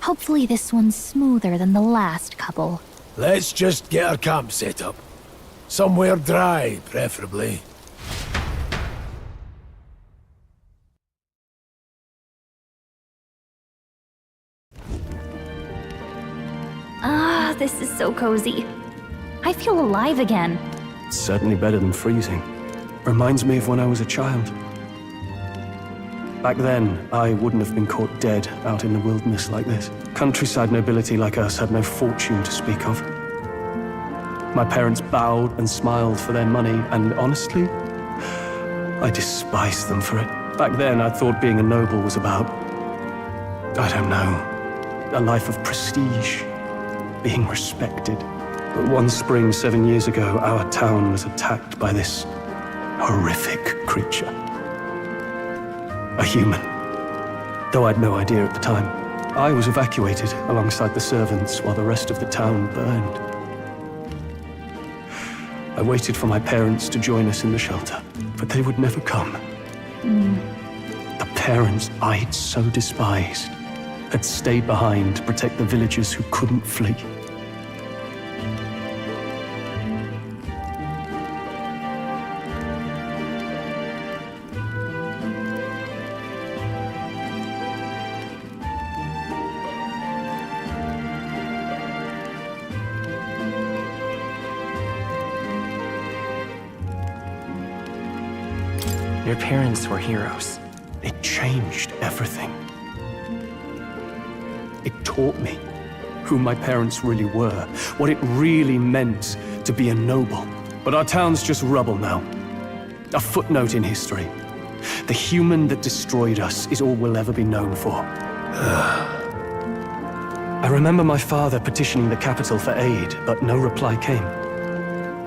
Hopefully this one's smoother than the last couple. Let's just get our camp set up. Somewhere dry, preferably. Ah, this is so cozy. I feel alive again. It's certainly better than freezing. Reminds me of when I was a child. Back then, I wouldn't have been caught dead out in the wilderness like this. Countryside nobility like us had no fortune to speak of. My parents bowed and smiled for their money, and honestly, I despised them for it. Back then, I thought being a noble was about, I don't know, a life of prestige, being respected. But one spring 7 years ago, our town was attacked by this horrific creature. A human. Though I'd no idea at the time. I was evacuated alongside the servants while the rest of the town burned. I waited for my parents to join us in the shelter, but they would never come. The parents I'd so despised had stayed behind to protect the villagers who couldn't flee. Your parents were heroes. It changed everything. It taught me who my parents really were, what it really meant to be a noble. But our town's just rubble now. A footnote in history. The human that destroyed us is all we'll ever be known for. I remember my father petitioning the capital for aid, but no reply came.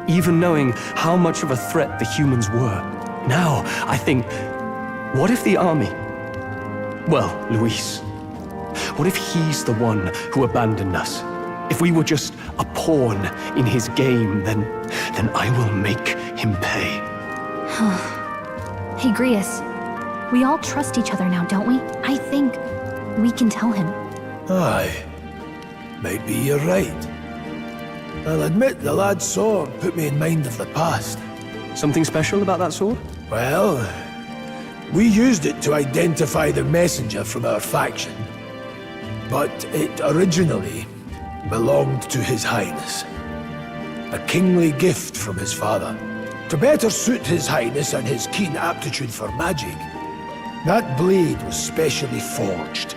Even knowing how much of a threat the humans were. Now, I think, what if the army? Well, Luis. What if he's the one who abandoned us? If we were just a pawn in his game, then I will make him pay. Hey, Grius. We all trust each other now, don't we? I think we can tell him. Aye. Maybe you're right. I'll admit the lad's sword put me in mind of the past. Something special about that sword? Well, we used it to identify the messenger from our faction. But it originally belonged to His Highness. A kingly gift from his father. To better suit His Highness and his keen aptitude for magic, that blade was specially forged,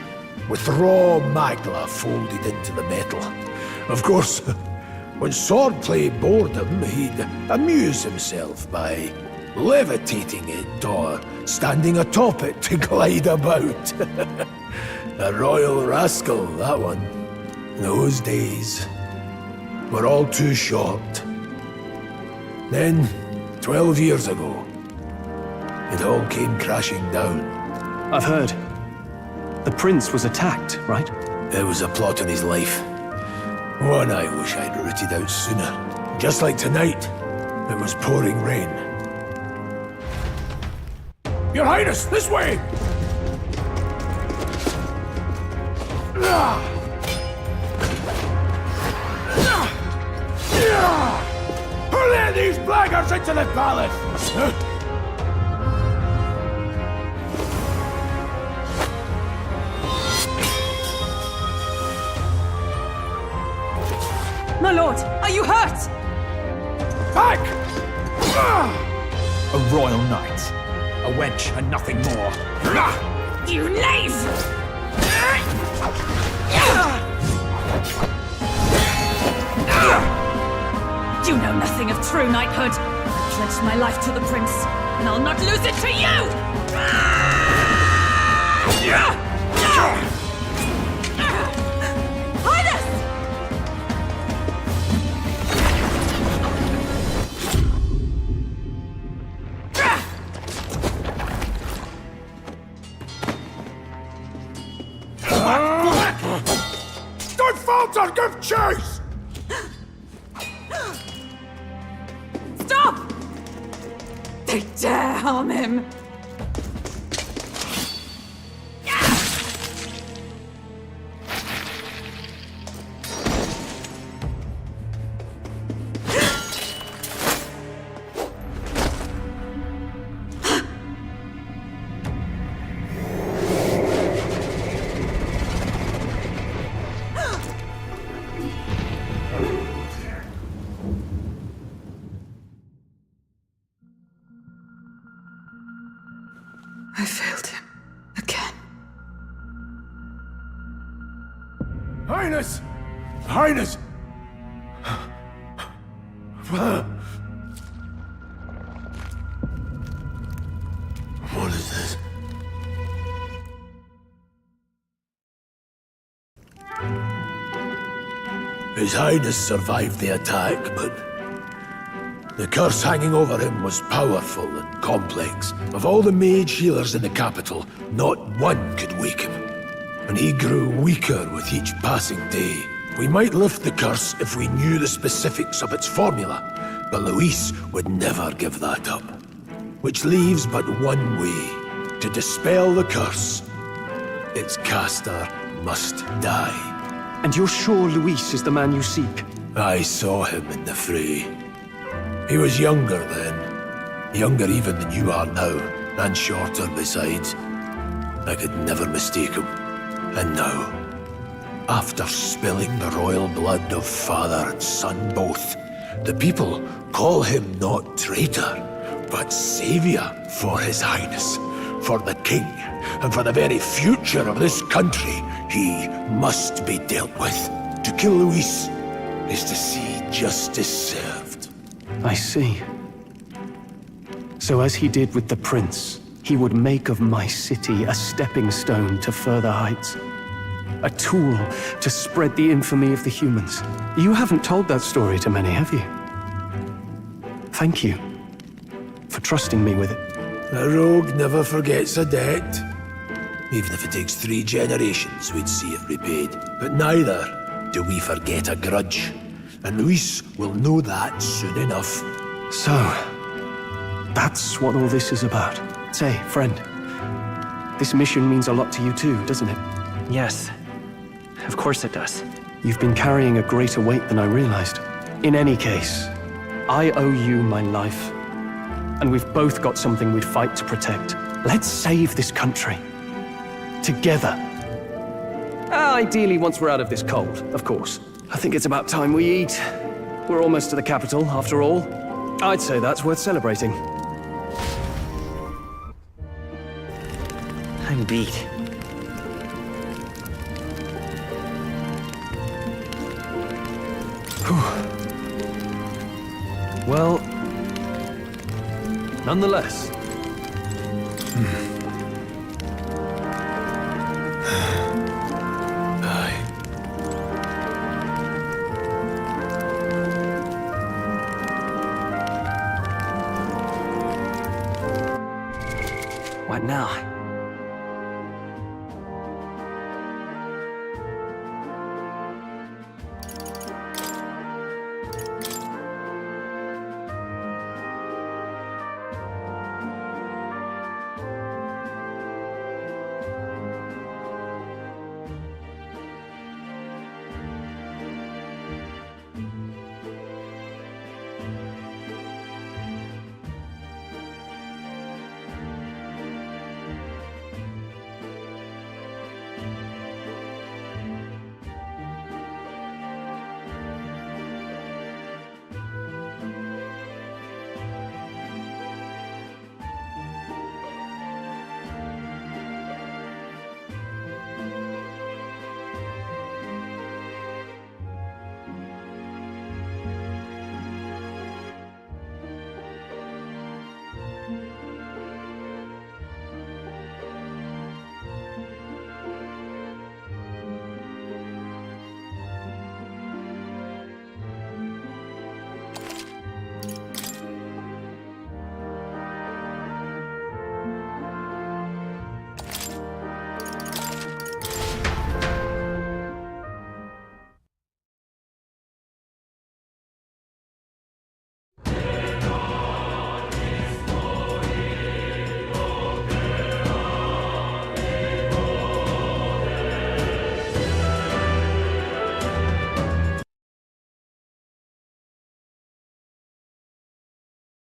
with raw magla folded into the metal. Of course, when swordplay bored him, he'd amuse himself by levitating it or standing atop it to glide about. A royal rascal, that one. Those days were all too short. Then, 12 years ago, it all came crashing down. I've heard. The prince was attacked, right? There was a plot on his life. One I wish I'd rooted out sooner. Just like tonight, it was pouring rain. Your Highness, this way! Who let these blackguards into the palace? My lord, are you hurt? Back! A royal knight. A wench and nothing more. You knave! You know nothing of true knighthood. I pledged my life to the prince, and I'll not lose it to you! Highness! Don't falter! Give chase! Stop! They dare harm him! I failed him. Again. Highness! Highness! What is this? His Highness survived the attack, but the curse hanging over him was powerful and complex. Of all the mage healers in the capital, not one could wake him. And he grew weaker with each passing day. We might lift the curse if we knew the specifics of its formula, But Luis would never give that up. Which leaves but one way to dispel the curse. Its caster must die. And you're sure Luis is the man you seek? I saw him in the fray. He was younger then. Younger even than you are now, and shorter besides. I could never mistake him. And now, after spilling the royal blood of father and son both, the people call him not traitor, but savior for his highness, for the king, and for the very future of this country. He must be dealt with. To kill Luis is to see justice served. I see. So as he did with the prince, he would make of my city a stepping stone to further heights. A tool to spread the infamy of the humans. You haven't told that story to many, have you? Thank you for trusting me with it. A rogue never forgets a debt. Even if it takes 3 generations, we'd see it repaid. But neither do we forget a grudge. And Luis will know that soon enough. So, that's what all this is about. Say, friend, this mission means a lot to you too, doesn't it? Yes, of course it does. You've been carrying a greater weight than I realized. In any case, I owe you my life. And we've both got something we'd fight to protect. Let's save this country. Together. Ideally, once we're out of this cold, of course. I think it's about time we eat. We're almost to the capital, after all. I'd say that's worth celebrating. I'm beat. Well, nonetheless. What now?